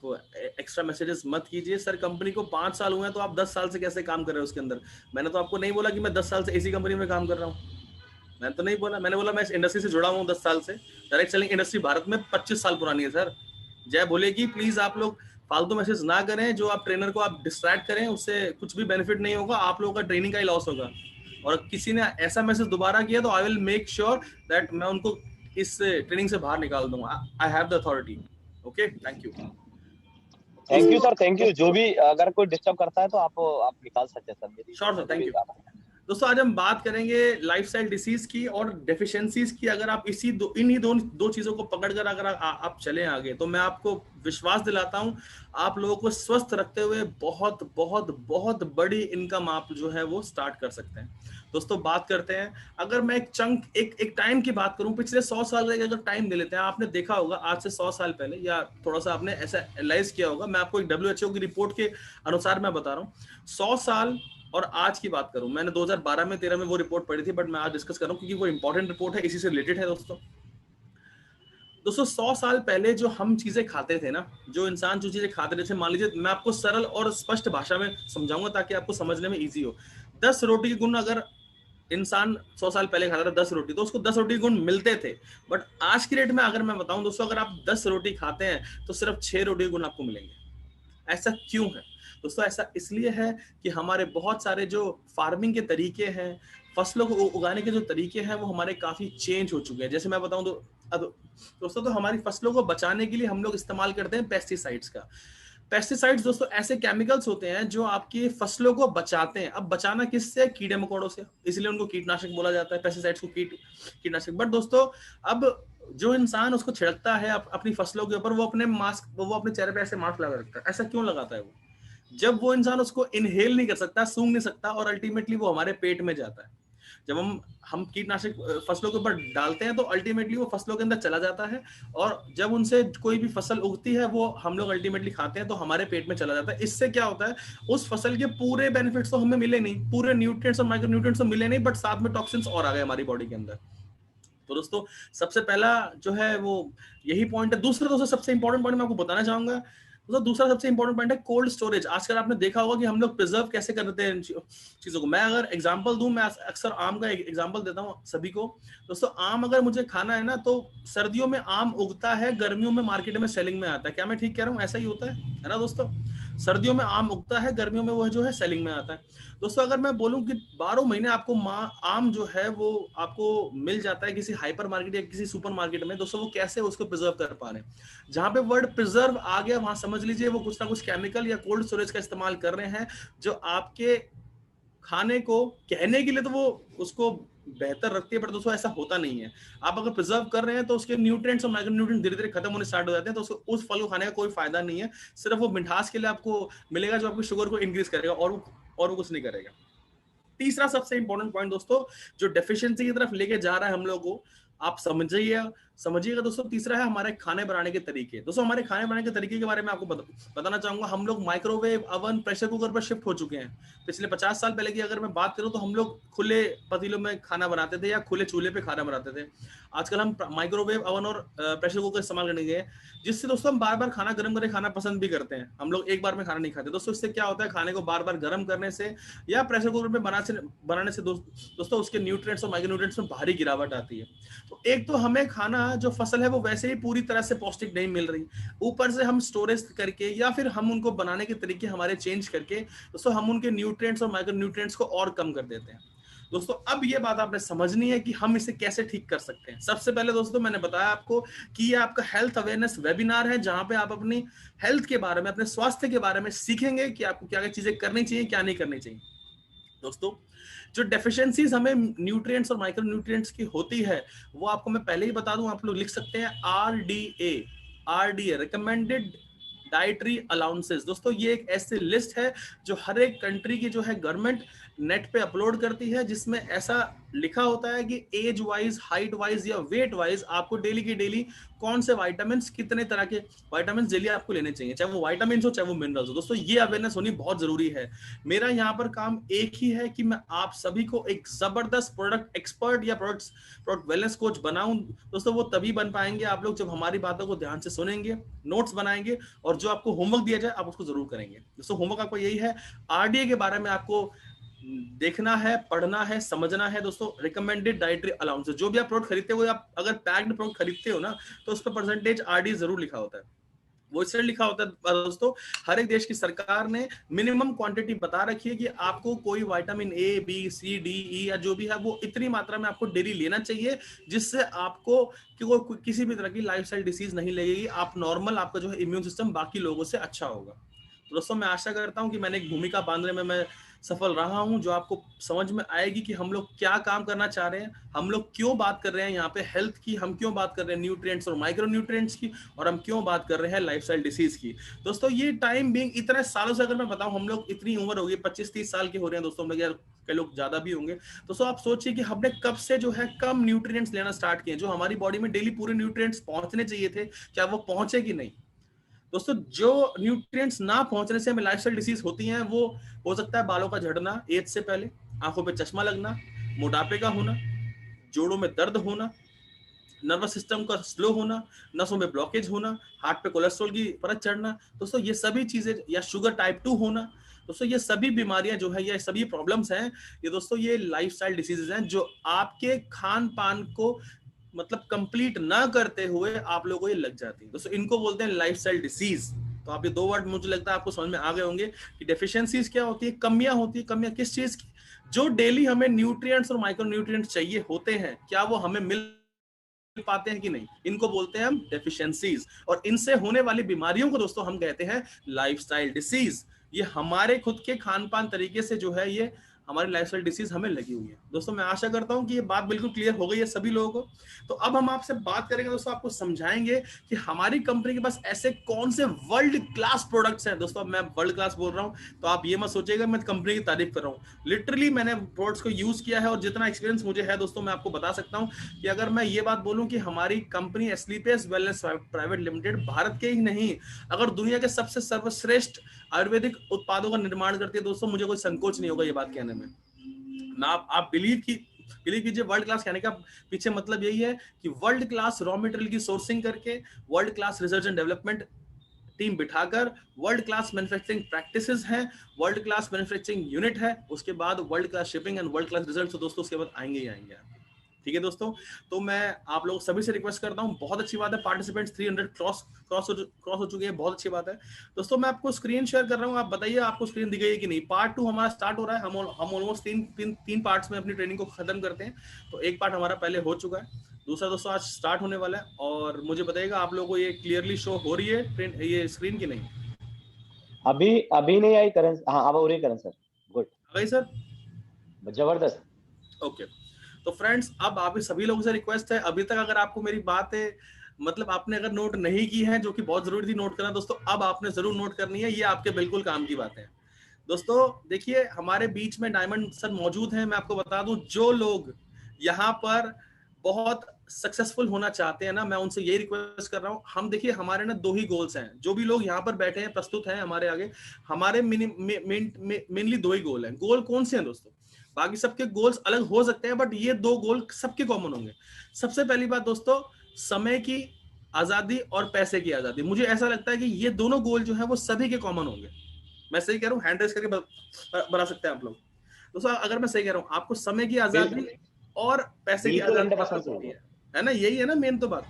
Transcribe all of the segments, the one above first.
Extra messages मत कीजिए। Sir company को 5 साल हुए हैं तो आप 10 साल से कैसे काम कर रहे हो उसके अंदर? मैंने तो आपको नहीं बोला कि मैं 10 साल से इसी कंपनी में काम कर रहा हूँ, मैंने तो नहीं बोला। मैंने बोला मैं इस इंडस्ट्री से जुड़ा हूँ 10 साल से। डायरेक्ट सेलिंग इंडस्ट्री भारत में 25 साल पुरानी है सर। जय बोलेगी प्लीज आप लोग फालतू मैसेज ना करें, जो आप ट्रेनर को आप डिस्ट्रैक्ट करें उससे कुछ भी बेनिफिट नहीं होगा, आप लोगों का ट्रेनिंग का ही लॉस होगा। और किसी ने ऐसा मैसेज दोबारा किया तो I will make sure that मैं उनको इस ट्रेनिंग से बाहर निकाल दूंगा। I have the authority. Okay, thank you. Thank you sir, thank you. जो भी अगर कोई डिस्टर्ब करता है तो आप निकाल सकते हैं सर, मेरी श्योर सर, थैंक यू। दोस्तों आज हम बात करेंगे लाइफस्टाइल डिसीज की और डेफिशिएंसीज की। अगर आप इन्हीं दो चीजों को पकड़कर अगर आप चले आगे तो मैं आपको विश्वास दिलाता हूं आप लोगों को स्वस्थ रखते हुए बहुत बहुत बहुत बड़ी इनकम आप जो है वो स्टार्ट कर सकते हैं। दोस्तों बात करते हैं, अगर मैं एक टाइम की बात करूं, पिछले 100 साल का अगर टाइम ले लेते हैं, आपने देखा होगा आज से 100 साल पहले या थोड़ा सा आपने ऐसा एनालाइज किया होगा, मैं आपको एक WHO की रिपोर्ट के अनुसार मैं बता रहा हूं 100 साल और आज की बात करूं, मैंने 2012 में 13 में वो रिपोर्ट पढ़ी थी, बट मैं आज डिस्कस कर रहा हूं क्योंकि वो इंपॉर्टेंट रिपोर्ट है, इसी से रिलेटेड है। दोस्तों 100 साल पहले जो हम चीजें खाते थे ना, जो इंसान जो चीजें खाते थे, मान लीजिए मैं आपको सरल और स्पष्ट भाषा में समझाऊंगा ताकि आपको समझने में इजी हो। 10 रोटी के गुण अगर इंसान 100 साल पहले खाता था 10 रोटी, तो उसको 10 रोटी के गुण मिलते थे। बट आज की डेट में अगर मैं बताऊं दोस्तों, अगर आप 10 रोटी खाते हैं तो सिर्फ 6 रोटी के गुण आपको मिलेंगे। ऐसा क्यों है दोस्तों? ऐसा इसलिए है कि हमारे बहुत सारे जो फार्मिंग के तरीके हैं, फसलों को उगाने के जो तरीके हैं, वो हमारे काफी चेंज हो चुके हैं। जैसे मैं बताऊं तो अब दोस्तों, तो हमारी फसलों को बचाने के लिए हम लोग इस्तेमाल करते हैं पेस्टिसाइड्स का। पेस्टिसाइड्स दोस्तों ऐसे केमिकल्स होते हैं जो आपकी फसलों को बचाते हैं। अब बचाना किससे? कीड़े मकोड़ों से, इसलिए उनको कीटनाशक बोला जाता है, पेस्टिसाइड्स को कीटनाशक। बट दोस्तों अब जो इंसान उसको छिड़कता है अपनी फसलों के ऊपर, वो अपने चेहरे पे ऐसे मास्क लगा रखता है। ऐसा क्यों लगाता है वो? जब वो इंसान उसको इनहेल नहीं कर सकता, सूंघ नहीं सकता, और अल्टीमेटली वो हमारे पेट में जाता है। जब हम कीटनाशक फसलों के ऊपर डालते हैं तो अल्टीमेटली वो फसलों के अंदर चला जाता है, और जब उनसे कोई भी फसल उगती है वो हम लोग अल्टीमेटली खाते हैं तो हमारे पेट में चला जाता है। इससे क्या होता है, उस फसल के पूरे बेनिफिट्स तो हमें मिले नहीं, पूरे न्यूट्रिएंट्स और माइक्रो न्यूट्रिएंट्स तो मिले नहीं, बट साथ में टॉक्सिन्स और आ गए हमारी बॉडी के अंदर। तो दोस्तों सबसे पहला जो है वो यही पॉइंट है। दूसरा दोस्तों सबसे इंपॉर्टेंट पॉइंट मैं आपको बताना चाहूंगा, तो दूसरा सबसे इंपॉर्टेंट पॉइंट है कोल्ड स्टोरेज। आजकल आपने देखा होगा कि हम लोग प्रिजर्व कैसे करते हैं चीजों को। मैं अगर एग्जांपल दूं, मैं अक्सर आम का एग्जांपल देता हूं सभी को। दोस्तों आम अगर मुझे खाना है ना, तो सर्दियों में आम उगता है, गर्मियों में मार्केट में सेलिंग में आता है। क्या मैं ठीक कह रहा हूं? ऐसा ही होता है ना दोस्तों? सर्दियों में आम उगता है, गर्मियों में वो जो है सेलिंग में आता है। दोस्तों अगर मैं बोलूं कि 12 महीने आपको आम जो है वो आपको मिल जाता है किसी हाइपर मार्केट या किसी सुपर मार्केट में, दोस्तों वो कैसे उसको प्रिजर्व कर पा रहे हैं? जहां पे वर्ड प्रिजर्व आ गया वहां समझ लीजिए वो कुछ ना कुछ केमिकल या कोल्ड स्टोरेज का इस्तेमाल कर रहे हैं, जो आपके खाने को कहने के लिए तो वो उसको बेहतर रखती है, बट दोस्तों ऐसा होता नहीं है। आप अगर प्रिजर्व कर रहे हैं तो उसके न्यूट्रिएंट्स और माइक्रोन्यूट्रिएंट्स धीरे धीरे खत्म होने स्टार्ट हो जाते हैं, तो उसको उस फल को खाने का कोई फायदा नहीं है। सिर्फ वो मिठास के लिए आपको मिलेगा जो आपकी शुगर को इंक्रीज करेगा, और वो कुछ नहीं करेगा। तीसरा सबसे इंपॉर्टेंट पॉइंट दोस्तों, जो डेफिशिएंसी की तरफ लेके जा रहा है हम लोग को, आप समझिएगा दोस्तों। तीसरा है हमारे खाने बनाने के तरीके। दोस्तों हमारे खाने बनाने के तरीके के बारे में आपको बताना चाहूंगा। हम लोग माइक्रोवेव, अवन, प्रेशर कुकर पर शिफ्ट हो चुके हैं। पिछले 50 साल पहले की अगर मैं बात करूं तो हम लोग खुले पतीलों में खाना बनाते थे या खुले चूल्हे पे खाना बनाते थे। आजकल हम माइक्रोवेव, अवन और प्रेशर कुकर इस्तेमाल करने गए, जिससे दोस्तों हम बार बार खाना गर्म करके खाना पसंद भी करते हैं। हम लोग एक बार में खाना नहीं खाते दोस्तों। इससे क्या होता है, खाने को बार बार गर्म करने से या प्रेशर कुकर में बनाने से दोस्तों उसके न्यूट्रिएंट्स और माइक्रोन्यूट्रिएंट्स में भारी गिरावट आती है। तो एक तो हमें खाना जो फसल है वो वैसे ही पूरी तरह से पौष्टिक नहीं मिल रही, ऊपर से हम स्टोरेज करके या फिर हम उनको बनाने के तरीके हमारे चेंज करके दोस्तों हम उनके न्यूट्रिएंट्स और माइक्रोन्यूट्रिएंट्स को और कम कर देते हैं। दोस्तों अब ये बात आपने समझनी है कि हम इसे कैसे ठीक कर सकते हैं। सबसे पहले दोस्तों मैंने बताया आपको कि ये आपका हेल्थ अवेयरनेस वेबिनार है, जहां पे आप अपनी हेल्थ के बारे में, अपने स्वास्थ्य के बारे में सीखेंगे कि आपको क्या क्या चीजें करनी चाहिए, क्या नहीं करनी चाहिए। दोस्तों जो डेफिशिएंसीज हमें न्यूट्रिएंट्स और माइक्रो न्यूट्रिएंट्स की होती है, वो आपको मैं पहले ही बता दूं, आप लोग लिख सकते हैं RDA रिकमेंडेड डाइटरी अलाउंसेस। दोस्तों ये एक ऐसी लिस्ट है जो हर एक कंट्री की जो है गवर्नमेंट नेट पे अपलोड करती है, जिसमें ऐसा लिखा होता है कि एज वाइज, हाइट वाइज या वेट वाइज आपको डेली की डेली कौन से विटामिन, कितने तरह के विटामिन डेली आपको लेने चाहिए, चाहे वो विटामिन हो चाहे वो मिनरल्स हो। दोस्तों ये अवेयरनेस होनी बहुत जरूरी है। मेरा यहाँ पर काम एक ही है कि मैं आप सभी को एक जबरदस्त प्रोडक्ट एक्सपर्ट या प्रोडक्ट वेलनेस कोच बनाऊं। दोस्तों वो तभी बन पाएंगे आप लोग जब हमारी बातों को ध्यान से सुनेंगे, नोट्स बनाएंगे, और जो आपको होमवर्क दिया जाए आप उसको जरूर करेंगे। दोस्तों होमवर्क आपको यही है, आरडीए के बारे में आपको देखना है, पढ़ना है, समझना है। दोस्तों रिकमेंडेड डाइटरी अलाउंस, जो भी आप प्रोडक्ट खरीदते हो, आप अगर पैक्ड प्रोडक्ट खरीदते हो ना, तो उस पर परसेंटेज आरडी जरूर लिखा होता है। वो इसलिए लिखा होता है दोस्तों, हर एक देश की सरकार ने मिनिमम क्वांटिटी बता रखी है कि आपको कोई vitamin A, B, C, D, E या जो भी है वो इतनी मात्रा में आपको डेली लेना चाहिए, जिससे आपको किसी भी तरह की लाइफस्टाइल डिसीज नहीं लगेगी। आप नॉर्मल, आपका जो है इम्यून सिस्टम बाकी लोगों से अच्छा होगा। तो दोस्तों मैं आशा करता हूं कि मैंने एक भूमिका बांधने में मैं सफल रहा हूं, जो आपको समझ में आएगी कि हम लोग क्या काम करना चाह रहे हैं, हम लोग क्यों बात कर रहे हैं यहाँ पे हेल्थ की, हम क्यों बात कर रहे हैं न्यूट्रिएंट्स और माइक्रो न्यूट्रिएंट्स की, और हम क्यों बात कर रहे हैं लाइफस्टाइल डिसीज की। दोस्तों ये टाइम बीइंग इतने सालों से अगर मैं बताऊं, हम लोग इतनी उम्र हो गई, 25-30 साल के हो रहे हैं दोस्तों हम लोग, यार कई लोग ज्यादा भी होंगे। दोस्तों आप सोचिए कि हमने कब से जो है कम न्यूट्रिएंट्स लेना स्टार्ट किए, जो हमारी बॉडी में डेली पूरे न्यूट्रिएंट्स पहुंचने चाहिए थे, क्या वो पहुंचे कि नहीं। दोस्तों जो न्यूट्रिएंट्स ना पहुंचने से हमें लाइफस्टाइल डिसीज होती हैं, वो हो सकता है बालों का झड़ना एज से पहले, आंखों पे चश्मा लगना, मोटापे का होना, जोड़ों में दर्द होना, नर्वस सिस्टम का स्लो होना, नसों में ब्लॉकेज होना, हार्ट पे कोलेस्ट्रॉल की परत चढ़ना। दोस्तों ये सभी चीजें, या शुगर टाइप 2 होना, दोस्तों ये सभी बीमारियां जो है, ये सभी प्रॉब्लम्स हैं, ये दोस्तों ये लाइफस्टाइल डिसीजेज हैं, जो आपके खान पान को मतलब कंप्लीट ना करते हुए आप लोगों को ये लग जाती है। दोस्तों इनको बोलते हैं लाइफस्टाइल डिसीज। तो आप ये दो वर्ड मुझे लगता है आपको समझ में आ गए होंगे कि डेफिशिएंसीज क्या होती है, कमियां होती है। कमियां किस चीज की, जो डेली हमें न्यूट्रिएंट्स और माइक्रो न्यूट्रिएंट्स चाहिए होते हैं, क्या वो हमें मिल पाते हैं कि नहीं, इनको बोलते हैं हम डेफिशिएंसीज। और इनसे होने वाली बीमारियों को दोस्तों हम कहते हैं लाइफस्टाइल डिसीज। ये हमारे खुद के खान पान तरीके से जो है, ये हमारी लाइफस्टाइल डिसीज हमें लगी हुई है। दोस्तों मैं आशा करता हूं कि ये बात बिल्कुल क्लियर हो गई है सभी लोगों को। तो अब हम आपसे बात करेंगे दोस्तों, आपको समझाएंगे कि हमारी कंपनी के पास ऐसे कौन से वर्ल्ड क्लास प्रोडक्ट्स हैं। दोस्तों मैं वर्ल्ड क्लास बोल रहा हूं तो आप ये मत सोचिएगा मैं कंपनी की तारीफ कर रहा हूं, लिटरली मैंने प्रोडक्ट्स को यूज किया है, और जितना एक्सपीरियंस मुझे है दोस्तों मैं आपको बता सकता हूं कि अगर मैं ये बात बोलूं कि हमारी company Asclepius wellness private limited Bharat के ही नहीं, अगर दुनिया के सबसे सर्वश्रेष्ठ आयुर्वेदिक उत्पादों का निर्माण करती है, दोस्तों मुझे कोई संकोच नहीं होगा ये बात कहने में। ना आप बिलीव कीजिए, वर्ल्ड क्लास कहने का पीछे मतलब यही है कि वर्ल्ड क्लास रॉ मटेरियल की सोर्सिंग करके, world class research and development team बिठाकर, वर्ल्ड क्लास मैन्युफैक्चरिंग प्रैक्टिसेस हैं, वर्ल्ड क्लास मैन्युफैक्चरिंग यूनिट है, उसके बाद world class shipping and world class result. तो दोस्तों उसके बाद आएंगे ही आएंगे। ठीक है दोस्तों, तो मैं आप लोग सभी से रिक्वेस्ट करता हूं, बहुत अच्छी बात है पार्टिसिपेंट्स 300 क्रॉस हो चुके हैं, बहुत अच्छी बात है। दोस्तों मैं आपको स्क्रीन शेयर कर रहा हूं, आप बताइए आपको स्क्रीन दिख गई है कि नहीं। पार्ट 2 हमारा स्टार्ट हो रहा है, हम ऑलमोस्ट तीन पार्ट्स में अपनी ट्रेनिंग को खत्म करते हैं। तो एक पार्ट हमारा पहले हो चुका है, दूसरा दोस्तों आज स्टार्ट होने वाला है। और मुझे बताइएगा आप लोगों को ये क्लियरली शो हो रही है ये स्क्रीन की नहीं? अभी नहीं आई करण। हाँ अब हो रही है करण सर, गुड, आ गई सर, जबरदस्त। ओके। तो फ्रेंड्स अब आप सभी लोगों से रिक्वेस्ट है, अभी तक अगर आपको मेरी बातें मतलब आपने अगर नोट नहीं की है, जो कि बहुत जरूरी थी नोट करना दोस्तों, अब आपने जरूर नोट करनी है, ये आपके बिल्कुल काम की बातें हैं। दोस्तों देखिए हमारे बीच में डायमंड सर मौजूद हैं। मैं आपको बता दूं, जो लोग यहाँ पर बहुत सक्सेसफुल होना चाहते हैं ना, मैं उनसे यही रिक्वेस्ट कर रहा हूँ। हम देखिए हमारे ना 2 ही गोल्स हैं, जो भी लोग यहाँ पर बैठे हैं प्रस्तुत हैं हमारे आगे, हमारे मेनली 2 ही गोल हैं। गोल कौन से हैं दोस्तों? बाकी सबके गोल्स अलग हो सकते हैं, बट ये 2 गोल सबके कॉमन होंगे। सबसे पहली बात दोस्तों, समय की आजादी और पैसे की आजादी। मुझे ऐसा लगता है कि ये दोनों गोल जो है वो सभी के कॉमन होंगे। मैं सही कह रहा हूँ? हैंड रेस करके बता सकते हैं आप लोग दोस्तों अगर मैं सही कह रहा हूँ। आपको समय की आजादी और पैसे की आजादी है ना, यही है ना मेन तो बात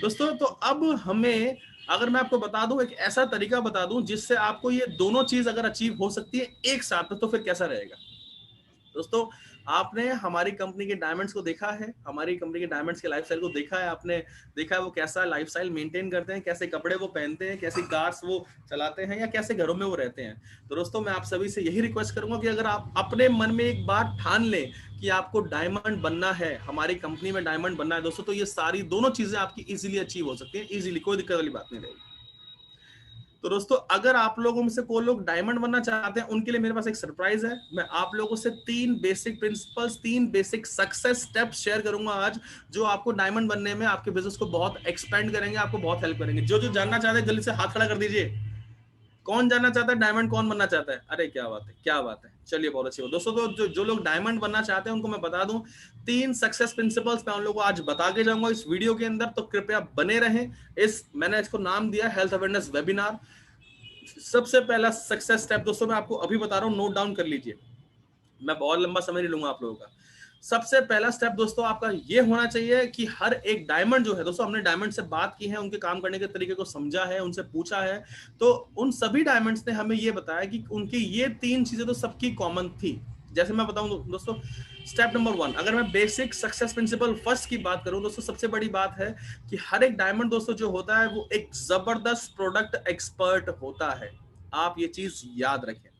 दोस्तों। तो अब हमें, अगर मैं आपको बता दूं, एक ऐसा तरीका बता दूं जिससे आपको ये दोनों चीज अगर अचीव हो सकती है एक साथ, तो फिर कैसा रहेगा दोस्तों? आपने हमारी कंपनी के डायमंड्स को देखा है, हमारी कंपनी के डायमंड्स के लाइफस्टाइल को देखा है, आपने देखा है वो कैसा लाइफस्टाइल मेंटेन करते हैं, कैसे कपड़े वो पहनते हैं, कैसी कार्स वो चलाते हैं, या कैसे घरों में वो रहते हैं। तो दोस्तों मैं आप सभी से यही रिक्वेस्ट करूंगा कि अगर आप अपने मन में एक बात ठान लें कि आपको डायमंड बनना है, हमारी कंपनी में डायमंड बनना है दोस्तों, तो ये सारी दोनों चीजें आपकी इजीली अचीव हो सकती है, इजीली, कोई दिक्कत वाली बात नहीं रहेगी। तो दोस्तों अगर आप लोगों में से कोई लोग डायमंड बनना चाहते हैं, उनके लिए मेरे पास एक सरप्राइज है। मैं आप लोगों से 3 basic principles, 3 basic success steps share करूंगा आज, जो आपको डायमंड बनने में, आपके बिजनेस को बहुत एक्सपेंड करेंगे, आपको बहुत हेल्प करेंगे। जो जो जानना चाहते हैं जल्दी से हाथ खड़ा कर दीजिए। कौन जानना चाहता है डायमंड, कौन बनना चाहता है? अरे क्या बात है, क्या बात है, चलिए बहुत अच्छी बात। दोस्तों तो जो लोग डायमंड बनना चाहते हैं उनको मैं बता दूं, 3 सक्सेस प्रिंसिपल्स मैं उन लोगों को आज बता के जाऊंगा इस वीडियो के अंदर, तो कृपया बने रहें। मैंने इसको नाम दिया हेल्थ अवेयरनेस वेबिनार। सबसे पहला सक्सेस स्टेप दोस्तों मैं आपको अभी बता रहा हूं, नोट डाउन कर लीजिए, मैं बहुत लंबा समय नहीं लूंगा आप लोगों का। सबसे पहला स्टेप दोस्तों आपका ये होना चाहिए कि हर एक डायमंड जो है, दोस्तों हमने डायमंड से बात की है, उनके काम करने के तरीके को समझा है, उनसे पूछा है, तो उन सभी डायमंड्स ने हमें ये बताया कि उनकी ये 3 चीजें तो सबकी कॉमन थी। जैसे मैं बताऊं दोस्तों, स्टेप नंबर 1, अगर मैं बेसिक सक्सेस प्रिंसिपल फर्स्ट की बात करूं दोस्तों, सबसे बड़ी बात है कि हर एक डायमंड दोस्तों जो होता है वो एक जबरदस्त प्रोडक्ट एक्सपर्ट होता है। आप ये चीज याद रखें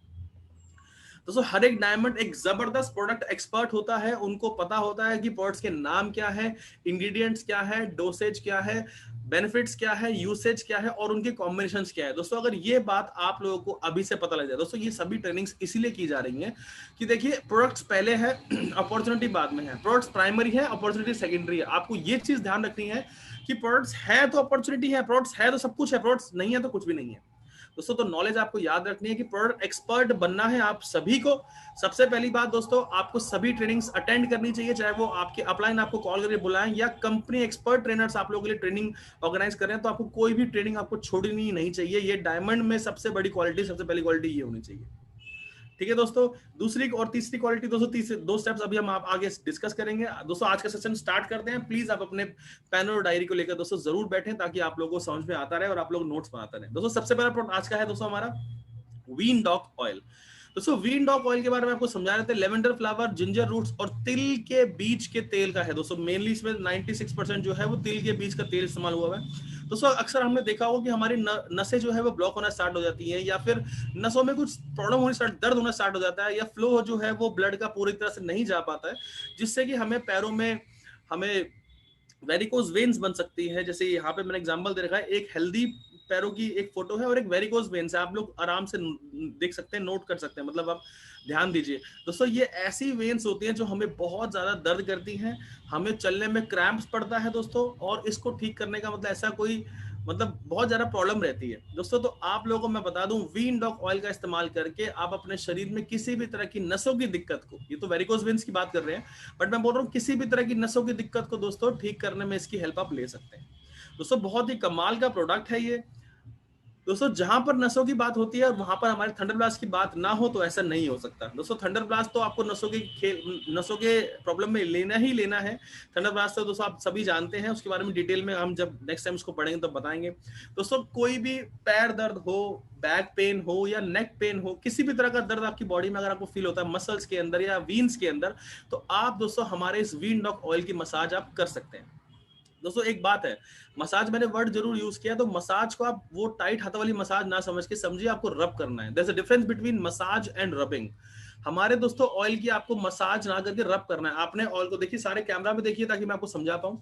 दोस्तों, हर एक डायमंड एक जबरदस्त प्रोडक्ट एक्सपर्ट होता है। उनको पता होता है कि प्रोडक्ट्स के नाम क्या है, इंग्रेडिएंट्स क्या है, डोसेज क्या है, बेनिफिट्स क्या है, यूसेज क्या है और उनके कॉम्बिनेशंस क्या है। दोस्तों अगर ये बात आप लोगों को अभी से पता लग जाए, दोस्तों ये सभी ट्रेनिंग्स इसीलिए की जा रही हैं कि देखिए प्रोडक्ट्स पहले है, अपॉर्चुनिटी बाद में है। प्रोडक्ट्स प्राइमरी है, अपॉर्चुनिटी सेकेंडरी है। आपको ये चीज ध्यान रखनी है कि प्रोडक्ट्स है तो अपॉर्चुनिटी है, प्रोडक्ट्स है तो सब कुछ है, प्रोडक्ट्स नहीं है तो कुछ भी नहीं है दोस्तों। तो नॉलेज आपको याद रखनी है कि प्रोडक्ट एक्सपर्ट बनना है आप सभी को। सबसे पहली बात दोस्तों, आपको सभी ट्रेनिंग्स अटेंड करनी चाहिए, चाहे वो आपके अपलाइन आपको कॉल करके बुलाएं या कंपनी एक्सपर्ट ट्रेनर्स आप लोगों के लिए ट्रेनिंग ऑर्गेनाइज कर रहे हैं, तो आपको कोई भी ट्रेनिंग आपको छोड़नी नहीं चाहिए। ये डायमंड में सबसे बड़ी क्वालिटी, सबसे पहली क्वालिटी ये होनी चाहिए। ठीक है दोस्तों, दूसरी और तीसरी क्वालिटी दोस्तों, तीसरे 2 स्टेप्स अभी हम आप आगे डिस्कस करेंगे। दोस्तों आज का सेशन स्टार्ट करते हैं। प्लीज आप अपने पेन और डायरी को लेकर दोस्तों जरूर बैठें, ताकि आप लोगों को समझ में आता रहे और आप लोग नोट्स बनाते रहे। दोस्तों सबसे पहला प्रोडक्ट आज का है दोस्तों हमारा वीन डॉग ऑयल। दोस्तों वीन डॉग ऑयल के बारे में आपको समझा रहे थे, लेवेंडर फ्लावर, जिंजर रूट्स और तिल के बीज के तेल का है दोस्तों। मेनली इसमें 96% जो है वो तिल के बीज का तेल इस्तेमाल हुआ है। दोस्तों अक्सर हमने देखा होगा कि हमारी नसें जो है वो ब्लॉक होना स्टार्ट हो जाती हैं, या फिर नसों में कुछ प्रॉब्लम होनी स्टार्ट, दर्द होना स्टार्ट हो जाता है, या फ्लो जो है वो ब्लड का पूरी तरह से नहीं जा पाता है, जिससे कि हमें पैरों में हमें वेरिकोज वेन्स बन सकती है। जैसे यहाँ पे मैंने एग्जांपल दे रखा है, एक हेल्दी पैरों की एक फोटो है और एक वेरिकोज वेन्स है, आप लोग आराम से देख सकते हैं, नोट कर सकते हैं, मतलब आप ध्यान दीजिए दोस्तों। ये ऐसी वेन्स होती हैं जो हमें बहुत ज्यादा दर्द करती हैं, हमें चलने में क्रैम्प्स पड़ता है दोस्तों, और इसको ठीक करने का मतलब ऐसा कोई बहुत ज्यादा प्रॉब्लम रहती है दोस्तों। तो आप लोगों को मैं बता दूं, वीन डॉग ऑयल का इस्तेमाल करके आप अपने शरीर में किसी भी तरह की नसों की दिक्कत को, ये तो वेरिकोज वेन्स की बात कर रहे हैं, बट मैं बोल रहा हूँ किसी भी तरह की नसों की दिक्कत को दोस्तों ठीक करने में इसकी हेल्प आप ले सकते हैं दोस्तों। बहुत ही कमाल का प्रोडक्ट है ये दोस्तों। जहां पर नसों की बात होती है वहां पर हमारे थंडर ब्लास्ट की बात ना हो तो ऐसा नहीं हो सकता दोस्तों। थंडर ब्लास्ट तो आपको नसों के प्रॉब्लम में लेना ही लेना है। थंडर ब्लास्ट तो दोस्तों आप सभी जानते हैं, उसके बारे में डिटेल में हम जब नेक्स्ट टाइम उसको पढ़ेंगे तब बताएंगे दोस्तों। कोई भी पैर दर्द हो, बैक पेन हो या नेक पेन हो, किसी भी तरह का दर्द आपकी बॉडी में अगर आपको फील होता है मसल्स के अंदर या वीन्स के अंदर, तो आप दोस्तों हमारे इस वीन डॉग ऑयल की मसाज आप कर सकते हैं दोस्तों। एक बात है, मसाज मैंने वर्ड जरूर यूज किया, तो मसाज को आप वो टाइट हाथ वाली मसाज ना समझ के समझिए, आपको रब करना है। There is a difference between massage and rubbing. हमारे दोस्तों ऑयल की आपको मसाज ना करके रब करना है। आपने ऑयल को देखिए, सारे कैमरा में देखिए ताकि मैं आपको समझा पाऊं।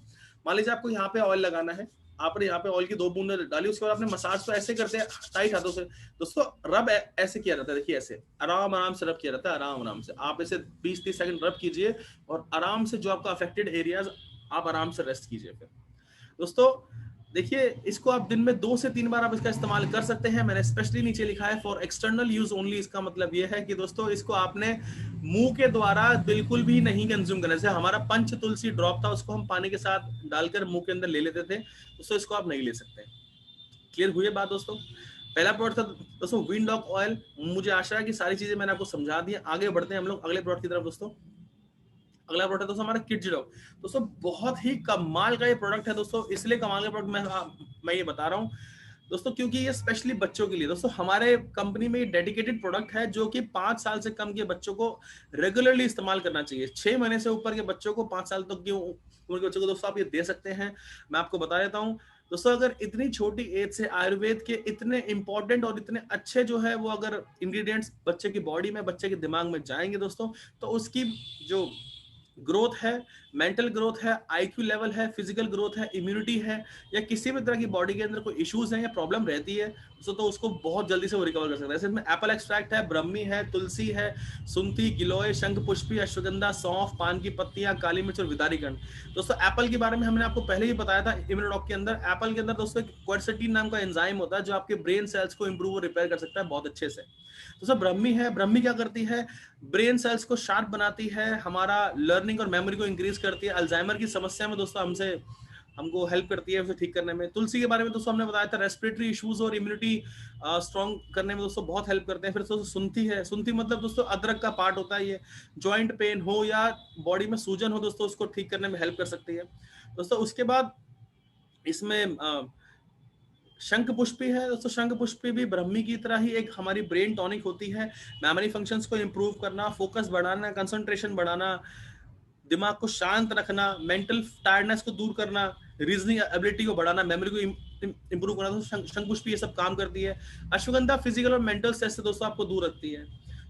मान लीजिए आपको यहाँ पे ऑयल लगाना है, आपने यहाँ पे ऑयल की 2 बूंद डाली, उसके बाद आपने मसाज को ऐसे करते हैं टाइट हाथों से दोस्तों। रब ऐसे किया जाता है, देखिए ऐसे आराम आराम से रब किया जाता है, आराम आराम से। आप इसे 20-30 सेकंड रब कीजिए और आराम से जो आपका अफेक्टेड एरियाज, आप आराम से रेस्ट कीजिए। फिर दोस्तों देखिए, इसको आप दिन में 2 से 3 बार आप इसका इस्तेमाल कर सकते हैं। मैंने स्पेशली नीचे लिखा है फॉर एक्सटर्नल यूज ओनली। इसका मतलब यह है कि दोस्तों इसको आपने मुंह के द्वारा बिल्कुल भी नहीं कंज्यूम करना। जैसे हमारा पंच तुलसी ड्रॉप था, उसको हम पानी के साथ डालकर मुंह के अंदर ले लेते थे दोस्तों, इसको आप नहीं ले सकते। क्लियर हुई बात दोस्तों? पहला प्रोडक्ट था दोस्तों वीन डॉग ऑयल। मुझे आशा है कि सारी चीजें मैंने आपको समझा दी। आगे बढ़ते हैं हम लोग अगले प्रोडक्ट की तरफ दोस्तों। अगला प्रोडक्ट दोस्तों हमारा किड्स डॉग। दोस्तों बहुत ही कमाल का ये प्रोडक्ट है दोस्तों। इसलिए कमाल का प्रोडक्ट मैं ये बता रहा हूँ दोस्तों, क्योंकि ये स्पेशली बच्चों के लिए दोस्तों, हमारे कंपनी में ये डेडिकेटेड प्रोडक्ट है जो कि 5 साल से कम के बच्चों को रेगुलरली इस्तेमाल करना चाहिए। 6 महीने से ऊपर के बच्चों को, 5 साल तक की उम्र के बच्चों को दोस्तों आप ये दे सकते हैं। मैं आपको बता देता हूँ दोस्तों, अगर इतनी छोटी एज से आयुर्वेद के इतने इंपॉर्टेंट और इतने अच्छे जो है वो अगर इंग्रेडिएंट्स बच्चे की बॉडी में, बच्चे के दिमाग में जाएंगे दोस्तों, तो उसकी जो ग्रोथ है, मेंटल ग्रोथ है, आईक्यू लेवल है, फिजिकल ग्रोथ है, इम्यूनिटी है, या किसी भी तरह की बॉडी के अंदर कोई इश्यूज है या प्रॉब्लम रहती है तो उसको बहुत जल्दी से वो रिकवर कर सकता है। इसमें एप्पल एक्सट्रैक्ट है, ब्रह्मी है, तुलसी है, सुंठी, गिलोय, शंख पुष्पी, अश्वगंधा, सौंफ, पान की पत्तियां, काली मिर्च और विदारीगण। दोस्तों एप्पल के बारे में हमने आपको पहले ही बताया था इम्यूनोडॉक के अंदर। एप्पल के अंदर दोस्तों क्वर्सेटीन नाम का एंजाइम होता है जो आपके ब्रेन सेल्स को इंप्रूव और रिपेयर कर सकता है बहुत अच्छे से। दोस्तों ब्रह्मी है, ब्रह्मी क्या करती है, ब्रेन सेल्स को शार्प बनाती है, हमारा लर्निंग और मेमोरी को इंक्रीज करती है, अल्जाइमर की समस्या में दोस्तों हमको हेल्प करती है उसे ठीक करने में। तुलसी के बारे में दोस्तों हमने बताया था, रेस्पिरेटरी इश्यूज और इम्यूनिटी स्ट्रॉन्ग करने में दोस्तों बहुत हेल्प करते हैं। फिर दोस्तों सुंठी है, सुंठी मतलब दोस्तों अदरक का पार्ट होता है, ये जॉइंट पेन हो या बॉडी में सूजन हो दोस्तों उसको ठीक करने में हेल्प कर सकती है। दोस्तों उसके बाद इसमें शंख पुष्पी है दोस्तों। शंख पुष्पी भी ब्रह्मी की तरह ही एक हमारी ब्रेन टॉनिक होती है, मेमोरी फंक्शंस को इंप्रूव करना, फोकस बढ़ाना, कंसंट्रेशन बढ़ाना, दिमाग को शांत रखना, मेंटल टायर्डनेस को दूर करना, रीजनिंग एबिलिटी को बढ़ाना, मेमोरी को इंप्रूव करना, दोस्तों शंख पुष्पी ये सब काम करती है। अश्वगंधा फिजिकल और मेंटल स्ट्रेस से दोस्तों आपको दूर रखती है।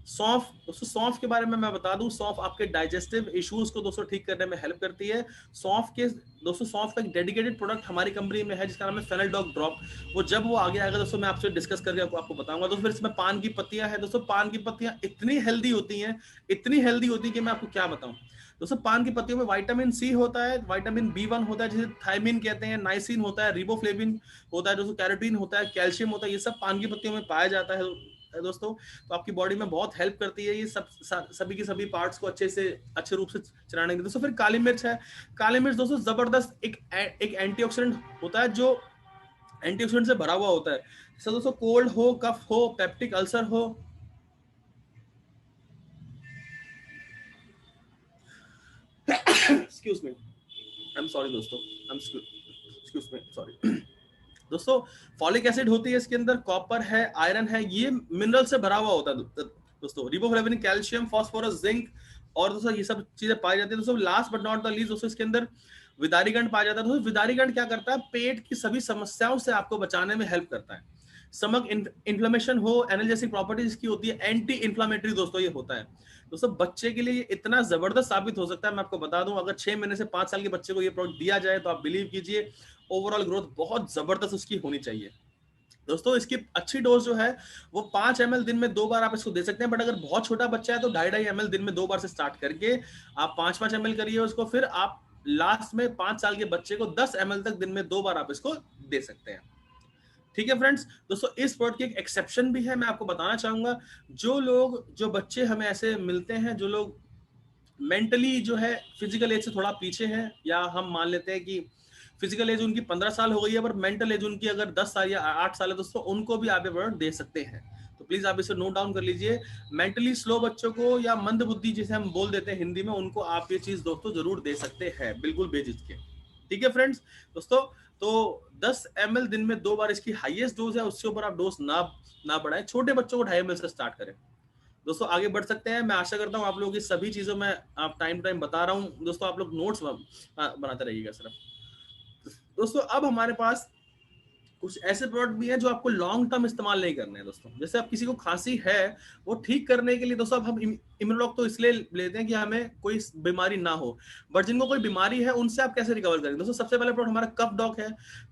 सौंफ, दोस्तों सौंफ के बारे में मैं बता दूं, सौंफ आपके डाइजेस्टिव इश्यूज को दोस्तों ठीक करने में हेल्प करती है। सौंफ के दोस्तों सौंफ का एक डेडिकेटेड प्रोडक्ट हमारी कंपनी में है जिसका नाम है फेनलडॉग ड्रॉप। वो जब वो आगे आएगा दोस्तों मैं आपसे डिस्कस करके आपको बताऊंगा। दोस्तों फिर इसमें पान की पत्तियां है दोस्तों। पान की पत्तियां इतनी हेल्दी होती हैं, इतनी हेल्दी होती है कि मैं आपको क्या बताऊं। दोस्तों पान की पत्तियों में विटामिन सी होता है, विटामिन B1 होता है जिसे थायमिन कहते हैं, नाइसिन होता है, रिबोफ्लेविन होता है दोस्तों, कैरोटीन होता है, कैल्शियम होता है, ये सब पान की पत्तियों में पाया जाता है दोस्तों। तो आपकी बॉडी में बहुत हेल्प करती है ये सब सभी की सभी पार्ट्स को अच्छे रूप से चलाने के लिए। दोस्तों फिर काली मिर्च है। काली मिर्च दोस्तों जबरदस्त एक एंटीऑक्सीडेंट होता है जो एंटीऑक्सीडेंट से भरा हुआ होता है। जैसे दोस्तों कोल्ड हो, कफ हो, पेप्टिक अल्सर हो, excuse me, I am sorry दोस्तों, एक्सक्यूज मी, सॉरी दोस्तों। फॉलिक एसिड होती है इसके अंदर, कॉपर है, आयरन है, ये मिनरल से भरा हुआ होता है दोस्तों। रिबोफ्लेविन, कैल्शियम, फास्फोरस, जिंक और दोस्तों ये सब चीजें पाई जाती है दोस्तों। Last but not the least दोस्तों इसके अंदर विदारीगण पाया जाता है दोस्तों। विदारीगण क्या करता है, पेट की सभी समस्याओं से आपको बचाने में हेल्प करता है। स्टमक इन्फ्लेमेशन हो, एनाल्जेसिक प्रॉपर्टीज इसकी होती है, एंटी इन्फ्लामेटरी दोस्तों ये होता है दोस्तों। बच्चे के लिए ये इतना जबरदस्त साबित हो सकता है, मैं आपको बता दूं, अगर 6 महीने से 5 साल के बच्चे को ये प्रोडक्ट दिया जाए तो आप बिलीव कीजिए ओवरऑल ग्रोथ बहुत जबरदस्त उसकी होनी चाहिए दोस्तों। इसकी अच्छी डोज जो है वो 5 ml दिन में 2 बार आप इसको दे सकते हैं, बट अगर बहुत छोटा बच्चा है तो 2.5 ml दिन में 2 बार से स्टार्ट करके आप 5 ml करिए उसको, फिर आप लास्ट में 5 साल के बच्चे को 10 ml तक दिन में 2 बार आप इसको दे सकते हैं। ठीक है फ्रेंड्स, दोस्तों इस प्रोडक्ट की एक एक्सेप्शन भी है, मैं आपको बताना चाहूंगा। जो बच्चे हमें ऐसे मिलते हैं जो लोग मेंटली जो है फिजिकल एज से थोड़ा पीछे है, या हम मान लेते हैं कि फिजिकल एज उनकी 15 साल हो गई है पर मेंटल एज उनकी अगर 10 साल या 8 साल है दोस्तों, उनको भी आप ये प्रोडक्ट दे सकते हैं। तो प्लीज आप इसे नोट डाउन कर लीजिए। मेंटली स्लो बच्चों को या मंद बुद्धि जिसे हम बोल देते हैं हिंदी में, उनको आप ये चीज दोस्तों जरूर दे सकते हैं, बिल्कुल बेझिझके। ठीक है फ्रेंड्स दोस्तों, तो 10 ml दिन में 2 बार इसकी हाईएस्ट डोज है, उससे ऊपर आप डोज ना बढ़ाएं। छोटे बच्चों को 2.5 ml से स्टार्ट करें दोस्तों, आगे बढ़ सकते हैं। मैं आशा करता हूं आप लोगों की सभी चीजों में आप टाइम टू टाइम बता रहा हूं दोस्तों, आप लोग नोट्स बनाते रहिएगा सिर्फ दोस्तों। अब हमारे पास कुछ ऐसे प्रोडक्ट भी हैं जो आपको लॉन्ग टर्म इस्तेमाल नहीं करने हैं दोस्तों। जैसे अब किसी को खांसी है, वो ठीक करने के लिए दोस्तों अब हम इम्यूनोलॉग तो इसलिए लेते हैं कि हमें कोई बीमारी ना हो, बट जिनको कोई बीमारी है उनसे आप कैसे रिकवर करेंगे दोस्तों। सबसे पहले प्रोडक्ट हमारा कफ डॉग है।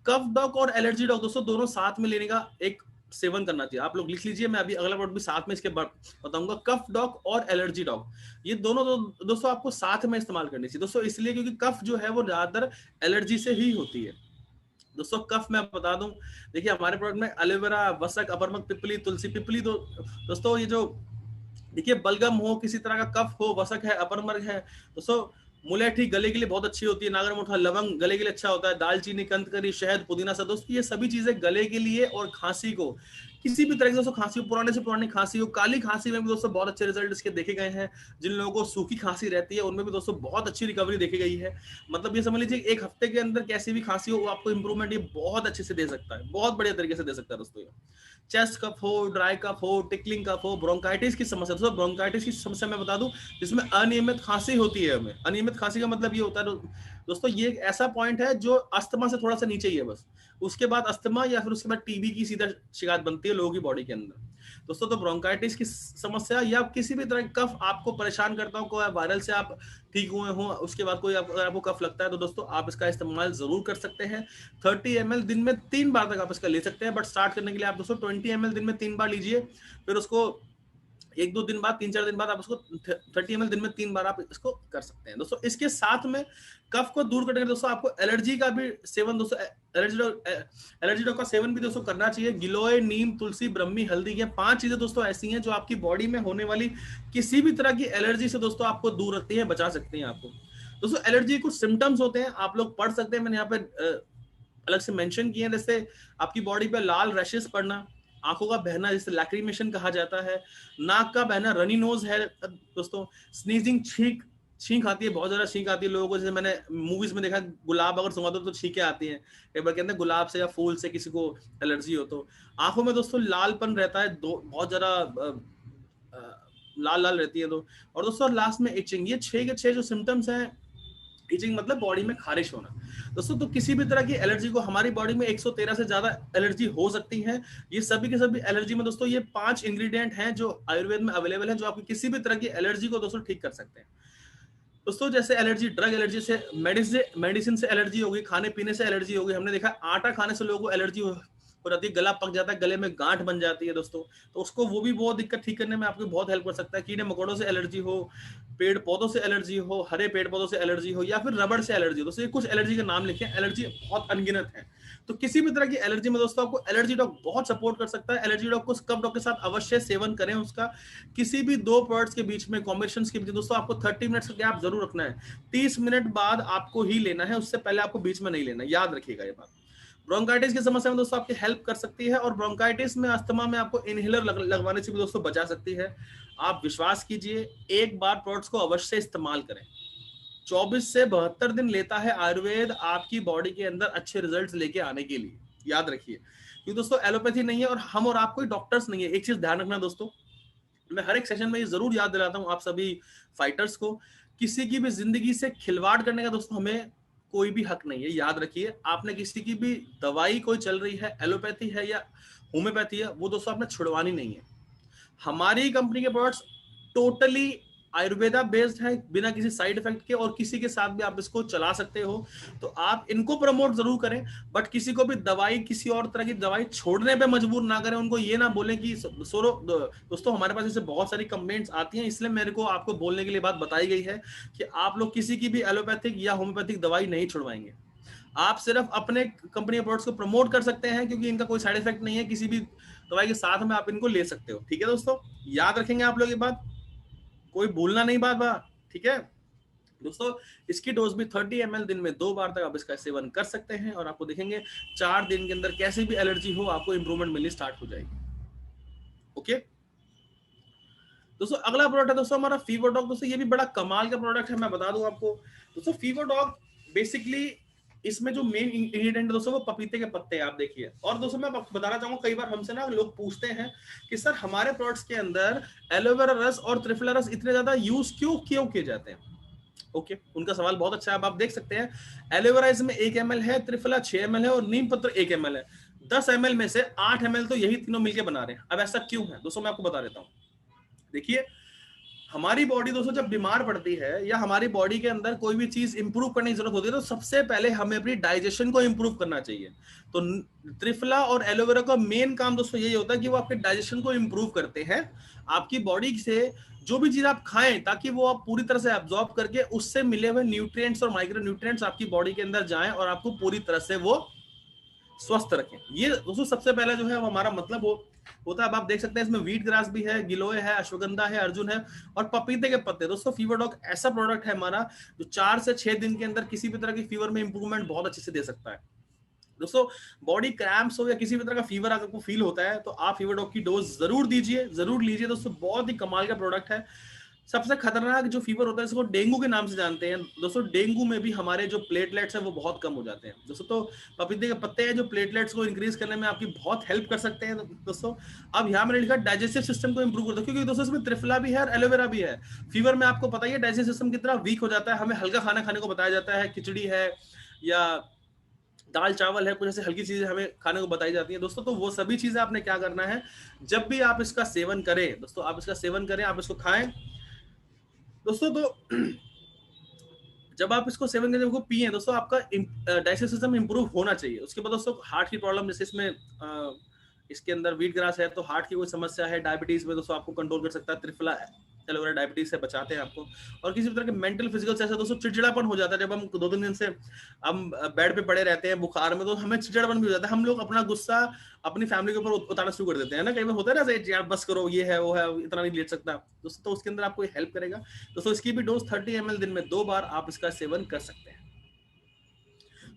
कफ डॉग और एलर्जी डॉग दोस्तों दोनों साथ में लेने का एक सेवन करना चाहिए। आप लोग लिख लीजिए, मैं अभी अगला प्रोडक्ट भी साथ में इसके बताऊंगा। कफ डॉग और एलर्जी डॉग ये दोनों दोस्तों आपको साथ में इस्तेमाल करनी चाहिए दोस्तों, इसलिए क्योंकि कफ जो है वो ज्यादातर एलर्जी से ही होती है दोस्तों। कफ मैं बता दूं, देखिए हमारे प्रोडक्ट में एलोवेरा, वसक, अपरमक, पिपली, तुलसी, पिपली दोस्तों ये जो देखिए बलगम हो, किसी तरह का कफ हो, वसक है, अपरमक है दोस्तों। मुलेठी गले के लिए बहुत अच्छी होती है, नागरमोथा, लवंग गले के लिए अच्छा होता है, दालचीनी, कंदकरी, शहद, पुदीना सा दोस्तों, ये सभी चीजें गले के लिए और खांसी को, किसी भी तरह की दोस्तों खांसी हो, पुराने से पुरानी खांसी हो, काली खांसी में भी दोस्तों बहुत अच्छे रिजल्ट इसके देखे गए हैं। जिन लोगों को सूखी खांसी रहती है उनमें भी दोस्तों बहुत अच्छी रिकवरी देखी गई है। मतलब ये समझ लीजिए 1 हफ्ते के अंदर कैसी भी खांसी हो वो आपको इंप्रूवमेंट ये बहुत अच्छे से दे सकता है, बहुत बढ़िया तरीके से दे सकता है दोस्तों। ये चेस्ट कफ हो, ड्राई कफ हो, टिकलिंग कफ हो, ब्रोंकाइटिस की समस्या, दोस्तों ब्रोंकाइटिस की समस्या मैं बता दूं जिसमें अनियमित खांसी होती है। हमें अनियमित खांसी का मतलब ये होता है दोस्तों, ये एक ऐसा पॉइंट है जो अस्थमा से थोड़ा सा नीचे ही है बस, उसके बाद अस्थमा या फिर उसके बाद टीबी की सीधा शिकायत बनती है लोगों की बॉडी के अंदर। दोस्तों तो ब्रोंकाइटिस की समस्या या किसी भी तरह का कफ आपको परेशान करता हो, कोई वायरल से आप ठीक हुए हो, उसके बाद कोई अगर आपको कफ लगता है तो दोस्तों आप इसका इस्तेमाल जरूर कर सकते हैं। 30 ml दिन में 3 बार तक आप इसका ले सकते हैं, बट स्टार्ट करने के लिए आप दोस्तों 20 ml दिन में 3 बार लीजिए, फिर उसको 1-2 दिन बाद, 3-4 दिन बाद आप उसको 30 ml दिन में 3 बार आप इसको कर सकते हैं। दोस्तों इसके साथ में कफ को दूर करने के दोस्तों आपको एलर्जी का भी सेवन, दोस्तों एलर्जी ड्रग का सेवन भी दोस्तों करना चाहिए। गिलोय, नीम, तुलसी, ब्रह्मी, हल्दी, ये 5 चीजें दोस्तों ऐसी हैं जो आपकी बॉडी में होने वाली किसी भी तरह की एलर्जी से दोस्तों आपको दूर रखती हैं, बचा सकती हैं आपको। दोस्तों एलर्जी कुछ सिम्टम्स होते हैं, आप लोग पढ़ सकते हैं, मैंने यहाँ पे अलग से मेंशन किए हैं, जैसे आपकी बॉडी पे लाल रैशेस पड़ना, आंखों का बहना जिसे लैक्रिमेशन कहा जाता है, नाक का बहना, रनी नोज है दोस्तों, स्नीजिंग, छींक आती है, बहुत ज्यादा छींक आती है लोगों को, जैसे मैंने मूवीज में देखा गुलाब अगर सुंघा दो तो छींकें आती हैं, कई बार कहते हैं गुलाब से या फूल से किसी को एलर्जी हो तो। आंखों में दोस्तों लालपन रहता है, बहुत ज्यादा लाल लाल रहती है तो। और दोस्तों लास्ट में इचिंग, ये 6 के 6 जो सिम्टम्स हैं, इचिंग मतलब बॉडी में खारिश होना। दोस्तों तो किसी भी तरह की एलर्जी को, हमारी बॉडी में 113 से ज्यादा एलर्जी हो सकती है। ये सभी के सभी एलर्जी में दोस्तों ये 5 इंग्रेडिएंट हैं जो आयुर्वेद में अवेलेबल है, जो आपकी किसी भी तरह की एलर्जी को दोस्तों ठीक कर सकते हैं। दोस्तों जैसे एलर्जी, ड्रग एलर्जी से, मेडिसिन से एलर्जी होगी, खाने पीने से एलर्जी होगी, हमने देखा आटा खाने से लोगों को एलर्जी हो जाती है, गला पक जाता है, गले में गांठ बन जाती है दोस्तों, तो उसको वो भी बहुत दिक्कत ठीक करने में आपको बहुत हेल्प कर सकता है। कीड़े मकोड़ों से एलर्जी हो, पेड़ पौधों से एलर्जी हो, हरे पेड़ पौधों से एलर्जी हो, या फिर रबड़ से एलर्जी हो, दोस्तों ये कुछ एलर्जी के नाम लिखे, एलर्जी बहुत अनगिनत है। तो किसी भी तरह की एलर्जी में दोस्तों आपको एलर्जी डॉग बहुत सपोर्ट कर सकता है। एलर्जी डॉग को कफ डॉग के साथ अवश्य सेवन करें, उसका किसी भी 2 प्रोडक्ट्स के बीच में, कॉम्बिनेशंस के बीच दोस्तों आपको 30 मिनट्स का गैप जरूर रखना है। 30 मिनट बाद आपको ही लेना है, उससे पहले आपको बीच में नहीं लेना, याद रखिएगा ये बात। ब्रोंकाइटिस की समस्या में दोस्तों आपकी हेल्प कर सकती है, और ब्रोंकाइटिस में, अस्थमा में आपको इनहेलर लगवाने से भी दोस्तों बचा सकती है। आप विश्वास कीजिए, एक बार प्रोडक्ट्स को अवश्य इस्तेमाल करें। 24 से 72 दिन लेता है आयुर्वेद आपकी बॉडी के अंदर अच्छे रिजल्ट्स लेके आने के लिए, याद रखिए। क्योंकि दोस्तों एलोपैथी नहीं है और हम और आप कोई डॉक्टर्स नहीं है। एक चीज ध्यान रखना दोस्तों, मैं हर एक सेशन में ये जरूर याद दिलाता हूं आप सभी फाइटर्स को, किसी की भी जिंदगी से खिलवाड़ करने का दोस्तों हमें कोई भी हक नहीं है, याद रखिए। आपने किसी की भी दवाई कोई चल रही है, एलोपैथी है या होम्योपैथी है, वो दोस्तों आपने छुड़वानी नहीं है। हमारी कंपनी के प्रोडक्ट्स टोटली आयुर्वेदा बेस्ड है, बिना किसी साइड इफेक्ट के, और किसी के साथ भी आप इसको चला सकते हो, तो आप इनको प्रमोट जरूर करें, बट किसी को भी दवाई, किसी और तरह की दवाई छोड़ने पे मजबूर ना करें। उनको ये ना बोलें कि सोरो, दोस्तों हमारे पास ऐसे बहुत सारी कंप्लेंट्स आती हैं, इसलिए मेरे को आपको बोलने के लिए बात बताई गई है कि आप लोग किसी की भी एलोपैथिक या होम्योपैथिक दवाई नहीं छुड़वाएंगे। आप सिर्फ अपने कंपनी के प्रोडक्ट्स को प्रमोट कर सकते हैं, क्योंकि इनका कोई साइड इफेक्ट नहीं है, किसी भी दवाई के साथ में आप इनको ले सकते हो। ठीक है दोस्तों, याद रखेंगे आप लोग ये बात, कोई भूलना नहीं बात, ठीक है दोस्तों। इसकी डोज भी 30 ml दिन में 2 बार तक आप इसका सेवन कर सकते हैं, और आपको देखेंगे 4 दिन के अंदर कैसे भी एलर्जी हो आपको इंप्रूवमेंट मिलनी स्टार्ट हो जाएगी। ओके दोस्तों, अगला प्रोडक्ट है दोस्तों हमारा फीवर डॉग। दोस्तों ये भी बड़ा कमाल का प्रोडक्ट है, मैं बता दूं आपको दोस्तों। फीवर डॉग बेसिकली इसमें जो मेन इंग्रेडिएंट है दोस्तों वो पपीते के पत्ते हैं, आप देखिए। और दोस्तों मैं बताना चाहूंगा, कई बार हमसे ना लोग पूछते हैं कि सर हमारे प्रोडक्ट्स के अंदर एलोवेरा रस और त्रिफला रस इतने ज्यादा यूज क्यों किए जाते हैं। ओके, उनका सवाल बहुत अच्छा है। अब आप देख सकते हैं एलोवेरा इसमें 1 ml है, त्रिफला 6 ml है, और नीम पत्र 1 ml है। 10 ml में से 8 ml तो यही तीनों मिलकर बना रहे हैं। अब ऐसा क्यों है दोस्तों, मैं आपको बता देता हूँ। देखिए, हमारी बॉडी दोस्तों जब बीमार पड़ती है या हमारी बॉडी के अंदर कोई भी चीज इंप्रूव करने की जरूरत होती है, तो सबसे पहले हमें अपनी डाइजेशन को इंप्रूव करना चाहिए। तो त्रिफला और एलोवेरा का मेन काम दोस्तों यही होता है कि वो आपके डाइजेशन को इंप्रूव करते हैं, आपकी बॉडी से जो भी चीज आप खाएं ताकि वो आप पूरी तरह से एब्जॉर्ब करके उससे मिले हुए न्यूट्रिएंट्स और माइक्रो न्यूट्रिएंट्स आपकी बॉडी के अंदर जाएं और आपको पूरी तरह से वो स्वस्थ रखें। ये दोस्तों सबसे पहला जो है वो हमारा मतलब होता है। अब आप देख सकते हैं इसमें व्हीट ग्रास भी है, गिलोय है, अश्वगंधा है, अर्जुन है, और पपीते के पत्ते। दोस्तों फीवर डॉग ऐसा प्रोडक्ट है हमारा जो 4 से 6 दिन के अंदर किसी भी तरह की फीवर में इंप्रूवमेंट बहुत अच्छे से दे सकता है। दोस्तों बॉडी क्रैम्प्स हो या किसी भी तरह का फीवर अगर आपको फील होता है तो आप फीवर डॉग की डोज जरूर दीजिए, जरूर लीजिए दोस्तों। बहुत ही कमाल का प्रोडक्ट है। सबसे खतरनाक जो फीवर होता है इसको डेंगू के नाम से जानते हैं दोस्तों। डेंगू में भी हमारे जो प्लेटलेट्स हैं वो बहुत कम हो जाते हैं दोस्तों। तो पपीते के पत्ते हैं जो प्लेटलेट्स को इंक्रीज करने में आपकी बहुत हेल्प कर सकते हैं दोस्तों। अब यहाँ मैंने लिखा डाइजेस्टिव सिस्टम को इंप्रूव करता है, क्योंकि दोस्तों इसमें त्रिफला भी है और एलोवेरा भी है। फीवर में आपको पता ही है डाइजेस्टिव सिस्टम कितना वीक हो जाता है, हमें हल्का खाना खाने को बताया जाता है, खिचड़ी है या दाल चावल है, कुछ ऐसे हल्की चीजें हमें खाने को बताई जाती हैं दोस्तों। तो वो सभी चीजें आपने क्या करना है, जब भी आप इसका सेवन करें दोस्तों, आप इसका सेवन करें, आप इसको खाएं दोस्तों। तो जब आप इसको सेवन करें, इसको पिए दोस्तों, आपका डाइजेस्टिव सिस्टम इंप्रूव होना चाहिए। उसके बाद दोस्तों हार्ट की प्रॉब्लम, जैसे इसमें इसके अंदर व्हीट ग्रास है, तो हार्ट की कोई समस्या है, डायबिटीज में दोस्तों आपको कंट्रोल कर सकता है। त्रिफला एलोवेरा डायबिटीज से बचाते हैं आपको। और किसी भी तरह के मेंटल फिजिकल से ऐसा दोस्तों चिड़चिड़ापन हो जाता है, जब हम 2-3 दिन से हम बेड पे पड़े रहते हैं बुखार में, तो हमें चिड़चिड़ापन भी हो जाता है। हम लोग अपना गुस्सा अपनी फैमिली के ऊपर उतारना शुरू कर देते हैं ना, कई बार होता है ना, यार बस करो, ये है वो है, इतना नहीं ले सकता दोस्तों। तो उसके अंदर आपको हेल्प करेगा दोस्तों। इसकी भी डोज 30 ml दिन में 2 बार आप इसका सेवन कर सकते हैं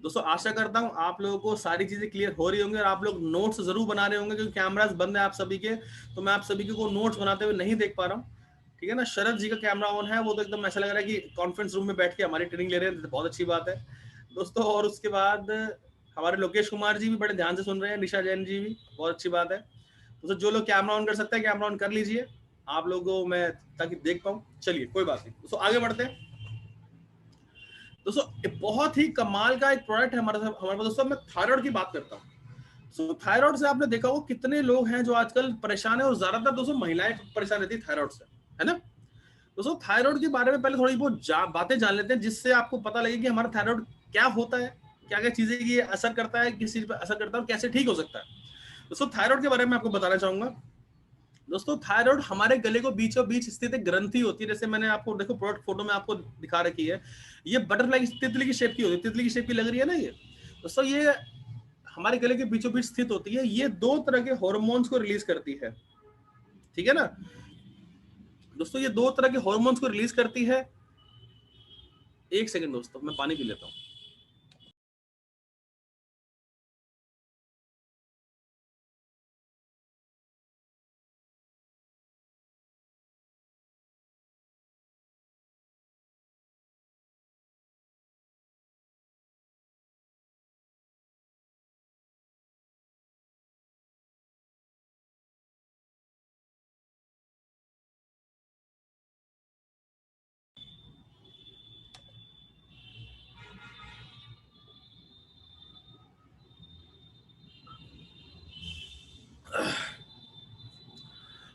दोस्तों। आशा करता हूं आप लोगों को सारी चीजें क्लियर हो रही होंगी, और आप लोग नोट्स जरूर बना रहे होंगे, क्योंकि कैमरास बंद है आप सभी के, तो मैं आप सभी को नोट्स बनाते हुए नहीं देख पा रहा हूँ, ठीक है ना। शरद जी का कैमरा ऑन है, वो तो एकदम ऐसा लग रहा है कि कॉन्फ्रेंस रूम में बैठ के हमारी ट्रेनिंग ले रहे हैं, बहुत अच्छी बात है दोस्तों। और उसके बाद हमारे लोकेश कुमार जी भी बड़े ध्यान से सुन रहे हैं, निशा जैन जी भी, बहुत अच्छी बात है दोस्तों। जो लोग कैमरा ऑन कर सकते हैं कैमरा ऑन कर लीजिए आप लोगों, मैं ताकि देख पाऊं। चलिए कोई बात नहीं दोस्तों, आगे बढ़ते हैं दोस्तों। बहुत ही कमाल का एक प्रोडक्ट है हमारे पास दोस्तों। मैं थायराइड की बात करता हूँ। सो थायराइड से आपने देखा हो कितने लोग हैं जो आजकल परेशान है, और ज्यादातर दोस्तों महिलाएं परेशान रहती है थायराइड से, है ना दोस्तों। थायराइड के बारे में पहले थोड़ी बहुत बातें जान लेते हैं, जिससे आपको पता लगे कि हमारा थायराइड क्या होता है, क्या क्या चीजें ये असर करता है, किस चीज पर असर करता है, और कैसे ठीक हो सकता है दोस्तों। थायराइड के बारे में आपको बताना चाहूंगा दोस्तों। थायराइड हमारे गले को बीचों बीच स्थित एक ग्रंथि होती है, जैसे मैंने आपको देखो प्रोडक्ट फोटो में आपको दिखा रखी है, ये बटरफ्लाई तितली की शेप की होती है, तितली की शेप की लग रही है ना ये दोस्तों। ये हमारे गले के बीचों बीच स्थित होती है। ये 2 तरह के हॉर्मोन्स को रिलीज करती है, ठीक है ना दोस्तों। ये 2 तरह के हॉर्मोन्स को रिलीज करती है। एक सेकंड दोस्तों, मैं पानी पी लेता हूं।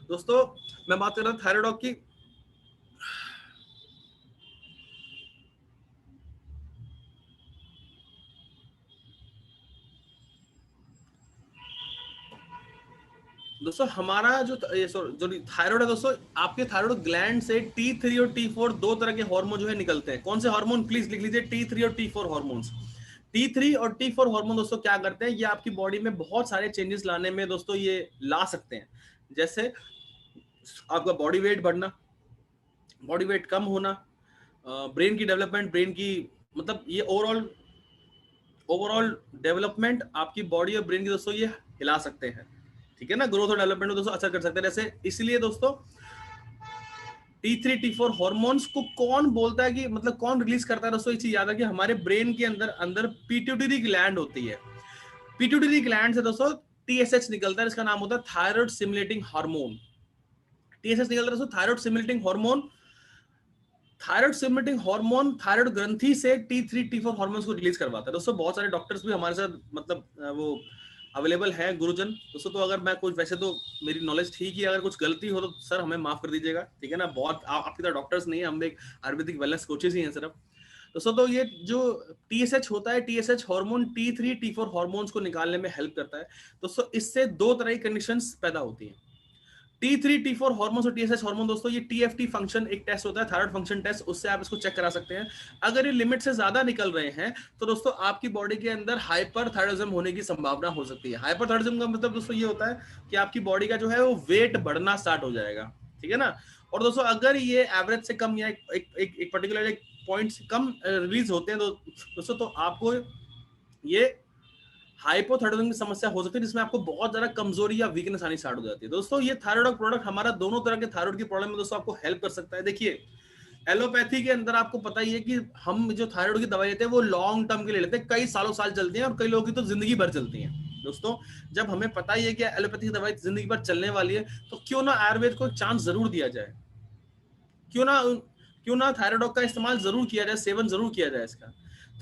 दोस्तों मैं बात कर रहा था थायराइड की। दोस्तों हमारा जो थायराइड है दोस्तों, आपके थायराइड ग्लैंड से T3 और T4 2 तरह के हार्मोन जो है निकलते हैं। कौन से हार्मोन, प्लीज लिख लीजिए, T3 और T4 हार्मोन्स। T3 और T4 हार्मोन दोस्तों क्या करते हैं, ये आपकी बॉडी में बहुत सारे चेंजेस लाने में दोस्तों ये ला सकते हैं। जैसे आपका बॉडी वेट बढ़ना, बॉडी वेट कम होना, ब्रेन की डेवलपमेंट, ब्रेन की मतलब ये ओवरऑल डेवलपमेंट आपकी बॉडी और ब्रेन की दोस्तों ये हिला सकते हैं, ठीक है ना। ग्रोथ और डेवलपमेंट को दोस्तों असर कर सकते हैं। जैसे इसलिए दोस्तों T3 T4 हॉर्मोन्स को कौन बोलता है कि मतलब कौन रिलीज करता है दोस्तों, ये चीज याद है कि हमारे ब्रेन के अंदर पिट्यूटरी ग्लैंड होती है। पिट्यूटरी ग्लैंड से दोस्तों TSH निकलता है, इसका नाम होता है थायराइड स्टिमुलेटिंग हार्मोन। TSH निकलता है दोस्तों thyroid stimulating hormone. Thyroid stimulating hormone thyroid ग्रंथि से T3 T4 हार्मोन्स को रिलीज करवाता है दोस्तों। बहुत सारे डॉक्टर्स भी हमारे साथ मतलब वो अवेलेबल है गुरुजन दोस्तों। तो अगर मैं कुछ, वैसे तो मेरी नॉलेज ठीक है, अगर कुछ गलती हो तो सर हमें माफ कर दीजिएगा, ठीक है ना। बहुत आपकी तरह डॉक्टर्स नहीं है, हम एक आयुर्वेदिक वेलनेस कोचेस ही हैं सिर्फ दोस्तों। तो ये जो TSH होता है, TSH hormone T3 T4 hormones को निकालने में हेल्प करता है दोस्तों। इससे 2 तरह की कंडीशंस पैदा होती हैं। T3 T4 हार्मोन और TSH हार्मोन दोस्तों, ये TFT फंक्शन एक टेस्ट होता है, थायराइड फंक्शन टेस्ट, उससे आप इसको चेक करा सकते हैं। अगर ये लिमिट से ज्यादा निकल रहे हैं तो दोस्तों आपकी बॉडी के अंदर हाइपरथायराइडिज्म होने की संभावना हो सकती है। हाइपरथायराइडिज्म का मतलब दोस्तों ये होता है कि आपकी बॉडी का जो है वो वेट बढ़ना स्टार्ट हो जाएगा, ठीक है ना। और दोस्तों अगर ये एवरेज से कम या एक पर्टिकुलर एक पॉइंट से कम रिलीज होते हैं तो दोस्तों तो आपको ये हाइपोथायराइडिज्म की समस्या हो सकती है, जिसमें आपको बहुत ज्यादा कमजोरी या वीकनेस आनी स्टार्ट हो जाती है दोस्तों। ये थायराइड प्रोडक्ट हमारा दोनों तरह के थायराइड की प्रॉब्लम में दोस्तों आपको हेल्प कर सकता है। देखिए एलोपैथी के अंदर आपको पता ही है कि हम जो थायराइड की दवाई लेते हैं वो लॉन्ग टर्म के लिए लेते हैं, कई सालों साल चलती हैं, और कई लोगों की तो जिंदगी भर चलती हैं दोस्तों। जब हमें पता ही है कि एलोपैथी की दवाई जिंदगी भर चलने वाली है, तो क्यों ना आयुर्वेद को एक चांस जरूर दिया जाए, क्यों ना थायराइड का इस्तेमाल जरूर किया जाए, सेवन जरूर किया जाए इसका।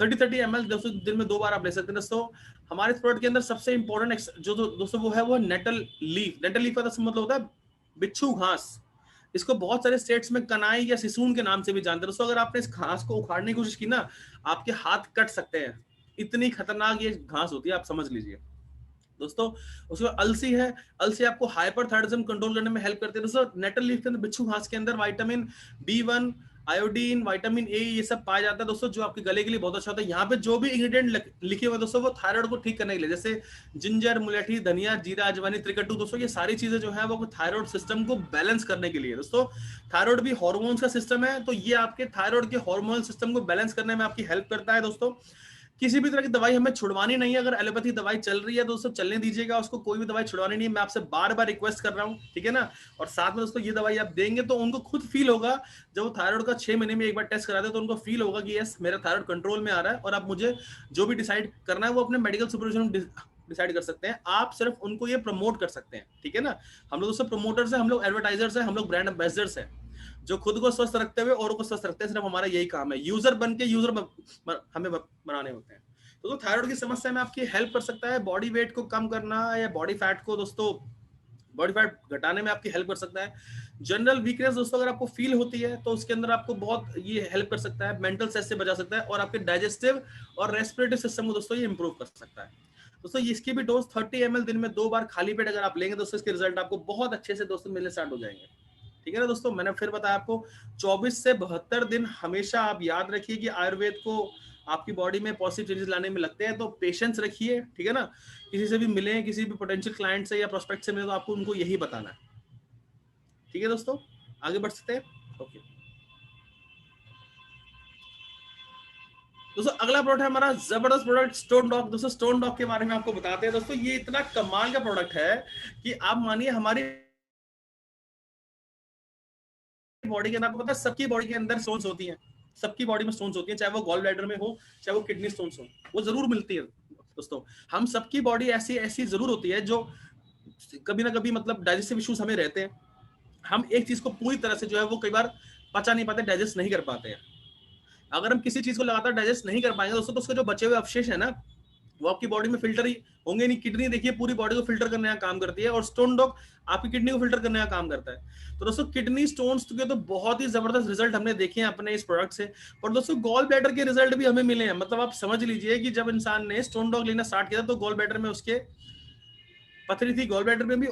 30 ml दोस्तों दिन में 2 बार आप ले सकते हैं दोस्तों। हमारे इस प्रोडक्ट के अंदर सबसे इंपॉर्टेंट जो दोस्तों वो है वो नेटल लीफ। नेटल लीफ का मतलब होता है बिच्छू घास। इसको बहुत सारे स्टेट्स में कनाई या सिसून के नाम से भी जानते हैं दोस्तों। अगर आपने इस घास को उखाड़ने की कोशिश की ना, आपके हाथ कट सकते हैं, इतनी खतरनाक ये घास होती है, आप समझ लीजिए दोस्तों। उसके बाद अलसी है। अलसी आपको हाइपरथायराइडिज्म कंट्रोल करने में हेल्प करती है दोस्तों। नेटल लीफ के अंदर, बिच्छू घास के अंदर vitamin B1, iodine, vitamin A, ये सब पाया जाता है दोस्तों, जो आपके गले के लिए बहुत अच्छा होता है। यहाँ पे जो भी इंग्रेडिएंट लिखे हुए दोस्तों वो थायराइड को ठीक करने के लिए, जैसे जिंजर, मुलेठी, धनिया, जीरा, अजवानी, त्रिकट्टू दोस्तों, ये सारी चीजें जो है वो थायराइड सिस्टम को बैलेंस करने के लिए दोस्तों। थायराइड भी हार्मोन्स का सिस्टम है, तो ये आपके थायराइड के हार्मोनल सिस्टम को बैलेंस करने में आपकी हेल्प करता है दोस्तों। किसी भी तरह की दवाई हमें छुड़वानी नहीं है। अगर एलोपैथी दवाई चल रही है दोस्तों, चलने दीजिएगा उसको, कोई भी दवाई छुड़वानी नहीं है। मैं आपसे बार बार रिक्वेस्ट कर रहा हूं, ठीक है ना। और साथ में दोस्तों ये दवाई आप देंगे तो उनको खुद फील होगा, जब वो थायराइड का 6 महीने में एक बार टेस्ट कराते हैं तो उनको फील होगा कि यस मेरा थायराइड कंट्रोल में आ रहा है। और आप मुझे जो भी डिसाइड करना है वो अपने मेडिकल सुपरविजन डिसाइड कर सकते हैं। आप सिर्फ उनको ये प्रमोट कर सकते हैं, ठीक है ना। हम लोग दोस्तों प्रमोटर्स हैं, हम लोग एडवर्टाइजर्स हैं, हम लोग ब्रांड एम्बेसडर्स हैं, जो खुद को स्वस्थ रखते हुए औरों को स्वस्थ रखते हैं। सिर्फ हमारा यही काम है, यूजर बन के यूजर हमें बनाने होते हैं। तो थायराइड की समस्या में आपकी हेल्प कर सकता है। बॉडी वेट को कम करना या बॉडी फैट को दोस्तों, बॉडी फैट घटाने में आपकी हेल्प कर सकता है। जनरल वीकनेस दोस्तों अगर आपको फील होती है तो उसके अंदर आपको बहुत ये हेल्प कर सकता है, मेंटल स्ट्रेस से बचा सकता है, और आपके डाइजेस्टिव और रेस्पिरेटरी सिस्टम को दोस्तों ये इंप्रूव कर सकता है दोस्तों। इसकी भी डोज 30 ml दिन में 2 बार खाली पेट अगर आप लेंगे दोस्तों, इसके रिजल्ट आपको बहुत अच्छे से दोस्तों मिलने स्टार्ट हो जाएंगे, ठीक है ना दोस्तों। मैंने फिर बताया आपको 24 से 72 दिन हमेशा आप याद रखिए कि आयुर्वेद को आपकी बॉडी में पॉजिटिव चेंजेस लाने में लगते हैं, तो पेशेंस रखिए, ठीक है ना। किसी से भी मिले, किसी भी पोटेंशियल क्लाइंट से या प्रोस्पेक्ट से मिले, तो आपको उनको यही बताना है, ठीक है दोस्तों। आगे बढ़ सकते हैं, ओके दोस्तों। अगला प्रोडक्ट है हमारा जबरदस्त प्रोडक्ट स्टोन डॉग। दोस्तों स्टोन डॉग के बारे में आपको बताते हैं दोस्तों। ये इतना कमाल का प्रोडक्ट है कि आप मानिए हमारी बॉडी के अंदर, आपको पता है सबकी बॉडी के अंदर स्टोन्स होती हैं, सबकी बॉडी में स्टोन्स होती हैं, चाहे वो गॉल ब्लैडर में हो, चाहे वो किडनी स्टोन्स हो, वो जरूर मिलती है दोस्तों। हम सबकी बॉडी ऐसी ऐसी जरूर होती है जो कभी ना कभी मतलब डाइजेस्टिव इश्यूज हमें रहते हैं। हम एक चीज को पूरी तरह से जो है वो कई बार पचा नहीं पाते, डाइजेस्ट नहीं कर पाते हैं। अगर हम किसी चीज को लगातार डाइजेस्ट नहीं कर पाएंगे दोस्तों, तो उसके जो बचे हुए अवशेष है ना, वो आपकी बॉडी में फिल्टर ही होंगे नहीं। किडनी देखिए पूरी बॉडी को फिल्टर करने का काम करती है, और स्टोन डॉग आपकी किडनी को फिल्टर करने का काम करता है। तो दोस्तों किडनी स्टोन्स के तो बहुत ही जबरदस्त रिजल्ट हमने देखे हैं अपने इस प्रोडक्ट से। और दोस्तों गॉल ब्लैडर के रिजल्ट भी हमें मिले हैं। मतलब आप समझ लीजिए कि जब इंसान ने स्टोन डॉग लेना स्टार्ट किया तो गॉल ब्लैडर में उसके पथरी थी, गॉल ब्लैडर में भी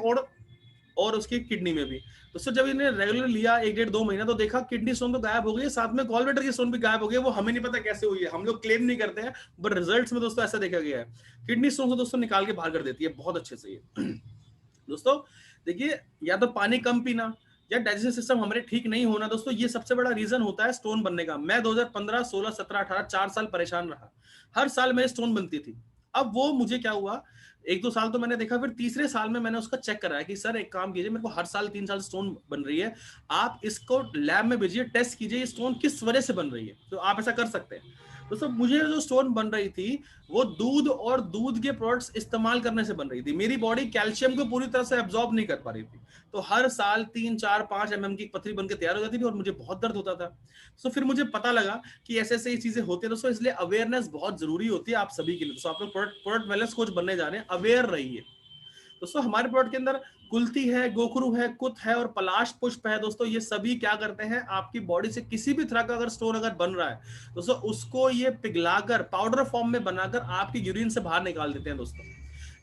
और उसकी किडनी में भी। दोस्तों जब इन्हें रेगुलर लिया 1-1.5-2 महीना, तो देखा किडनी स्टोन तो गायब हो गई है, साथ में गॉल ब्लैडर की स्टोन भी गायब हो गई है। वो हमें नहीं पता कैसे हुई है, हम लोग क्लेम नहीं करते हैं, बट रिजल्ट्स में दोस्तों ऐसा देखा गया है। किडनी स्टोन को दोस्तों निकाल के बाहर कर देती है बहुत अच्छे से ये दोस्तों। देखिए या तो पानी कम पीना या डाइजेस्टिव सिस्टम हमारे ठीक नहीं होना दोस्तों, ये सबसे बड़ा रीजन होता है स्टोन बनने का। मैं 2015, 16, 17, 18 4 साल परेशान रहा, हर साल मेरे स्टोन बनती थी। अब वो मुझे क्या हुआ, 1-2 साल तो मैंने देखा, फिर तीसरे साल में मैंने उसका चेक कराया कि सर एक काम कीजिए, मेरे को हर साल 3 साल स्टोन बन रही है, आप इसको लैब में भेजिए, टेस्ट कीजिए स्टोन किस वजह से बन रही है। तो आप ऐसा कर सकते हैं दोस्तों। मुझे जो स्टोन बन रही थी वो दूध और दूध के प्रोडक्ट्स इस्तेमाल करने से बन रही थी। मेरी बॉडी कैल्शियम को पूरी तरह से एब्जॉर्ब नहीं कर पा रही थी, तो हर साल 3, 4, 5 mm की पथरी बनकर तैयार हो जाती थी और मुझे बहुत दर्द होता था। तो फिर मुझे पता लगा कि ऐसे ऐसे चीजें होती है दोस्तों, इसलिए अवेयरनेस बहुत जरूरी होती है आप सभी के लिए। दोस्तों आप लोग प्रोडक्ट वेलनेस कोच बनने जा रहे हैं, अवेयर रहिए दोस्तों। हमारे प्रोडक्ट के अंदर कुल्थी है, गोखरू है, कुत है और पलाश पुष्प है दोस्तों। ये सभी क्या करते हैं, आपकी बॉडी से किसी भी तरह का अगर स्टोन अगर बन रहा है दोस्तों, उसको ये पिघलाकर पाउडर फॉर्म में बनाकर आपकी यूरिन से बाहर निकाल देते हैं दोस्तों।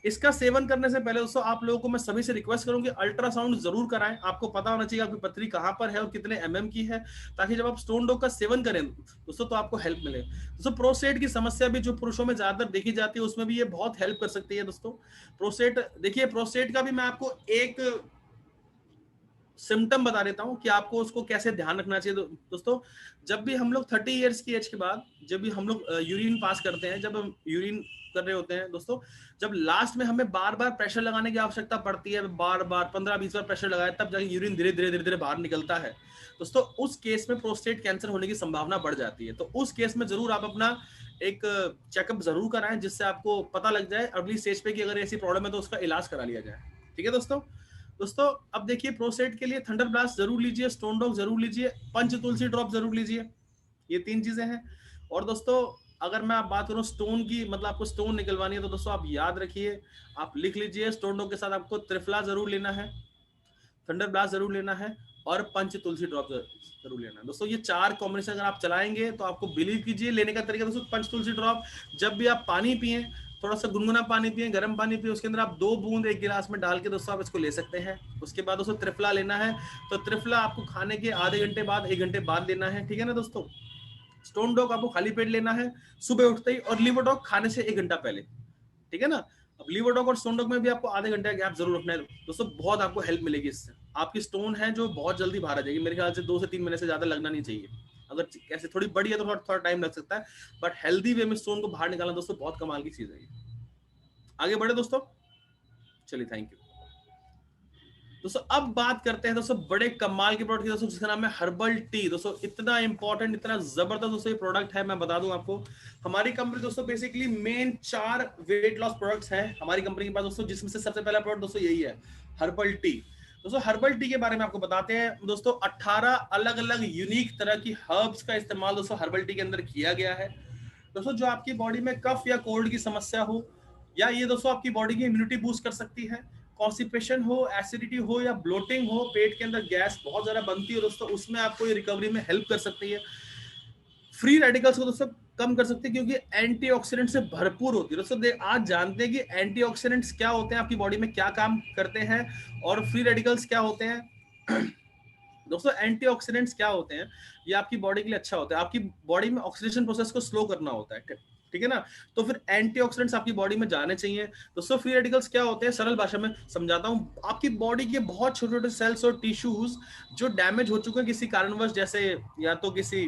इसका सेवन करने से पहले दोस्तों आप लोगों को मैं सभी से रिक्वेस्ट करूंगी, अल्ट्रासाउंड जरूर कराएं। आपको पता होना चाहिए आपकी पथरी कहां पर है और कितने mm की है, ताकि जब आप स्टोन डॉग का सेवन करें दोस्तों तो आपको हेल्प मिले दोस्तों। प्रोस्टेट की समस्या भी जो पुरुषों में ज्यादातर देखी जाती है, उसमें भी ये बहुत हेल्प कर सकती है दोस्तों। प्रोस्टेट देखिए, प्रोस्टेट का भी मैं आपको एक सिम्टम बता देता हूं कि आपको उसको कैसे ध्यान रखना चाहिए दोस्तों। जब भी हम लोग 30 ईयर्स की एज के बाद जब भी हम लोग यूरिन पास करते हैं, जब हम यूरिन कर रहे होते हैं दोस्तों, जब लास्ट में हमें बार बार प्रेशर लगाने की आवश्यकता पड़ती है, बार बार 15-20 बार प्रेशर लगाए तब जाके यूरिन धीरे धीरे बाहर निकलता है दोस्तों, उस केस में प्रोस्टेट कैंसर होने की संभावना बढ़ जाती है। तो उस केस में जरूर आप अपना एक चेकअप जरूर कराएं, जिससे आपको पता लग जाए अर्ली स्टेज पे कि अगर ऐसी प्रॉब्लम है तो उसका इलाज करा लिया जाए, ठीक है दोस्तों। अब देखिए प्रोस्टेट के लिए थंडर ब्लास्ट जरूर लीजिए, स्टोन डॉग जरूर लीजिए, पंच तुलसी ड्रॉप जरूर लीजिए, ये 3 चीजें हैं। और दोस्तों अगर मैं आप बात करूं स्टोन की, मतलब आपको स्टोन निकलवानी है, तो दोस्तों आप याद रखिए, आप लिख लीजिए, स्टोन डॉग के साथ आपको त्रिफला जरूर लेना है, थंडर ब्लास्ट जरूर लेना है, और पंच तुलसी ड्रॉप जरूर लेना है। दोस्तों ये 4 कॉम्बिनेशन अगर आप चलाएंगे तो आपको बिलीव कीजिए, लेने का तरीका दोस्तों, पंच तुलसी ड्रॉप जब भी आप पानी पिए, थोड़ा सा गुनगुना पानी पिए, गर्म पानी पिए, उसके अंदर आप 2 बूंद 1 गिलास में डाल के दोस्तों आप इसको ले सकते हैं। उसके बाद दोस्तों त्रिफला लेना है, तो त्रिफला आपको खाने के आधे घंटे बाद 1 घंटे बाद लेना है, ठीक है ना दोस्तों। स्टोन डॉग आपको खाली पेट लेना है सुबह उठते ही, और लीवर डॉग खाने से 1 घंटा पहले, ठीक है ना। अब लीवर डॉग और स्टोन डॉग में भी आपको आधे घंटे का गैप जरूर रखना है दोस्तों, बहुत आपको हेल्प मिलेगी इससे। आपकी स्टोन है जो बहुत जल्दी बाहर आ जाएगी, मेरे ख्याल से 2 से 3 महीने से ज्यादा लगना नहीं चाहिए। अगर ऐसे थोड़ी बड़ी है तो थोड़ा टाइम लग सकता है, बट हेल्दी वे में स्टोन को बाहर निकालना दोस्तों बहुत कमाल की चीज है। आगे बढ़े दोस्तों, चलिए थैंक यू दोस्तों। अब बात करते हैं दोस्तों बड़े कमाल के प्रोडक्ट की दोस्तों, जिसका नाम है हर्बल टी। दोस्तों इतना इंपॉर्टेंट, इतना जबरदस्त दोस्तों ये प्रोडक्ट है, मैं बता दूं आपको। हमारी कंपनी दोस्तों basically main 4 weight loss products हैं हमारी कंपनी के पास दोस्तों, जिसमें से सबसे पहला प्रोडक्ट दोस्तों यही है, हर्बल टी। दोस्तों हर्बल टी के बारे में आपको बताते हैं दोस्तों। 18 अलग अलग यूनिक तरह की हर्ब्स का इस्तेमाल दोस्तों हर्बल टी के अंदर किया गया है दोस्तों, जो आपकी बॉडी में कफ या कोल्ड की समस्या हो, या ये दोस्तों आपकी बॉडी की इम्यूनिटी बूस्ट कर सकती है, कॉन्स्टिपेशन हो, एसिडिटी हो, या ब्लोटिंग हो, पेट के अंदर गैस बहुत ज्यादा बनती है दोस्तों, उसमें आपको ये रिकवरी में हेल्प कर सकती है। फ्री रेडिकल्स को दोस्तों कम कर सकती है, क्योंकि एंटीऑक्सीडेंट से भरपूर होती है दोस्तों। आज जानते हैं कि एंटीऑक्सीडेंट्स क्या होते हैं, आपकी बॉडी में क्या काम करते हैं, और फ्री रेडिकल्स क्या होते हैं। दोस्तों एंटीऑक्सीडेंट्स क्या होते हैं, ये आपकी बॉडी के लिए अच्छा होता है, आपकी बॉडी में ऑक्सीडेशन प्रोसेस को स्लो करना होता है, ठीक है ना। तो फिर एंटीऑक्सीडेंट्स आपकी बॉडी में जाने चाहिए दोस्तों। फ्री रेडिकल्स क्या होते हैं, सरल भाषा में समझाता हूं, आपकी बॉडी के बहुत छोटे छोटे सेल्स और टिश्यूज जो डैमेज हो चुके हैं किसी कारणवश, जैसे या तो किसी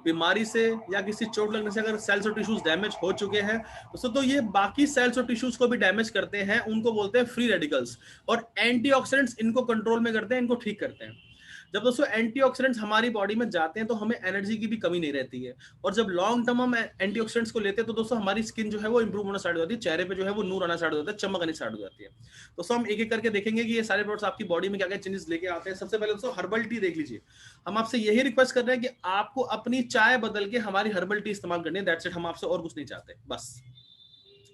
बीमारी से या किसी चोट लगने से अगर सेल्स और टिश्यूज डैमेज हो चुके हैं दोस्तों, तो ये बाकी सेल्स और टिश्यूज को भी डैमेज करते हैं, उनको बोलते हैं फ्री रेडिकल्स। और एंटीऑक्सीडेंट्स इनको कंट्रोल में करते हैं, इनको ठीक करते हैं। जब दोस्तों एंटीऑक्सीडेंट्स हमारी बॉडी में जाते हैं तो हमें एनर्जी की भी कमी नहीं रहती है, और जब लॉन्ग टर्म हम एंटीऑक्सीडेंट्स को लेते हैं तो दोस्तों हमारी स्किन जो है वो इंप्रूव होना स्टार्ट हो जाती है, चेहरे पे जो है वो नूर आना स्टार्ट हो जाता है, चमक आनी स्टार्ट हो जाती है। दोस्तों हम एक एक करके देखेंगे कि ये सारे प्रोडक्ट्स आपकी बॉडी में क्या क्या चेंजेस लेके आते हैं। सबसे पहले दोस्तों हर्बल टी देख लीजिए। हम आपसे यही रिक्वेस्ट कर रहे हैं कि आपको अपनी चाय बदल के हमारी हर्बल टी इस्तेमाल करनी है, दैट्स इट। हम आपसे और कुछ नहीं चाहते बस।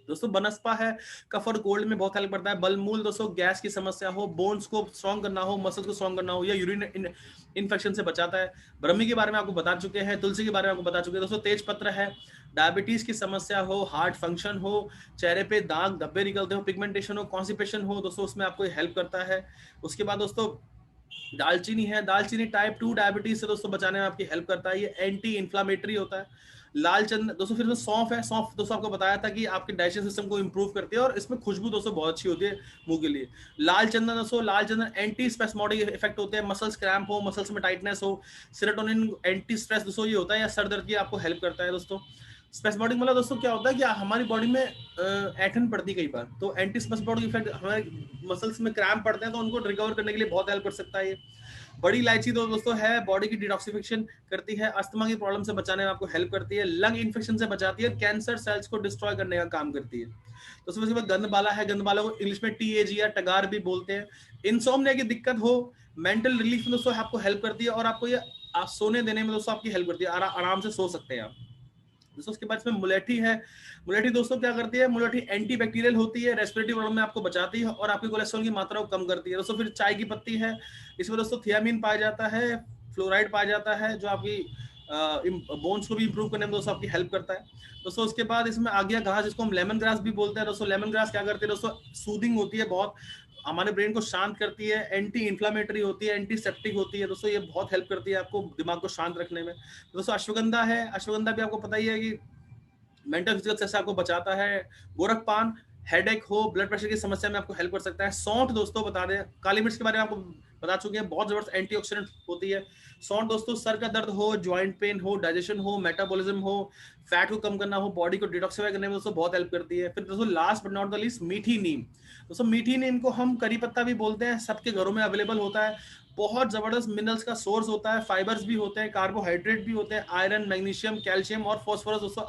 दोस्तों बनस्पा है, कफ और कोल्ड में बहुत हेल्प करता है। बलमूल दोस्तों गैस की समस्या हो, बोन्स को स्ट्रॉन्ग करना हो, मसल्स को स्ट्रॉन्ग करना हो, या यूरिन इन्फेक्शन से बचाता है। ब्रह्मी के बारे में आपको बता चुके हैं, तुलसी के बारे में आपको बता चुके हैं दोस्तों। तेज पत्र है, डायबिटीज की समस्या हो, हार्ट फंक्शन हो, चेहरे पे दाग धब्बे निकलते हो, पिगमेंटेशन हो, कॉन्स्टिपेशन हो दोस्तों, उसमें आपको हेल्प करता है। उसके बाद दोस्तों दालचीनी है, दालचीनी टाइप 2 डायबिटीज से दोस्तों बचाने में आपकी हेल्प करता है, ये एंटी इन्फ्लामेटरी होता है। लाल चंदन दोस्तों, फिर सौंफ है, सौंफ दोस्तों आपको बताया था कि आपके डाइजेशन सिस्टम को इंप्रूव करती है, और इसमें खुशबू दोस्तों बहुत अच्छी होती है मुंह के लिए। लाल चंदन दोस्तों, लाल चंदन एंटी स्पेस्मोडिक इफेक्ट होते हैं, मसल्स क्रैम्प हो, मसल्स में टाइटनेस हो। सेरोटोनिन एंटी स्ट्रेस दोस्तों ये होता है, या सर दर्द की आपको हेल्प करता है दोस्तों। स्पेस्मोडिक मतलब दोस्तों क्या होता है कि हमारी बॉडी में ऐठन पड़ती है कई बार, तो एंटी स्पेस्मोडिक इफेक्ट हमारे मसल्स में क्रैम्प पड़ते हैं, तो उनको रिकवर करने के लिए बहुत हेल्प कर सकता है ये। बड़ी इलायची दोस्तों है, बॉडी की डिटॉक्सिफिकेशन करती है, अस्थमा की प्रॉब्लम से बचाने में आपको हेल्प करती है, लंग इन्फेक्शन से बचाती है, कैंसर सेल्स को डिस्ट्रॉय करने का काम करती है। तो उसके बाद गंधमाला है, गंधमाला को इंग्लिश में TAG या टगार भी बोलते हैं। इंसोम्निया की दिक्कत हो, मेंटल रिलीफ में दोस्तों आपको हेल्प करती है, और आपको ये आप सोने देने में दोस्तों आपकी हेल्प करती है, आराम से सो सकते हैं आप दोस्तों। उसके बाद इसमें मुलेठी है, मुलेठी दोस्तों क्या करती है, मुलेठी एंटी बैक्टीरियल होती है, रेस्पिरेटरी प्रॉब्लम में आपको बचाती है, और आपके कोलेस्ट्रॉल की मात्रा को कम करती है दोस्तों। फिर चाय की पत्ती है, इसमें दोस्तों थियामिन पाया जाता है, फ्लोराइड पाया जाता है, जो आपकी बोन्स को भी इंप्रूव करने में दोस्तों आपकी हेल्प करता है दोस्तों। उसके बाद इसमें आ गया घास, जिसको हम लेमन ग्रास भी बोलते हैं दोस्तों। लेमन ग्रास क्या करती है दोस्तों, सूदिंग होती है बहुत, हमारे ब्रेन को शांत करती है, एंटी इन्फ्लामेटरी होती है, एंटीसेप्टिक होती है दोस्तों, ये बहुत हेल्प करती है आपको दिमाग को शांत रखने में दोस्तों। अश्वगंधा है, अश्वगंधा भी आपको पता ही है कि मेंटल फिजिकल स्ट्रेस से आपको बचाता है। गोरखपान हेडेक हो, ब्लड प्रेशर की समस्या में आपको हेल्प कर सकता है। सौंठ दोस्तों बता दें, काली मिर्च के बारे में आपको बता चुके हैं, बहुत जबरदस्त एंटीऑक्सीडेंट होती है सौंठ दोस्तों। सर का दर्द हो, ज्वाइंट पेन हो, डाइजेशन हो, मेटाबॉलिज्म हो, फैट को कम करना हो, बॉडी को डिटॉक्सिफाई करने में दोस्तों बहुत हेल्प करती है। फिर दोस्तों last but not the least मीठी नीम दोस्तों। मीठी नीम को हम करी पत्ता भी बोलते हैं, सबके घरों में अवेलेबल होता है, बहुत जबरदस्त मिनरल्स का सोर्स होता है, फाइबर्स भी होते हैं, कार्बोहाइड्रेट भी होते हैं, आयरन, मैग्नीशियम, कैल्शियम और फास्फोरस दोस्तों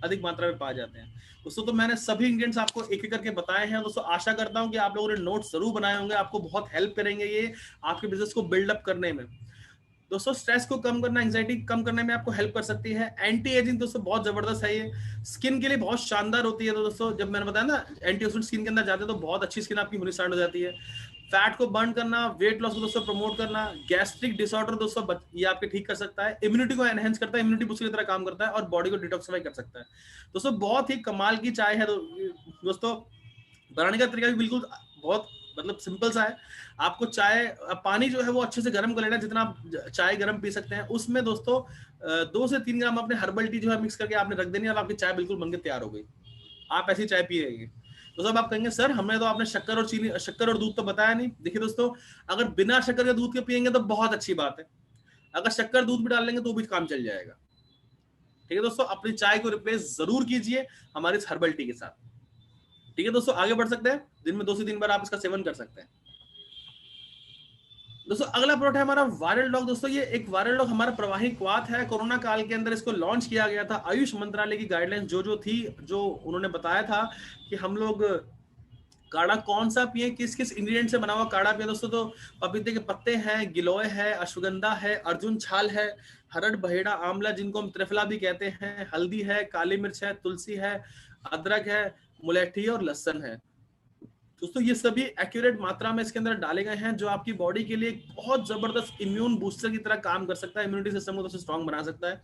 अधिक मात्रा में पाए जाते हैं दोस्तों। तो मैंने सभी इंग्रेडिएंट्स आपको एक एक करके बताए हैं दोस्तों। आशा करता हूं कि आप लोगों ने नोट्स जरूर बनाए होंगे, आपको बहुत हेल्प करेंगे ये आपके बिजनेस को बिल्डअप करने में। दोस्तों स्ट्रेस को कम करना, एंजाइटी कम करने में आपको हेल्प कर सकती है। एंटी एजिंग दोस्तों बहुत जबरदस्त है, ये स्किन के लिए बहुत शानदार होती है। तो दोस्तों जब मैंने बताया ना एंटीऑक्सीडेंट स्किन के अंदर जाते हैं तो बहुत अच्छी स्किन आपकी होनी स्टार्ट हो जाती है। फैट को बर्न करना, वेट लॉस को दोस्तों प्रमोट करना, गैस्ट्रिक डिसऑर्डर दोस्तों ये आपके ठीक कर सकता है, इम्यूनिटी को एनहेंस करता है, इम्यूनिटी बूस्ट की तरह काम करता है और बॉडी को डिटॉक्सिफाई कर सकता है। दोस्तों बहुत ही कमाल की चाय है दोस्तों। बनाने का तरीका भी बिल्कुल बहुत मतलब सिंपल सा है। आपको चाय पानी जो है वो अच्छे से गर्म कर लेना, जितना आप चाय गर्म पी सकते हैं उसमें दोस्तों 2 से 3 ग्राम अपने हर्बल टी जो है मिक्स करके आपने रख देनी है और आपकी चाय बिल्कुल बनके तैयार हो गई। आप ऐसी चाय पिएंगे तो सब आप कहेंगे सर हमने तो आपने शक्कर और चीनी, शक्कर और दूध तो बताया नहीं। देखिए दोस्तों अगर बिना शक्कर के दूध के पिएंगे तो बहुत अच्छी बात है, अगर शक्कर दूध भी डाल लेंगे तो भी काम चल जाएगा। ठीक है दोस्तों, अपनी चाय को रिप्लेस जरूर कीजिए हमारे इस हर्बल टी के साथ। ठीक है दोस्तों, आगे बढ़ सकते हैं। दिन में 2 से 3 बार आप इसका सेवन कर सकते हैं। दोस्तों अगला प्रोडक्ट है हमारा वायरल डॉग। दोस्तों ये एक वायरल डॉग हमारा प्रवाही क्वाथ है। कोरोना काल के अंदर इसको लॉन्च किया गया था। आयुष मंत्रालय की गाइडलाइंस जो थी, जो उन्होंने बताया था कि हम लोग काढ़ा कौन सा पिए, किस किस इंग्रेडिएंट से बना हुआ काढ़ा पिए दोस्तों। तो पपीते के पत्ते हैं, गिलोय है, अश्वगंधा है, अर्जुन छाल है, हरड़ बहेड़ा आंवला जिनको हम त्रिफला भी कहते हैं, हल्दी है, काली मिर्च है, तुलसी है, अदरक है, मुलेठी और लहसुन है। दोस्तों ये सभी एक्यूरेट मात्रा में इसके अंदर डाले गए हैं जो आपकी बॉडी के लिए बहुत जबरदस्त इम्यून बूस्टर की तरह काम कर सकता है, इम्यूनिटी सिस्टम को दोस्तों स्ट्रांग बना सकता है।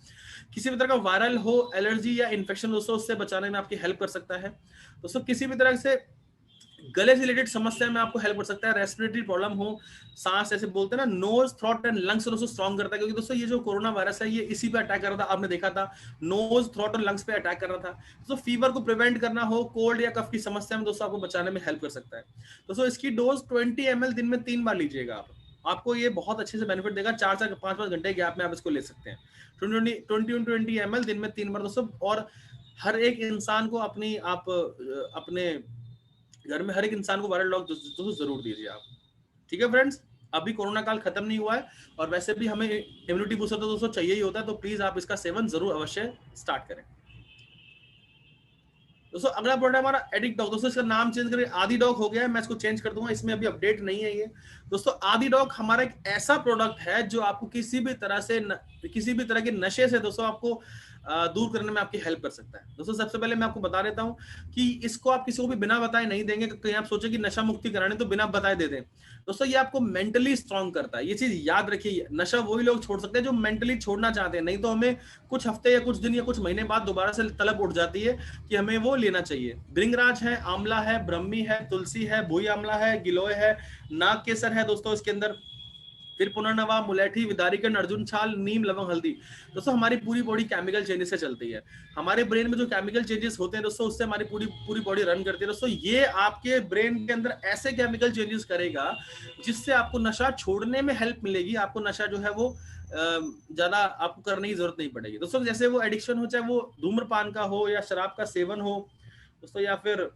किसी भी तरह का वायरल हो, एलर्जी या इन्फेक्शन दोस्तों उससे बचाने में आपकी हेल्प कर सकता है। दोस्तों किसी भी तरह से गले से रिलेटेड समस्या में आपको हेल्प कर सकता है। रेस्पिरेटरी प्रॉब्लम हो, सांस ऐसे बोलते हैं ना, नोज थ्रोट एंड लंग्स दोस्तों स्ट्रांग करता है, क्योंकि दोस्तों ये जो कोरोना वायरस है ये इसी पे अटैक कर रहा था। आपने देखा था नोज थ्रोट और लंग्स पे अटैक कर रहा था। दोस्तों फीवर को प्रिवेंट करना हो, कोल्ड या कफ की समस्या में दोस्तों आपको बचाने में हेल्प कर सकता है। दोस्तों इसकी डोज 20 ml दिन में 3 बार लीजिएगा आप, आपको ये बहुत अच्छे से बेनिफिट देगा। 4 से 5 घंटे गैप में आप इसको ले सकते हैं। 20 ml दिन में 3 बार दोस्तों। और हर एक इंसान को अपने घर में हर एक इंसान को वायरल डॉग दोस्तों जरूर दीजिए आप। ठीक है फ्रेंड्स, अभी कोरोना काल खत्म नहीं हुआ है और वैसे भी हमें इम्यूनिटी बूस्टर तो दोस्तों चाहिए ही होता है, तो प्लीज आप इसका सेवन जरूर अवश्य स्टार्ट करें। दोस्तों अगला प्रोडक्ट हमारा एडिक्ट डॉग। दोस्तों इसका नाम चेंज करके आदि डॉग हो गया है, मैं इसको चेंज कर दूंगा, इसमें अभी अपडेट नहीं है ये। दोस्तों आदि डॉग हमारा एक ऐसा प्रोडक्ट है जो आपको किसी भी तरह के नशे से दोस्तों आपको दूर करने में आपकी हेल्प कर सकता है। दोस्तों सबसे पहले मैं आपको बता देता हूं कि इसको आप किसी को भी बिना बताए नहीं देंगे। कहीं आप सोचे कि नशा मुक्ति कराने तो बिना बताए दे दें। दोस्तों ये आपको मेंटली स्ट्रांग करता है, ये चीज याद रखिए। नशा वही लोग छोड़ सकते हैं जो मेंटली छोड़ना चाहते हैं, नहीं तो हमें कुछ हफ्ते या कुछ दिन या कुछ महीने बाद दोबारा से तलब उठ जाती है कि हमें वो लेना चाहिए। भृंगराज है, आंवला है, ब्रह्मी है, तुलसी है, भूई आंवला है, गिलोय है, नाग केसर है दोस्तों इसके अंदर, फिर पुनर्नवा, मुलेठी, विदारिकन, अर्जुन छाल, नीम, लवंग, हल्दी। दोस्तों हमारी पूरी बॉडी केमिकल चेंजेस से चलती है। हमारे ब्रेन में जो केमिकल चेंजेस होते हैं दोस्तों उससे हमारी पूरी बॉडी रन करती है। दोस्तों ये आपके ब्रेन के अंदर ऐसे केमिकल चेंजेस करेगा जिससे आपको नशा छोड़ने में हेल्प मिलेगी। आपको नशा जो है वो ज्यादा आपको करने की जरूरत नहीं पड़ेगी। दोस्तों जैसे वो एडिक्शन हो, चाहे वो धूम्रपान का हो या शराब का सेवन हो दोस्तों, या फिर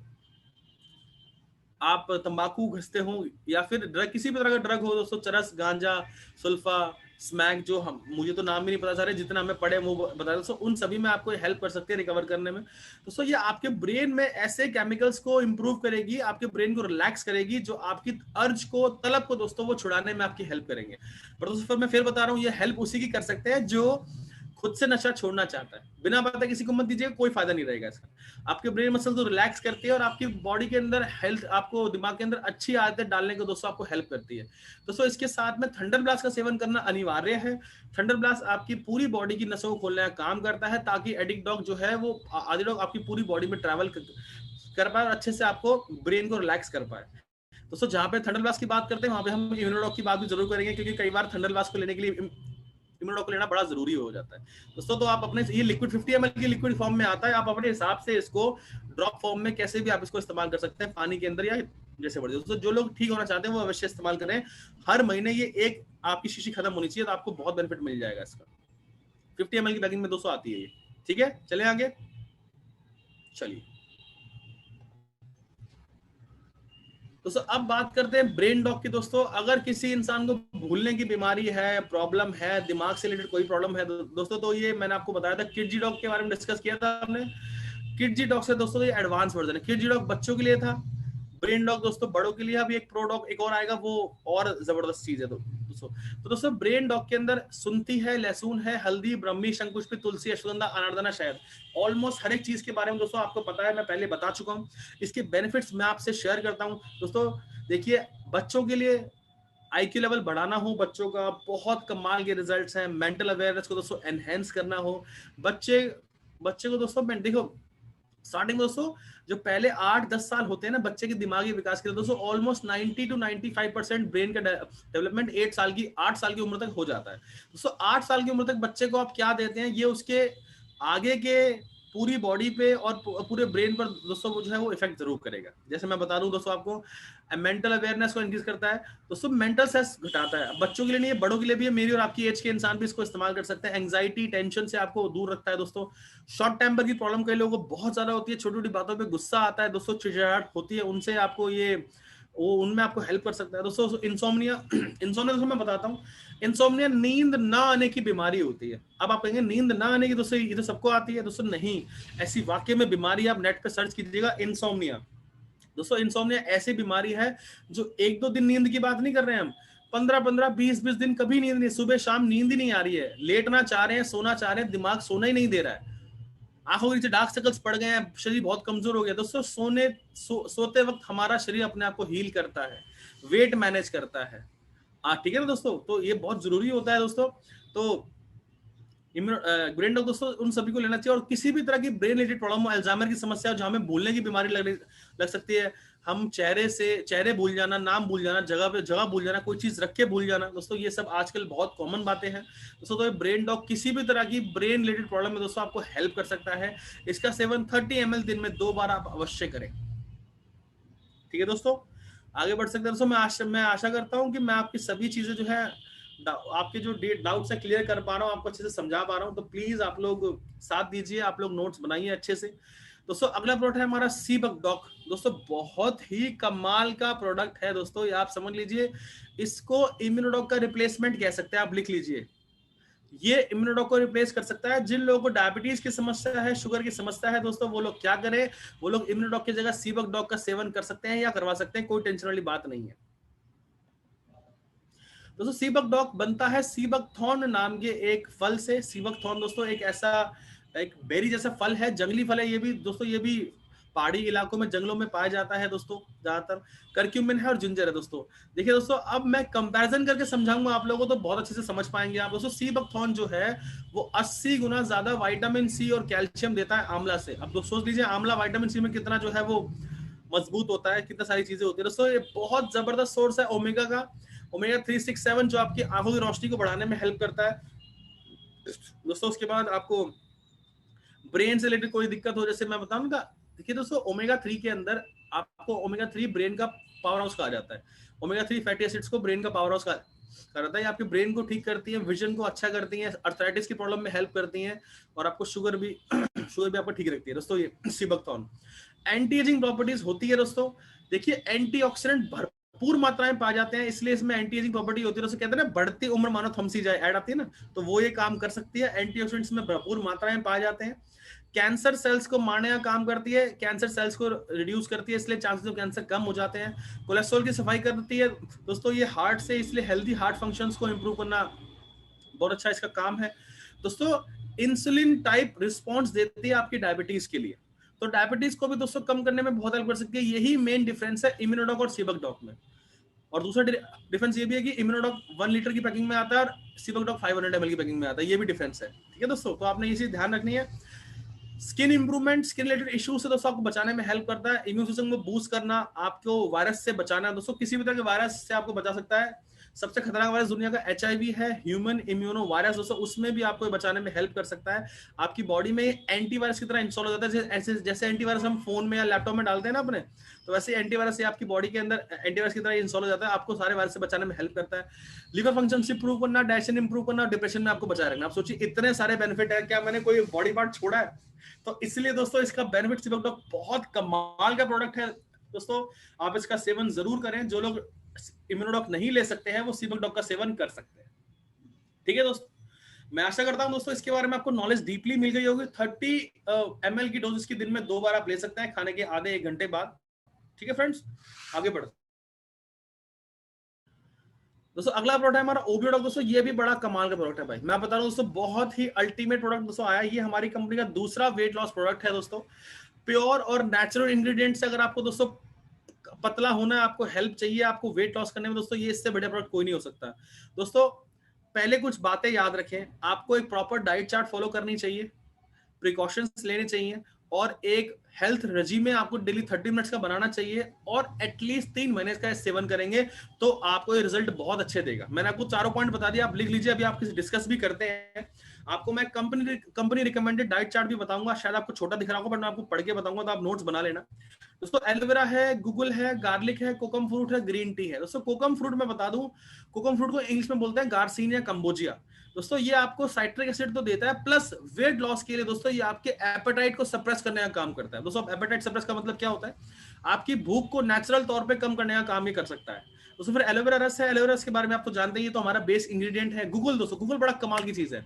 आप तंबाकू घसते हो, या फिर ड्रग, किसी भी तरह का ड्रग हो दोस्तों, चरस, गांजा, सुल्फा, स्मैक, जो हम मुझे तो नाम भी नहीं पता सारे, जितना हमें पढ़े वो बता दोस्तों, उन सभी में आपको हेल्प कर सकते हैं रिकवर करने में। दोस्तों ये आपके ब्रेन में ऐसे केमिकल्स को इंप्रूव करेगी, आपके ब्रेन को रिलैक्स करेगी, जो आपकी अर्ज को, तलब को दोस्तों वो छुड़ाने में आपकी हेल्प करेंगे। पर दोस्तों मैं फिर बता रहा हूँ, ये हेल्प उसी की कर सकते हैं जो खुद से नशा छोड़ना चाहता है। बिना बताए किसी को मत दीजिएगा, कोई फायदा नहीं रहेगा इसका। आपके ब्रेन मसल को रिलैक्स करती है और आपकी बॉडी के अंदर हेल्थ, आपको दिमाग के अंदर अच्छी आदतें डालने को दोस्तों आपको हेल्प करती है। दोस्तों इसके साथ में थंडर ब्लास्ट का सेवन करना अनिवार्य है। थंडर ब्लास्ट आपकी पूरी बॉडी की नसों को खोलने का काम करता है, ताकि एडिक्ट डॉग जो है वो आदि डॉग आपकी पूरी बॉडी में ट्रैवल कर पाए और अच्छे से आपको ब्रेन को रिलैक्स कर पाए। दोस्तों जहां पे थंडर ब्लास्ट की बात करते हैं वहां पे हम इम्यूनोडॉग की बात भी जरूर करेंगे, क्योंकि कई बार थंडर ब्लास्ट को लेने के लिए इम्यूनोडॉग को लेना बड़ा जरूरी हो जाता है दोस्तों। तो आप अपने, ये लिक्विड 50 ml की लिक्विड फॉर्म में आता है, आप अपने हिसाब से इसको ड्रॉप फॉर्म में कैसे भी आप इसको इस्तेमाल कर सकते हैं, पानी के अंदर या जैसे बढ़िए। दोस्तों जो लोग ठीक होना चाहते हैं वो अवश्य इस्तेमाल करें। हर महीने ये एक आपकी शीशी खत्म होनी चाहिए, तो आपको बहुत बेनिफिट मिल जाएगा इसका। 50 ml की पैकिंग में दोस्तों आती है ये। ठीक है, चले आगे, चलिए दोस्तों अब बात करते हैं ब्रेन डॉग की। दोस्तों अगर किसी इंसान को भूलने की बीमारी है, प्रॉब्लम है, दिमाग से रिलेटेड कोई प्रॉब्लम है दोस्तों, तो ये मैंने आपको बताया था, किडजी डॉग के बारे में डिस्कस किया था हमने। किडजी डॉग से दोस्तों ये एडवांस वर्जन है। किडजी डॉग बच्चों के लिए था, ब्रेन डॉग दोस्तों बड़ों के लिए। अब एक प्रो डॉग एक और आएगा, वो और जबरदस्त चीज है। तो दोस्तों। तो दोस्तों ब्रेन डॉग के अंदर सुंठी है, लहसुन है, हल्दी, ब्रह्मी, शंकुष्पी, तुलसी, अश्वगंधा, अनारदाना, शहद, ऑलमोस्ट हर एक चीज के बारे में दोस्तों आपको पता है, मैं पहले बता चुका हूँ। इसके बेनिफिट्स मैं आपसे शेयर करता हूँ दोस्तों। देखिए बच्चों के लिए आईक्यू लेवल बढ़ाना हो बच्चों का, बहुत कमाल के रिजल्ट्स हैं। मेंटल अवेयरनेस को दोस्तों एनहेंस करना हो बच्चे को दोस्तों, मैं देखो स्टार्टिंग में दोस्तों जो पहले 8-10 साल होते हैं ना बच्चे के दिमागी विकास के लिए दोस्तों, ऑलमोस्ट 90 to 95% ब्रेन का डेवलपमेंट 8 साल की उम्र तक हो जाता है दोस्तों। 8 साल की उम्र तक बच्चे को आप क्या देते हैं, ये उसके आगे के पूरी बॉडी पे और पूरे ब्रेन पर दोस्तों वो जो है वो इफेक्ट जरूर करेगा। जैसे मैं बता दूं दोस्तों आपको, मेंटल अवेयरनेस को इंक्रीज करता है दोस्तों, मेंटल स्ट्रेस घटाता है। बच्चों के लिए नहीं है, बड़ों के लिए भी है, मेरी और आपकी एज के इंसान भी इसको इस्तेमाल कर सकते हैं। एंग्जाइटी, टेंशन से आपको दूर रखता है दोस्तों। शॉर्ट टेम्पर की प्रॉब्लम कई लोगों को बहुत ज्यादा होती है, छोटी छोटी बातों पे गुस्सा आता है दोस्तों, चिड़चिड़ाहट होती है, उनसे आपको ये वो उनमें आपको हेल्प कर सकता है दोस्तों। इंसोम्निया दोस्तों मैं बताता हूँ, इंसोम्निया नींद ना आने की बीमारी होती है। अब आप कहेंगे नींद ना आने की दोस्तों ये तो सबको आती है दोस्तों, नहीं, ऐसी वाकई में बीमारी, आप नेट पे सर्च कीजिएगा इंसोम्निया दोस्तों। इंसोम्निया ऐसी बीमारी है जो 1-2 दिन नींद की बात नहीं कर रहे हैं हम, 15-15, 20-20 दिन कभी नींद नहीं, सुबह शाम नींद ही नहीं आ रही है, लेटना चाह रहे हैं, सोना चाह रहे हैं, दिमाग सोना ही नहीं दे रहा है, आंखों के नीचे डार्क सर्कल्स पड़ गए हैं, शरीर बहुत कमजोर हो गया दोस्तों। सोते वक्त हमारा शरीर अपने आप को हील करता है, वेट मैनेज करता है, ठीक है ना दोस्तों। तो ये बहुत जरूरी होता है दोस्तों। तो ब्रेन डॉग दोस्तों उन सभी को लेना चाहिए। और किसी भी तरह की ब्रेन रिलेटेड प्रॉब्लम हो, अल्जाइमर की समस्या हो, जहां हमें भूलने की बीमारी लग सकती है, हम चेहरे भूल जाना, नाम भूल जाना, जगह भूल जाना, कोई चीज रख के भूल जाना दोस्तों, ये सब आजकल बहुत कॉमन बातें हैं दोस्तों। तो ब्रेन डॉग किसी भी तरह की ब्रेन रिलेटेड प्रॉब्लम में दोस्तों आपको हेल्प कर सकता है। इसका सेवन 30 ml दिन में 2 बार आप अवश्य करें, ठीक है दोस्तों। आगे बढ़ सकते हैं दोस्तों। मैं आशा करता हूं कि मैं आपकी सभी चीजें जो है, आपके जो डाउट्स है क्लियर कर पा रहा हूं, आपको अच्छे से समझा पा रहा हूं। तो प्लीज आप लोग साथ दीजिए, आप लोग नोट्स बनाइए अच्छे से दोस्तों। अगला प्रोडक्ट है हमारा सीबक डॉक दोस्तों, बहुत ही कमाल का प्रोडक्ट है दोस्तों, ये आप समझ लीजिए, इसको इम्यूनोडॉक का रिप्लेसमेंट कह सकते हैं, आप लिख लीजिए। ये इम्यूनोडॉक को रिप्लेस कर सकता है। जिन लोगों को डायबिटीज की समस्या है, शुगर की समस्या है दोस्तों, वो लोग क्या करें, वो लोग इम्यूनोडॉक की जगह सीबक डॉक का सेवन कर सकते हैं या करवा सकते हैं, कोई टेंशन वाली बात नहीं है दोस्तों। सीबक डॉक बनता है सीबक थॉर्न नाम के एक फल से। सीबक थॉर्न दोस्तों एक ऐसा एक बेरी जैसा फल है, जंगली फल है ये भी दोस्तों, ये भी पहाड़ी इलाकों में जंगलों में पाया जाता है दोस्तों ज्यादातर। करक्यूमिन है और जिंजर है दोस्तों। देखिए दोस्तों, अब मैं कंपैरिजन करके समझाऊंगा आप लोगों को, तो बहुत अच्छे से समझ पाएंगे आप दोस्तों। सीबक थॉर्न जो है वो 80 गुना ज्यादा विटामिन सी और कैल्शियम देता है आंवला से। अब दोस्तों सोच लीजिए आंवला विटामिन सी में कितना जो है वो मजबूत होता है, कितना सारी चीजें होती है दोस्तों। ये बहुत जबरदस्त सोर्स है ओमेगा का, ओमेगा 367 जो आपकी आंखों की रोशनी को बढ़ाने में हेल्प करता है दोस्तों। उसके बाद आपको ब्रेन से रिलेटेड कोई दिक्कत हो, जैसे मैं बताऊंगा, देखिए दोस्तों ओमेगा 3 के अंदर आपको ओमेगा 3 ब्रेन का पावर हाउस कहा जाता है। ओमेगा 3 फैटी एसिड्स को ब्रेन का पावर हाउस कहा जाता है। आपके ब्रेन को ठीक करती है, विजन को अच्छा करती है, अर्थराइटिस की प्रॉब्लम में हेल्प करती है, और आपको शुगर भी आपको ठीक रखती है दोस्तों। ये सीबकथॉर्न एंटी एजिंग प्रॉपर्टीज होती है दोस्तों। देखिए एंटीऑक्सीडेंट भरपूर मात्रा में पाए जाते हैं, इसलिए इसमें एंटी एजिंग प्रॉपर्टी होती है। कहते हैं ना बढ़ती उम्र मानो थमसी जाए, ऐड आती है ना, तो वो ये काम कर सकती है। एंटीऑक्सीडेंट्स में भरपूर मात्रा में पाए जाते हैं। कैंसर सेल्स को मारने का काम करती है, कैंसर सेल्स को रिड्यूस करती है, इसलिए चांसेस ऑफ कैंसर कम हो जाते हैं। कोलेस्ट्रॉल की सफाई करती है दोस्तों ये हार्ट से, इसलिए हेल्दी हार्ट फंक्शंस को इंप्रूव करना बहुत अच्छा इसका काम है दोस्तों। इंसुलिन टाइप रिस्पॉन्स देती है आपकी डायबिटीज के लिए, तो डायबिटीज को भी दोस्तों कम करने में बहुत हेल्प कर सकती है। यही मेन डिफरेंस है इम्यूनोडॉक और सीबक डॉक में। और दूसरा डिफरेंस ये भी है कि इम्यूनोडॉक 1 लीटर की पैकिंग में आता है और सीबक डॉक 500 ml की पैकिंग में आता है, ये भी डिफरेंस है, ठीक है दोस्तों। तो आपने ये चीज ध्यान रखनी है। Skin improvement, skin related issues से दोस्तों आपको बचाने में हेल्प करता है। इम्यून सिस्टम को बूस्ट करना, आपको वायरस से बचाना दोस्तों, किसी भी तरह के वायरस से आपको बचा सकता है। सबसे खतरनाक वायरस दुनिया का HIV है, ह्यूमन इम्यूनो वायरस दोस्तों, उसमें भी आपको बचाने में हेल्प कर सकता है। आपकी बॉडी में एंटीवायरस की तरह इंस्टॉल हो जाता है, जैसे एंटीवायरस हम फोन में या लैपटॉप में डालते हैं ना अपने, तो वैसे एंटीवायरस आपकी बॉडी के अंदर एंटीवायरस की तरह इंस्टॉल हो जाता है, आपको सारे वायरस से बचाने में हेल्प करता है। लिवर फंक्शन इंप्रूव करना, डाइजेशन इंप्रूव करना, डिप्रेशन में आपको बचाए रखना। आप सोचिए इतने सारे बेनिफिट है, क्या मैंने कोई बॉडी पार्ट छोड़ा है? तो इसलिए दोस्तों इसका बेनिफिट सीबक डॉक बहुत कमाल का प्रोडक्ट है दोस्तों, आप इसका सेवन जरूर करें। जो लोग इम्यूनोडॉक नहीं ले सकते हैं वो सीबक डॉक का सेवन कर सकते हैं, ठीक है दोस्तों। मैं आशा करता हूं दोस्तों इसके बारे में आपको नॉलेज डीपली मिल गई होगी। 30 ml की डोज इसकी दिन में 2 बार आप ले सकते हैं, खाने के आधे 1 घंटे बाद, ठीक है फ्रेंड्स। आगे बढ़ते दोस्तों अगला प्रोडक्ट है हमारा ओबियोडॉक। दोस्तों ये भी बड़ा कमाल का प्रोडक्ट है भाई, मैं बता रहा हूँ दोस्तों, बहुत ही अल्टीमेट प्रोडक्ट दोस्तों आया। ये हमारी कंपनी का दूसरा वेट लॉस प्रोडक्ट है दोस्तों। प्योर और नेचुरल इंग्रेडिएंट्स से अगर आपको दोस्तों पतला होना है, आपको हेल्प चाहिए, आपको वेट लॉस करने में दोस्तों, ये इससे बढ़िया प्रोडक्ट कोई नहीं हो सकता दोस्तों। पहले कुछ बातें याद रखें, आपको एक प्रॉपर डाइट चार्ट फॉलो करनी चाहिए, प्रिकॉशंस लेने चाहिए, और एक हेल्थ रेजिम में आपको डेली 30 मिनट्स का बनाना चाहिए, और एटलीस्ट 3 महीने का सेवन करेंगे तो आपको ये रिजल्ट बहुत अच्छे देगा। मैंने आपको चारों पॉइंट बता दिया, आप लिख लीजिए, अभी आप किसी डिस्कस भी करते हैं। आपको मैं कंपनी रिकमेंडेड डाइट चार्ट भी बताऊंगा, शायद आपको छोटा दिख रहा होगा बट मैं आपको पढ़ के बताऊंगा, तो आप नोट्स बना लेना दोस्तों। एलोवेरा है, गूगल है, गार्लिक है, कोकम फ्रूट है, ग्रीन टी है दोस्तों। कोकम फ्रूट मैं बता दूं, कोकम फ्रूट को इंग्लिश में बोलते हैं गार्सिनिया कंबोजिया दोस्तों। ये आपको साइट्रिक एसिड तो देता है, प्लस वेट लॉस के लिए दोस्तों ये आपके एपेटाइट को सप्रेस करने का काम करता है दोस्तों। एपेटाइट सप्रेस का मतलब क्या होता है, आपकी भूख को नेचुरल तौर पे कम करने का काम ये कर सकता है दोस्तों। फिर एलोवेरा रस है, एलोवेरा रस के बारे में आप तो जानते ही, तो हमारा बेस इंग्रेडिएंट है। गूगल दोस्तों, गूगल बड़ा कमाल की चीज है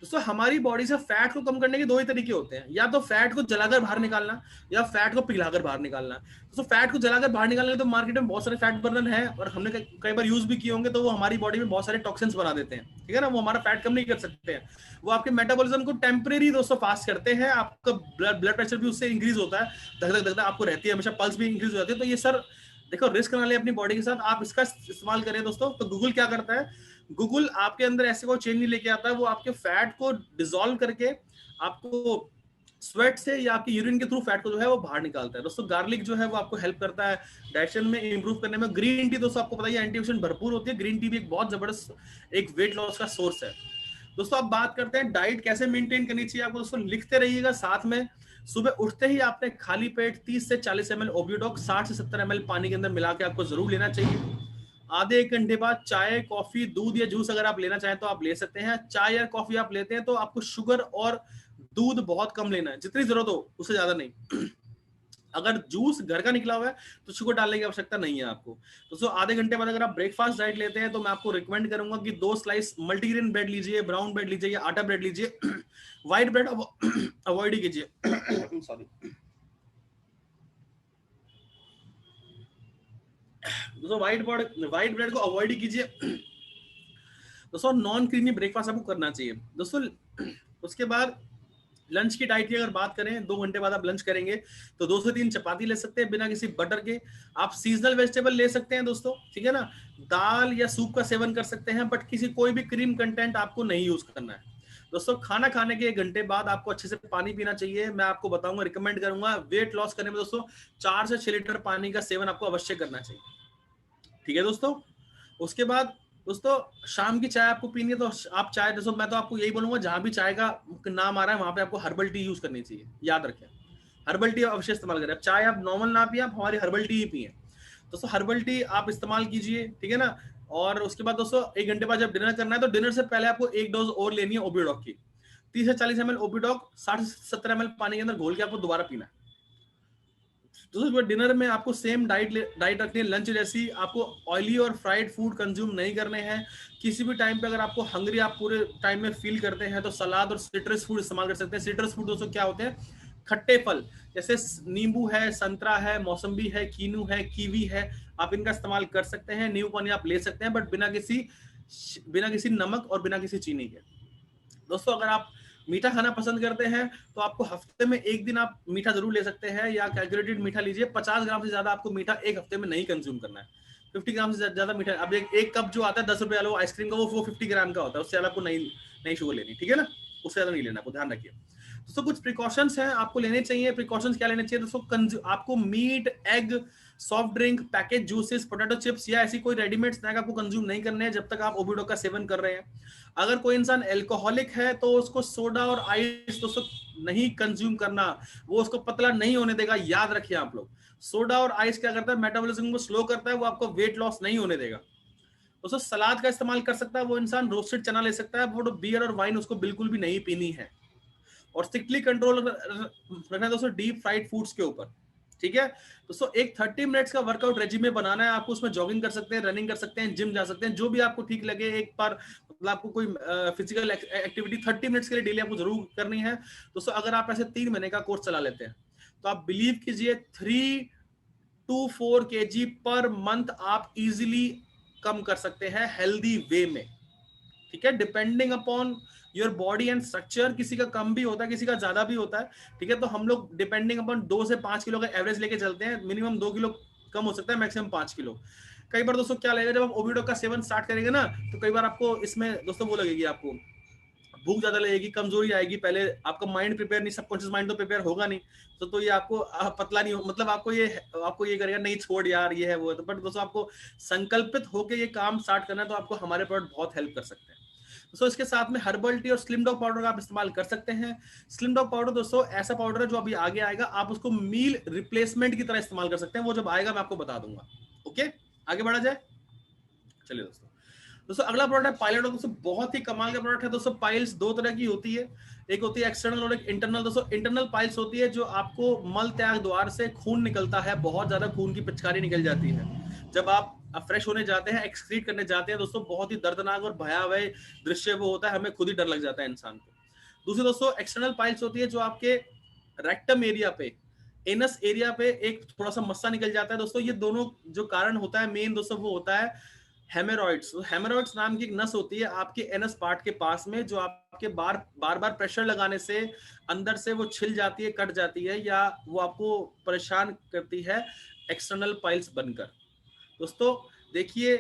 दोस्तों। हमारी बॉडी से फैट को कम करने के दो ही तरीके होते हैं, या तो फैट को जलाकर बाहर निकालना, या फैट को पिघलाकर बाहर निकालना। तो फैट को जलाकर बाहर निकालने के तो मार्केट में बहुत सारे फैट बर्नर हैं, और हमने कई बार यूज भी किए होंगे, तो वो हमारी बॉडी में बहुत सारे टॉक्सिन्स बना देते हैं, ठीक है ना। वो हमारा फैट कम नहीं कर सकते हैं, वो आपके मेटाबॉलिज्म को टेम्परेरी दोस्तों फास्ट करते हैं। आपका ब्लड प्रेशर भी उससे इंक्रीज होता है, धक धक धक आपको रहती है हमेशा, पल्स भी इंक्रीज हो जाती है। तो ये सर देखो, रिस्क ना ले अपनी बॉडी के साथ, आप इसका इस्तेमाल करें दोस्तों। तो गूगल क्या करता है, गूगल आपके अंदर ऐसे कोई चेंज नहीं लेके आता है, वो आपके फैट को डिसॉल्व करके आपको स्वेट से या आपकी यूरिन के थ्रू फैट को जो है वो बाहर निकालता है दोस्तों। गार्लिक जो है वो आपको हेल्प करता है डाइजेशन में इंप्रूव करने में। ग्रीन टी दोस्तों आपको पता ही एंटीऑक्सीडेंट भरपूर होती है, ग्रीन टी भी एक बहुत जबरदस्त एक वेट लॉस का सोर्स है दोस्तों। अब बात करते हैं डाइट कैसे मेंटेन करनी चाहिए आपको दोस्तों, लिखते रहिएगा साथ में। सुबह उठते ही आपने खाली पेट 30 से 40 ml ओबियोडॉक 60 से 70 ml पानी के अंदर मिला के आपको जरूर लेना चाहिए। आधे एक घंटे बाद चाय, कॉफी, दूध या जूस अगर आप लेना चाहें तो आप ले सकते हैं। चाय या कॉफी आप लेते हैं तो आपको शुगर और दूध बहुत कम लेना है, जितनी जरूरत हो उससे ज्यादा नहीं। अगर जूस घर का निकला हुआ है तो शुगर डालने की आवश्यकता नहीं है आपको दोस्तों। आधे घंटे बाद अगर आप ब्रेकफास्ट डाइट लेते हैं तो मैं आपको रिकमेंड करूंगा कि 2 स्लाइस मल्टीग्रेन ब्रेड लीजिए, ब्राउन ब्रेड लीजिए या आटा ब्रेड लीजिए। व्हाइट ब्रेड अवॉइड ही कीजिए। सॉरी दोस्तों, व्हाइट ब्रेड को अवॉइड ही कीजिए दोस्तों। नॉन क्रीमी ब्रेकफास्ट आपको करना चाहिए दोस्तों। उसके बाद लंच की डाइट की अगर बात करें, 2 घंटे बाद आप लंच करेंगे तो 2 से 3 चपाती ले सकते हैं बिना किसी बटर के। आप सीजनल वेजिटेबल ले सकते हैं दोस्तों, ठीक है ना। दाल या सूप का सेवन कर सकते हैं, बट किसी कोई भी क्रीम कंटेंट आपको नहीं यूज करना है दोस्तों। खाना खाने के 1 घंटे बाद आपको अच्छे से पानी पीना चाहिए। मैं आपको बताऊंगा, रिकमेंड करूंगा, वेट लॉस करने में दोस्तों 4 से 6 लीटर पानी का सेवन आपको अवश्य करना चाहिए, ठीक है दोस्तों। उसके बाद दोस्तों शाम की चाय आपको पीनी है तो आप चाय, दोस्तों मैं तो आपको यही बोलूंगा, जहां भी चाय का नाम आ रहा है वहां पे आपको हर्बल टी यूज करनी चाहिए, याद रखें। हर्बल टी अवश्य इस्तेमाल करें। चाय आप नॉर्मल ना पिए, आप हमारी हर्बल टी ही पिए दोस्तों। हर्बल टी आप इस्तेमाल कीजिए, ठीक है ना। और उसके बाद दोस्तों 1 घंटे बाद जब डिनर करना है तो डिनर से पहले आपको 1 डोज और लेनी है ओबियोडॉक की। 30 से 40 ml ओबियोडॉक 60 से 70 ml पानी के अंदर घोल के आपको दोबारा पीना है दोस्तों। डिनर में आपको सेम डाइट रखनी है, लंच जैसी। आपको ऑयली और फ्राइड फूड कंज्यूम नहीं करने हैं। किसी भी टाइम पे अगर आपको हंग्री आप पूरे टाइम में फील करते हैं तो सलाद और सिट्रस फूड इस्तेमाल कर सकते हैं। सिट्रस फूड दोस्तों क्या होते हैं, खट्टे फल, जैसे नींबू है, संतरा है, मौसम्बी है, कीनू है, कीवी है, आप इनका इस्तेमाल कर सकते हैं। नींबू पानी आप ले सकते हैं, बट बिना किसी नमक और बिना किसी चीनी के दोस्तों। अगर आप मीठा खाना पसंद करते हैं तो आपको हफ्ते में 1 दिन आप मीठा जरूर ले सकते हैं, या कैलकुलेटेड मीठा लीजिए। 50 ग्राम से ज्यादा आपको मीठा 1 हफ्ते में नहीं कंज्यूम करना है। 50 ग्राम से ज्यादा मीठा, अब एक कप जो आता है 10 रुपए वाला आइसक्रीम का, वो 50 ग्राम का होता है, उससे ज्यादा आपको नहीं शुगर लेनी, ठीक है ना, उससे ज्यादा नहीं लेना, आपको ध्यान रखिए दोस्तों। कुछ प्रिकॉशंस हैं आपको लेने चाहिए। प्रिकॉशंस क्या लेने चाहिए दोस्तों, आपको meat, egg, soft drink, package juices, potato chips या ऐसी कोई रेडीमेड स्नैक आपको कंज्यूम नहीं करने हैं जब तक आप ओबिडो का सेवन कर रहे हैं। अगर कोई इंसान एल्कोहलिक है तो उसको सोडा और आइस दोस्तों नहीं कंज्यूम करना, वो उसको पतला नहीं होने देगा, याद रखिए आप लोग। सोडा और आइस क्या करता है, मेटाबॉलिज्म को स्लो करता है, वो आपको वेट लॉस नहीं होने देगा दोस्तों। सलाद का इस्तेमाल कर सकता है वो इंसान, रोस्टेड चना ले सकता है, वो बियर और वाइन उसको बिल्कुल भी नहीं पीनी है। और स्ट्रिक्टली कंट्रोल रखना है दोस्तों डीप फ्राइड फूड्स के ऊपर, ठीक है दोस्तों। एक 30 मिनट्स का वर्कआउट रेजिमे बनाना है आपको, उसमें जॉगिंग कर सकते हैं, रनिंग कर सकते हैं, जिम जा सकते हैं, जो भी आपको ठीक लगे। एक बार मतलब आपको कोई फिजिकल एक्टिविटी 30 मिनट्स के लिए डेली आपको जरूर करनी है दोस्तों। अगर आप ऐसे 3 महीने का कोर्स चला लेते हैं तो आप बिलीव कीजिए 3 to 4 kg पर मंथ आप इजीली कम कर सकते हैं हेल्दी वे में, ठीक है, depending upon your body and structure. किसी का कम भी होता है, किसी का ज्यादा भी होता है, ठीक है। तो हम लोग डिपेंडिंग अपॉन 2 से 5 किलो का एवरेज लेके चलते हैं। मिनिमम 2 किलो कम हो सकता है, मैक्सिमम 5 किलो। कई बार दोस्तों क्या लगेगा, जब हम ओविडो का सेवन स्टार्ट करेंगे ना, तो कई बार आपको इसमें दोस्तों वो लगेगी, आपको भूख ज्यादा लगेगी, कमजोरी आएगी। पहले आपका माइंड प्रिपेयर नहीं, सबकॉन्शियस माइंड तो प्रिपेयर होगा नहीं, तो ये आपको पतला नहीं हो, मतलब आपको ये करेगा नहीं छोड़ यार ये है वो है। तो बट दोस्तों आपको संकल्पित होकर ये काम स्टार्ट करना है, तो आपको हमारे प्रोडक्ट बहुत हेल्प कर सकते हैं। दोस्तों इसके साथ में हर्बल टी और स्लिम डॉग पाउडर का आप इस्तेमाल कर सकते हैं। स्लिम डॉग पाउडर दोस्तों ऐसा पाउडर है जो अभी आगे आएगा, आप उसको मील रिप्लेसमेंट की तरह इस्तेमाल कर सकते हैं। वो जब आएगा मैं आपको बता दूंगा। ओके, आगे बढ़ा जाए, चलिए दोस्तों अगला प्रोडक्ट है पायलट। दोस्तों बहुत ही कमाल का प्रोडक्ट है दोस्तों। पाइल्स दो तरह की होती है, एक होती है एक्सटर्नल और एक इंटरनल। दोस्तों इंटरनल पाइल्स होती है जो आपको मल त्याग द्वार से खून निकलता है, बहुत ज्यादा खून की पिचकारी निकल जाती है जब आप फ्रेश होने जाते हैं, एक्सक्रीट करने जाते हैं। दोस्तों बहुत ही दर्दनाक और भयावह दृश्य वो होता है, हमें खुद ही डर लग जाता है इंसान को। दूसरी दोस्तों एक्सटर्नल पाइल्स होती है जो आपके रेक्टम एरिया पे, एनस एरिया पे एक थोड़ा सा मस्सा निकल जाता है। दोस्तों ये दोनों जो कारण होता है मेन दोस्तों वो होता है हेमोरॉइड्स। हेमोरॉइड्स नाम की एक नस होती है आपके एनस पार्ट के पास में, जो आपके बार बार प्रेशर लगाने से अंदर से वो छिल जाती है, कट जाती है, या वो आपको परेशान करती है एक्सटर्नल पाइल्स बनकर। दोस्तों देखिए,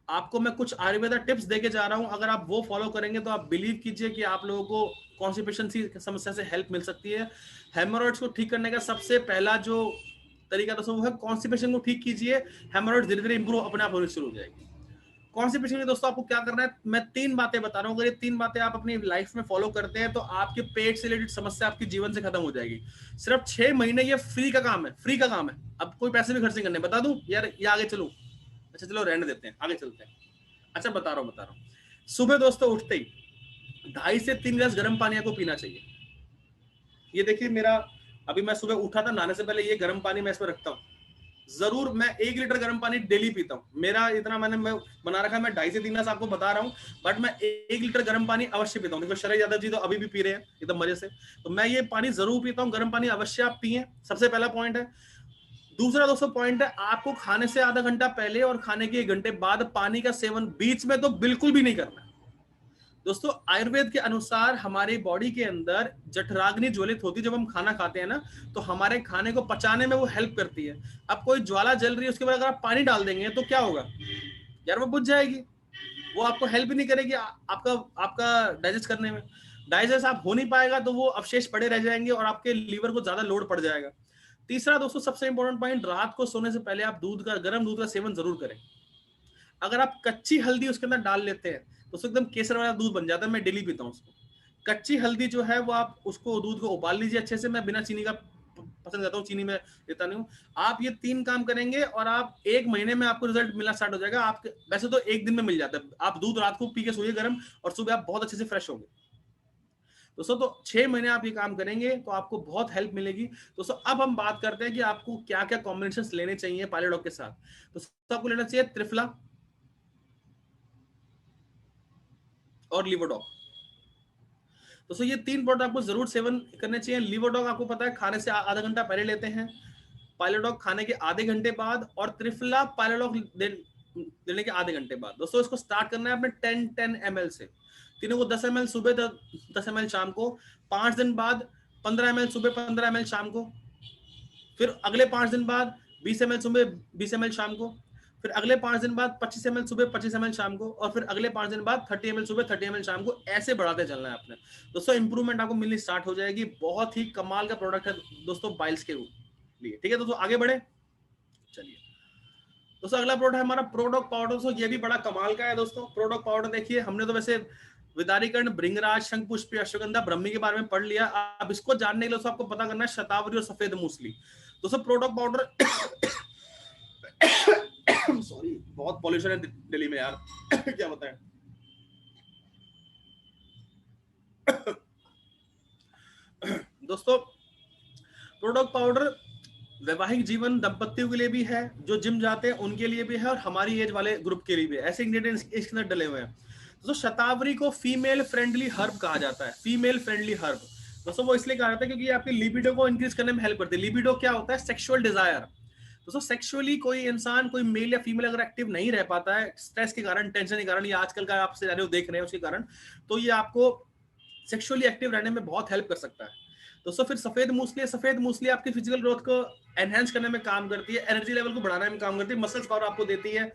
आपको मैं कुछ आयुर्वेदा टिप्स देके जा रहा हूं, अगर आप वो फॉलो करेंगे तो आप बिलीव कीजिए कि आप लोगों को कॉन्स्टिपेशन की समस्या से हेल्प मिल सकती है। हेमोरॉइड्स को ठीक करने का सबसे पहला जो तरीका दोस्तों वो है कॉन्स्टिपेशन को ठीक कीजिए, हेमोरॉइड्स धीरे धीरे इंप्रूव अपने आप होनी शुरू हो जाएगी। कॉन्स्टिपेशन में दोस्तों आपको क्या करना है, मैं 3 बातें बता रहा हूं, अगर ये 3 बातें आप अपनी लाइफ में फॉलो करते हैं तो आपके पेट से रिलेटेड समस्या आपके जीवन से खत्म हो जाएगी। सिर्फ 6 महीने, ये फ्री का काम है, फ्री का काम है। अब कोई पैसे भी खर्च नहीं करने, बता दूं यार, ये आगे चलूं? अच्छा चलो रहने देते हैं, आगे चलते हैं। अच्छा बता रहा हूं। सुबह दोस्तों उठते ही 2.5 से 3 गिलास गर्म पानी आपको पीना चाहिए। ये देखिए मेरा, अभी मैं सुबह उठा था, नहाने से पहले ये गर्म पानी मैं इसमें रखता हूँ जरूर। मैं 1 लीटर गर्म पानी डेली पीता हूँ, मेरा इतना मैं बना रखा है। मैं 2.5 से 3 गिलास आपको बता रहा हूँ, बट मैं 1 लीटर गर्म पानी अवश्य पीता हूँ। देखो शरद यादव जी तो अभी भी पी रहे हैं एकदम मजे से, तो मैं ये पानी जरूर पीता हूँ। गर्म पानी अवश्य आप पिए, सबसे पहला पॉइंट है। दूसरा दोस्तों पॉइंट है, आपको खाने से आधा घंटा पहले और खाने के 1 घंटे बाद पानी का सेवन बीच में तो बिल्कुल भी नहीं करना। दोस्तों आयुर्वेद के अनुसार हमारी बॉडी के अंदर जठराग्नि ज्वलित होती है जब हम खाना खाते हैं ना, तो हमारे खाने को पचाने में वो हेल्प करती है। अब कोई ज्वाला जल रही है, उसके बाद अगर आप पानी डाल देंगे तो क्या होगा यार, वो बुझ जाएगी, वो आपको हेल्प ही नहीं करेगी आपका डाइजेस्ट करने में। डाइजेस्ट आप हो नहीं पाएगा तो वो अवशेष पड़े रह जाएंगे और आपके लीवर को ज्यादा लोड पड़ जाएगा। तीसरा दोस्तों सबसे इंपॉर्टेंट पॉइंट, रात को सोने से पहले आप गर्म दूध का सेवन जरूर करें। अगर आप कच्ची हल्दी उसके अंदर डाल लेते हैं तो एकदम केसर वाला दूध बन जाता है। मैं डेली पीता हूँ उसको। कच्ची हल्दी जो है वो आप उसको दूध को उबाल लीजिए अच्छे से। मैं बिना चीनी का पसंद करता हूँ, चीनी में लेता नहीं हूँ। आप ये 3 काम करेंगे और आप 1 महीने में आपको रिजल्ट मिलना स्टार्ट हो जाएगा। आप वैसे तो 1 दिन में मिल जाता है। आप दूध रात को पी के सोइए गर्म, और सुबह आप बहुत अच्छे से फ्रेश होंगे दोस्तों। तो 6 महीने आप ये काम करेंगे तो आपको बहुत हेल्प मिलेगी दोस्तों। अब हम बात करते हैं कि आपको क्या क्या कॉम्बिनेशन लेने चाहिए पायलोडॉग के साथ। तो आपको लेना चाहिए त्रिफला और लिवोडॉग। दोस्तों ये 3 प्रोडक्ट आपको जरूर सेवन करने चाहिए। लिवोडॉग आपको पता है खाने से आधा घंटा पहले लेते हैं, पायलोडॉग खाने के आधे घंटे बाद, और त्रिफला पायलोडॉग लेने के आधे घंटे बाद। दोस्तों इसको स्टार्ट करना है अपने 10 ml से। तीनों को 10 ml सुबह, 10 ml शाम को। 5 दिन बाद 15 ml सुबह, 15 ml शाम को। फिर अगले 5 दिन बाद 20 ml सुबह, 20 ml शाम को। फिर अगले 5 दिन बाद 25 ml सुबह, 25 ml शाम को। और फिर अगले 5 दिन बाद 30 ml सुबह, 30 ml शाम को। ऐसे बढ़ाते चलना है आपने दोस्तों। इंप्रूवमेंट आपको मिलनी स्टार्ट हो जाएगी। बहुत ही कमाल का प्रोडक्ट है दोस्तों बाइल्स के लिए, ठीक है दोस्तों। आगे बढ़े, चलिए दोस्तों अगला प्रोडक्ट है हमारा प्रोडक्ट पाउडर। दोस्तों ये भी बड़ा कमाल का है दोस्तों। प्रोडक्ट पाउडर देखिए, हमने तो वैसे विदारीकरण, भृंगराज, शंखपुष्पी, अश्वगंधा, ब्रह्मी के बारे में पढ़ लिया। अब इसको जानने के लिए दोस्तों आपको पता करना है शतावरी और सफेद मूसली। दोस्तों प्रोडक्ट पाउडर सॉरी, बहुत पॉल्यूशन है दिल्ली में यार क्या बताएं। दोस्तों प्रोडक्ट पाउडर वैवाहिक जीवन दंपतियों के लिए भी है, जो जिम जाते हैं उनके लिए भी है, और हमारी एज वाले ग्रुप के लिए भी है। ऐसे इंग्रेडिएंट्स इसके अंदर डले हुए हैं। दोस्तों शतावरी को फीमेल फ्रेंडली हर्ब कहा जाता है। फीमेल फ्रेंडली हर्ब दोस्तों वो इसलिए कहा जाता है क्योंकि ये आपकी लिबिडो को इंक्रीज करने में हेल्प करती है। लिबिडो क्या होता है? Sexual desire. दोस्तों सेक्सुअली कोई इंसान, कोई मेल या फीमेल अगर एक्टिव नहीं रह पाता है स्ट्रेस के कारण, टेंशन के कारण, या आजकल का आप सिनेरियो देख रहे हैं उसके कारण, तो ये आपको सेक्सुअली एक्टिव रहने में बहुत हेल्प कर सकता है। दोस्तों फिर सफेद मूसली आपकी फिजिकल ग्रोथ को एनहेंस करने में काम करती है, एनर्जी लेवल को बढ़ाने में काम करती है, मसल्स पावर आपको देती है,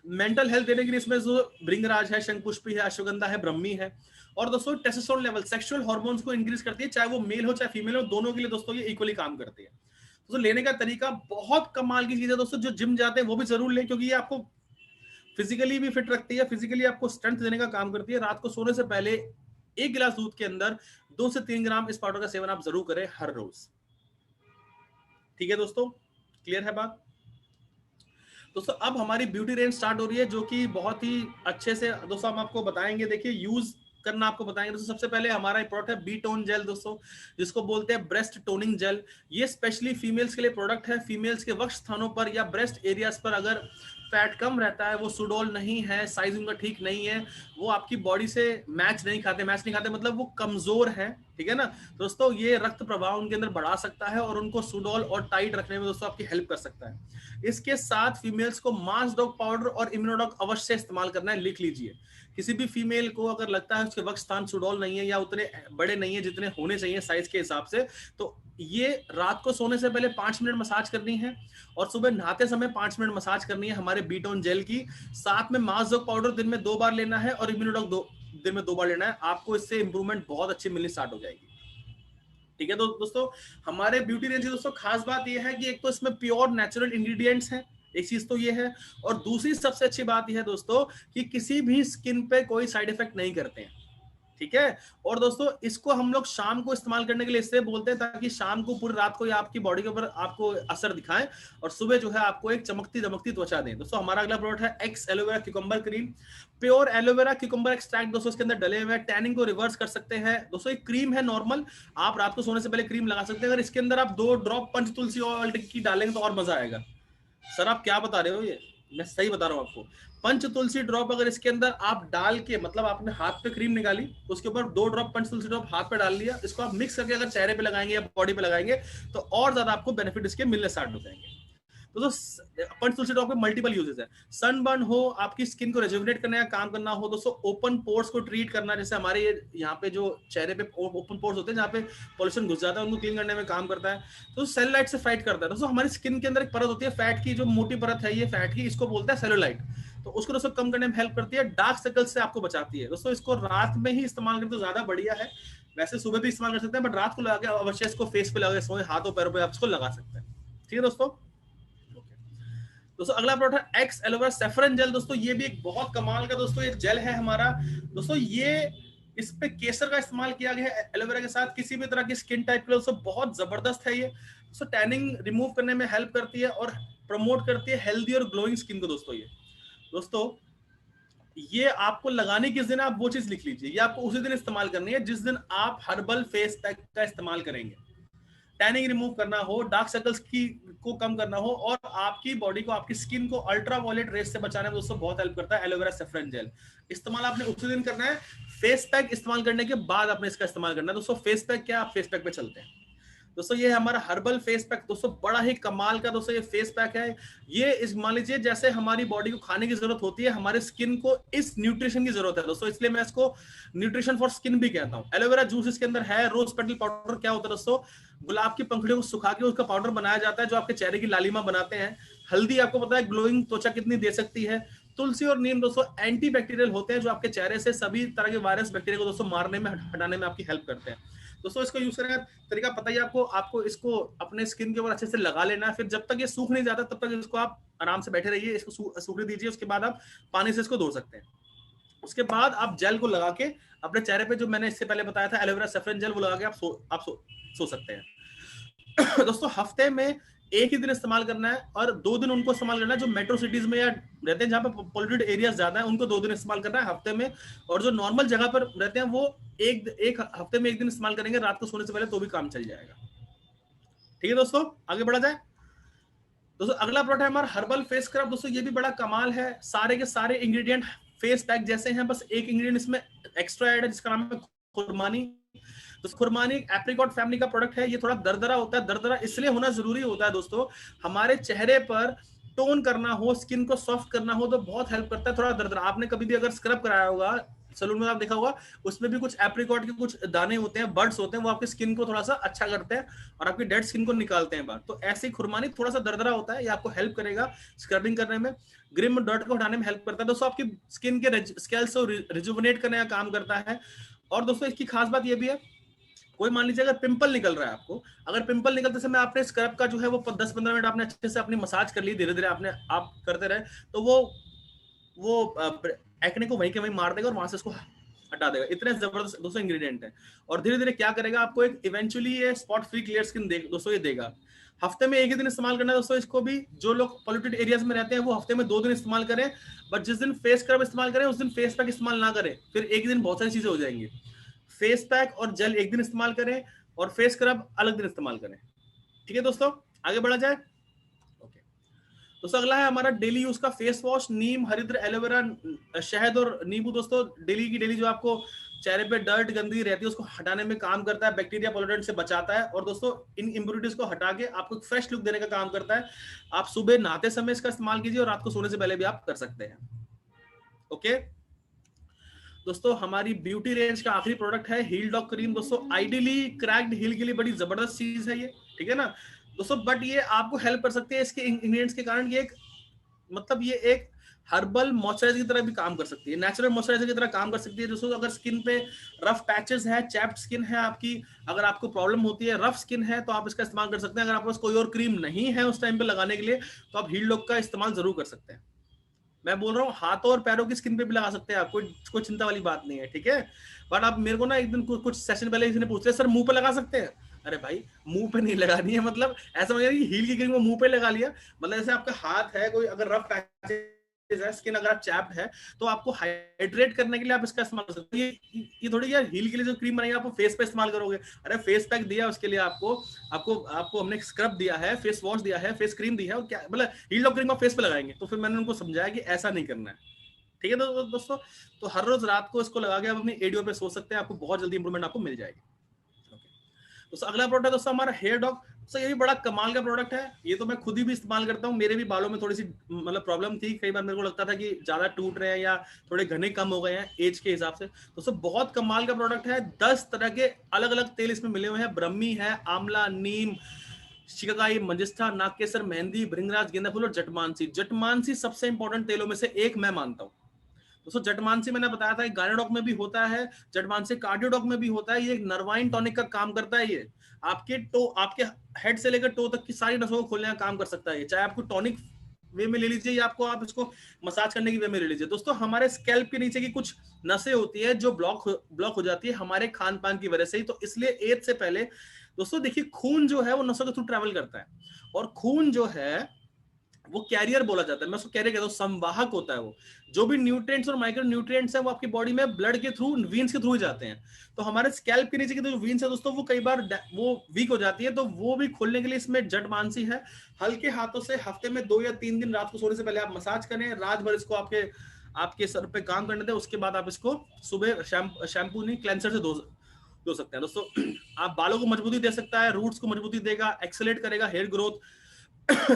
मेंटल हेल्थ देने के लिए इसमें जो भृंगराज है, शंखपुष्पी है, अश्वगंधा है, ब्रह्मी है। और दोस्तों टेस्टोस्टेरोन लेवल, सेक्सुअल हार्मोन्स को इंक्रीज करती है, चाहे वो मेल हो चाहे फीमेल हो, दोनों के लिए दोस्तों ये इक्वली काम करती है। दोस्तों लेने का तरीका बहुत कमाल की चीज है दोस्तों, जो जिम जाते हैं वो भी जरूर लें, क्योंकि ये आपको फिजिकली भी फिट रखती है, फिजिकली आपको स्ट्रेंथ देने का काम करती है। रात को सोने से पहले 1 गिलास दूध के अंदर 2 से 3 ग्राम इस पाउडर का सेवन आप जरूर करें हर रोज। ठीक है दोस्तों, क्लियर है बात? दोस्तों अब हमारी ब्यूटी रेंज स्टार्ट हो रही है, जो कि बहुत ही अच्छे से दोस्तों हम आपको बताएंगे। देखिए यूज करना आपको बताएंगे दोस्तों। सबसे पहले हमारा प्रोडक्ट है बी टोन जेल दोस्तों, जिसको बोलते हैं ब्रेस्ट टोनिंग जेल। ये स्पेशली फीमेल्स के लिए प्रोडक्ट है। फीमेल्स के वक्ष स्थानों पर या ब्रेस्ट एरियाज पर अगर फैट कम रहता है, वो सुडोल नहीं है, साइज उनका ठीक नहीं है, वो आपकी बॉडी से मैच नहीं खाते मतलब वो कमजोर है, ठीक है ना दोस्तों। ये रक्त प्रवाह उनके अंदर बढ़ा सकता है और उनको सुडोल और टाइट रखने में दोस्तों आपकी हेल्प कर सकता है। इसके साथ फीमेल्स को मास डॉग पाउडर और इम्यूनोडॉग अवश्य इस्तेमाल करना है, लिख लीजिए। किसी भी फीमेल को अगर लगता है उसके वक्ष स्थान सुडोल नहीं है या उतने बड़े नहीं है जितने होने चाहिए साइज के हिसाब से, तो ये रात को सोने से पहले 5 मिनट मसाज करनी है और सुबह नहाते समय 5 मिनट मसाज करनी है हमारे बीटोन जेल की। साथ में मास डॉग पाउडर दिन में 2 बार लेना है और इम्यूनोडॉग दिन में 2 बार लेना है। आपको इससे इंप्रूवमेंट बहुत अच्छी मिलनी स्टार्ट हो जाएगी। ठीक है दोस्तों, हमारे ब्यूटी रेंज की दोस्तों खास बात यह है कि एक तो इसमें प्योर नेचुरल इंग्रेडिएंट्स हैं, एक चीज तो ये है, और दूसरी सबसे अच्छी बात यह है दोस्तों कि किसी भी स्किन पे कोई साइड इफेक्ट नहीं करते हैं। ठीक है, और दोस्तों इसको हम लोग शाम को इस्तेमाल करने के लिए इससे बोलते हैं ताकि शाम को पूरी रात को या आपकी बॉडी के ऊपर आपको असर दिखाएं और सुबह जो है आपको एक चमकती दमकती त्वचा दें। दोस्तों हमारा अगला प्रोडक्ट है x aloe vera cucumber cream. Pure aloe vera cucumber extract दोस्तों इसके अंदर डले हुए हैं, टैनिंग को रिवर्स कर सकते हैं। दोस्तों एक क्रीम है नॉर्मल, आप रात को सोने से पहले क्रीम लगा सकते हैं। अगर इसके अंदर आप 2 ड्रॉप पंच तुलसी ऑयल की डालेंगे तो और मजा आएगा। सर आप क्या बता रहे हो, ये मैं सही बता रहा हूँ आपको। पंच तुलसी ड्रॉप अगर इसके अंदर आप डाल के, मतलब आपने हाथ पे क्रीम निकाली, उसके ऊपर 2 ड्रॉप पंच तुलसी ड्रॉप हाथ पे डाल लिया, इसको आप मिक्स करके अगर चेहरे पे लगाएंगे या बॉडी पे लगाएंगे तो और ज्यादा आपको बेनिफिट इसके मिलने स्टार्ट हो जाएंगे। तो पंच तुलसी ड्रॉप के मल्टीपल यूजेस है। सनबर्न हो, आपकी स्किन को रेजुविनेट करने का काम करना हो दोस्तों, ओपन पोर्स को ट्रीट करना, जैसे हमारे यहाँ पे जो चेहरे पे ओपन पोर्स होते हैं जहाँ पे पॉल्यूशन घुस जाता है, उनको क्लीन करने में काम करता है। तो सेलुलाइट से फाइट करता है दोस्तों। हमारी स्किन के अंदर एक परत होती है फैट की, जो मोटी परत है ये फैट की, इसको बोलते हैं सेलुलाइट। तो उसको दोस्तों कम करने में हेल्प करती है, डार्क सर्कल से आपको बचाती है। दोस्तों इसको रात में ही इस्तेमाल करें तो ज्यादा बढ़िया है, वैसे सुबह भी इस्तेमाल कर सकते हैं, बट रात को लगा के अवश्य इसको फेस पे लगा के सोए, हाथों पैरों पे आप इसको लगा सकते हैं। ठीक है दोस्तों। दोस्तों अगला प्रोडक्ट है एक्स एलोवेरा सैफरन जेल। दोस्तों ये भी एक बहुत कमाल का दोस्तों ये जेल है हमारा। दोस्तों ये इस पे केसर का इस्तेमाल किया गया है एलोवेरा के साथ, किसी भी तरह की स्किन टाइप के लिए दोस्तों बहुत जबरदस्त है ये। दोस्तों टैनिंग रिमूव करने में हेल्प करती है और प्रमोट करती है हेल्दी और ग्लोइंग स्किन को। दोस्तों ये आपको लगाने किस दिन आप वो चीज लिख लीजिए, ये आपको उसी दिन इस्तेमाल करनी है जिस दिन आप हर्बल फेस पैक का इस्तेमाल करेंगे। टैनिंग रिमूव करना हो, डार्क सर्कल्स को कम करना हो और आपकी बॉडी को, आपकी स्किन को अल्ट्रावायलेट रेस से बचाने में दोस्तों बहुत हेल्प करता है एलोवेरा सैफरन जेल। इस्तेमाल आपने उसी दिन करना है, फेस पैक इस्तेमाल करने के बाद आपने इसका इस्तेमाल करना है। दोस्तों फेस पैक क्या, आप फेस पैक पे चलते हैं। दोस्तों ये हमारा हर्बल फेस पैक दोस्तों बड़ा ही कमाल का दोस्तों ये फेस पैक है। ये इस मान लीजिए जैसे हमारी बॉडी को खाने की जरूरत होती है, हमारे स्किन को इस न्यूट्रिशन की जरूरत है दोस्तों, इसलिए मैं इसको न्यूट्रिशन फॉर स्किन भी कहता हूँ। एलोवेरा जूस इसके अंदर है, रोज पेटल पाउडर क्या होता है दोस्तों, गुलाब की पंखुड़ियों को सुखा के उसका पाउडर बनाया जाता है जो आपके चेहरे की लालिमा बनाते हैं। हल्दी आपको पता है ग्लोइंग त्वचा कितनी दे सकती है। तुलसी और नीम दोस्तों एंटी बैक्टीरियल होते हैं जो आपके चेहरे से सभी तरह के वायरस बैक्टीरिया को दोस्तों मारने में, हटाने में आपकी हेल्प करते हैं। दोस्तों इसको यूज करने का तरीका पता ही आपको इसको अपने स्किन के ऊपर अच्छे से लगा लेना है। फिर जब तक ये सूख नहीं जाता तब तक इसको आप आराम से बैठे रहिए, इसको सूखने दीजिए। उसके बाद आप पानी से इसको धो सकते हैं। उसके बाद आप जेल को लगा के अपने चेहरे पे, जो मैंने इससे पहले बताया था एलोवेरा सैफरन जेल, वो लगा के आप सो सकते हैं। दोस्तों हफ्ते में एक ही दिन इस्तेमाल करना है और 2 दिन उनको इस्तेमाल करना है जो मेट्रो सिटीज में या रहते हैं जहां पे पॉल्यूटेड एरियाज ज्यादा है, उनको 2 दिन इस्तेमाल करना है हफ्ते में। और जो नॉर्मल जगह पर रहते हैं वो एक हफ्ते में 1 दिन इस्तेमाल करेंगे रात को सोने से पहले, तो भी काम चल जाएगा। ठीक है दोस्तों, आगे बढ़ा जाए। दोस्तों अगला प्रोडक्ट है हमारा हर्बल फेस स्क्रब। दोस्तों ये भी बड़ा कमाल है, सारे के सारे इंग्रेडिएंट फेस पैक जैसे हैं, बस एक इंग्रेडिएंट इसमें एक्स्ट्रा ऐड है जिसका नाम है खुरमानी। तो खुरमानी एप्रिकॉट फैमिली का प्रोडक्ट है, ये थोड़ा दरदरा होता है। दरदरा इसलिए होना जरूरी होता है दोस्तों, हमारे चेहरे पर टोन करना हो, स्किन को सॉफ्ट करना हो तो बहुत हेल्प करता है थोड़ा दरदरा। आपने कभी भी अगर स्क्रब कराया होगा सलून में, आप देखा होगा उसमें भी कुछ एप्रिकॉट के कुछ दाने होते हैं, बर्ड्स होते हैं, वो आपकी स्किन को थोड़ा सा अच्छा करते हैं और आपकी डेड स्किन को निकालते हैं बाहर। तो ऐसे ही खुरमानी थोड़ा सा दरदरा होता है, ये आपको हेल्प करेगा स्क्रबिंग करने में, ग्रिम डॉट को हटाने में हेल्प करता है दोस्तों, आपकी स्किन के स्केल्स को रिजुवनेट करने का काम करता है। और दोस्तों इसकी खास बात ये भी है, कोई मान लीजिए अगर पिंपल निकल रहा है आपको, अगर पिंपल निकलते समय आपने स्क्रब का जो है वो 10-15 मिनट आपने अच्छे से अपनी मसाज कर ली, धीरे धीरे आपने आप करते रहे, तो वो एक्ने को वहीं के वहीं मार देगा और वहां से इसको हटा देगा। इतने जबरदस्त दोस्तों इंग्रेडिएंट है। और धीरे धीरे क्या करेगा, आपको एक इवेंचुअली ये स्पॉट फ्री क्लियर स्किन दोस्तों ये देगा। हफ्ते में एक ही दिन इस्तेमाल करना है दोस्तों इसको भी। जो लोग पॉल्यूटेड एरियाज में रहते हैं वो हफ्ते में 2 दिन इस्तेमाल करें, बट जिस दिन फेस स्क्रब इस्तेमाल करें उस दिन फेस पैक इस्तेमाल ना करें, फिर एक दिन बहुत सारी चीजें हो जाएंगी। फेस पैक और जेल एक दिन इस्तेमाल करें और फेस स्क्रब अलग दिन इस्तेमाल करें। ठीक है दोस्तों, आगे बढ़ा जाए। ओके दोस्तों, अगला है हमारा डेली यूज का फेस वॉश, नीम, हरिद्र, एलोवेरा, शहद और नींबू। दोस्तों डेली की डेली जो आपको चेहरे पे डर्ट गंदगी रहती है उसको हटाने में काम करता है, बैक्टीरिया पोल्यूटेंट से बचाता है और दोस्तों इन इंप्योरिटीज को हटा के आपको फ्रेश लुक देने का काम करता है। आप सुबह नहाते समय इसका इस्तेमाल कीजिए और रात को सोने से पहले भी आप कर सकते हैं। ओके दोस्तों, हमारी ब्यूटी रेंज का आखिरी प्रोडक्ट है हील डॉग क्रीम। दोस्तों आइडियली क्रैक्ड हील के लिए बड़ी जबरदस्त चीज है ये, ठीक है ना दोस्तों, बट ये आपको हेल्प कर सकती है इसके इंग्रेडिएंट्स के कारण। ये एक मतलब ये एक हर्बल मॉइस्चराइजर की तरह भी काम कर सकती है, नेचुरल मॉइस्चराइजर की तरह काम कर सकती है दोस्तों। अगर स्किन पे रफ पैचेस है, चैप्ड स्किन है आपकी, अगर आपको प्रॉब्लम होती है, रफ स्किन है, तो आप इसका इस्तेमाल कर सकते हैं। अगर आपके पास कोई और क्रीम नहीं है उस टाइम पे लगाने के लिए तो आप हील डॉग का इस्तेमाल जरूर कर सकते हैं। मैं बोल रहा हूँ हाथों और पैरों की स्किन पे भी लगा सकते हैं आप, कोई चिंता वाली बात नहीं है, ठीक है। बट आप मेरे को ना एक दिन कुछ सेशन पहले किसी ने पूछ लिया, सर मुंह पे लगा सकते हैं? अरे भाई मुंह पे नहीं लगानी है, मतलब ऐसा मतलब हील की क्रीम को मुंह पे लगा लिया, मतलब जैसे आपका हाथ है, कोई अगर रफ पैचेस है, स्किन अगर आप चैप्ड है तो आपको हाइड्रेट करने के लिए आप इसका इस्तेमाल कर सकते हैं। ये थोड़ी यार हील के लिए जो क्रीम बनाई आप फेस पे इस्तेमाल करोगे, अरे फेस पैक दिया उसके लिए आपको आपको आपको हमने स्क्रब दिया है, फेस वॉश दिया है, फेस क्रीम दी है, और क्या मतलब हील डॉग क्रीम आप फेस पे लगाएंगे? तो फिर मैंने उनको समझाया कि ऐसा नहीं करना है, ठीक है दोस्तों। तो हर रोज रात को इसको लगा के आप अपनी एडीओ पे सो सकते हैं, आपको बहुत जल्दी इंप्रूवमेंट आपको मिल जाएगी। दोस्तों अगला प्रोडक्ट है दोस्तों हमारा हेयर डॉग। तो ये भी बड़ा कमाल का प्रोडक्ट है, ये तो मैं खुद ही भी इस्तेमाल करता हूँ। मेरे भी बालों में थोड़ी सी मतलब प्रॉब्लम थी, कई बार मेरे को लगता था कि ज्यादा टूट रहे हैं या थोड़े घने कम हो गए हैं एज के हिसाब से। दोस्तों बहुत कमाल का प्रोडक्ट है, 10 तरह के अलग अलग तेल इसमें मिले हुए हैं। ब्रह्मी है, आंवला, नीम, शिकाकाई, मंजिस्था, नागकेसर, मेहंदी, भृंगराज, गेंदा फूल और जटमानसी। जटमानसी सबसे इंपॉर्टेंट तेलों में से एक मैं मानता हूँ दोस्तों। जटमानसी मैंने बताया था गायनेडॉक में भी होता है, जटमानसी कार्डियोडॉक में भी होता है। ये एक नर्वाइन टॉनिक का काम करता है। ये आपके हेड से लेकर टो तक की सारी नसों को खोलने का काम कर सकता है। ये चाहे आपको टॉनिक वे में ले लीजिए या आपको आप इसको मसाज करने की वे में ले लीजिए। दोस्तों हमारे स्कैल्प के नीचे की कुछ नसें होती है जो ब्लॉक हो जाती है हमारे खान पान की वजह से ही। तो इसलिए एज से पहले दोस्तों देखिए, खून जो है वो नसों के थ्रू ट्रैवल करता है, और खून जो है वो कैरियर बोला जाता है, मैं उसको कैरियर कहता हूँ, संवाहक होता है वो। जो भी न्यूट्रिएंट्स और माइक्रो न्यूट्रिएंट्स हैं वो आपकी बॉडी में ब्लड के थ्रू, वीन्स के थ्रू ही जाते हैं। तो हमारे स्कैल्प के नीचे की जो वीन्स है दोस्तों वो कई बार वो वीक हो जाती है, तो वो भी खोलने के लिए इसमें जटमानसी है। हल्के हाथों से हफ्ते में 2 या 3 दिन रात को सोने से पहले आप मसाज करें, रात भर इसको आपके सर पे काम करने दें, उसके बाद आप इसको सुबह शैम्पू नहीं क्लेंसर से धो सकते हैं दोस्तों। आप बालों को मजबूती दे सकता है, रूट्स को मजबूती देगा, एक्सेलेरेट करेगा हेयर ग्रोथ,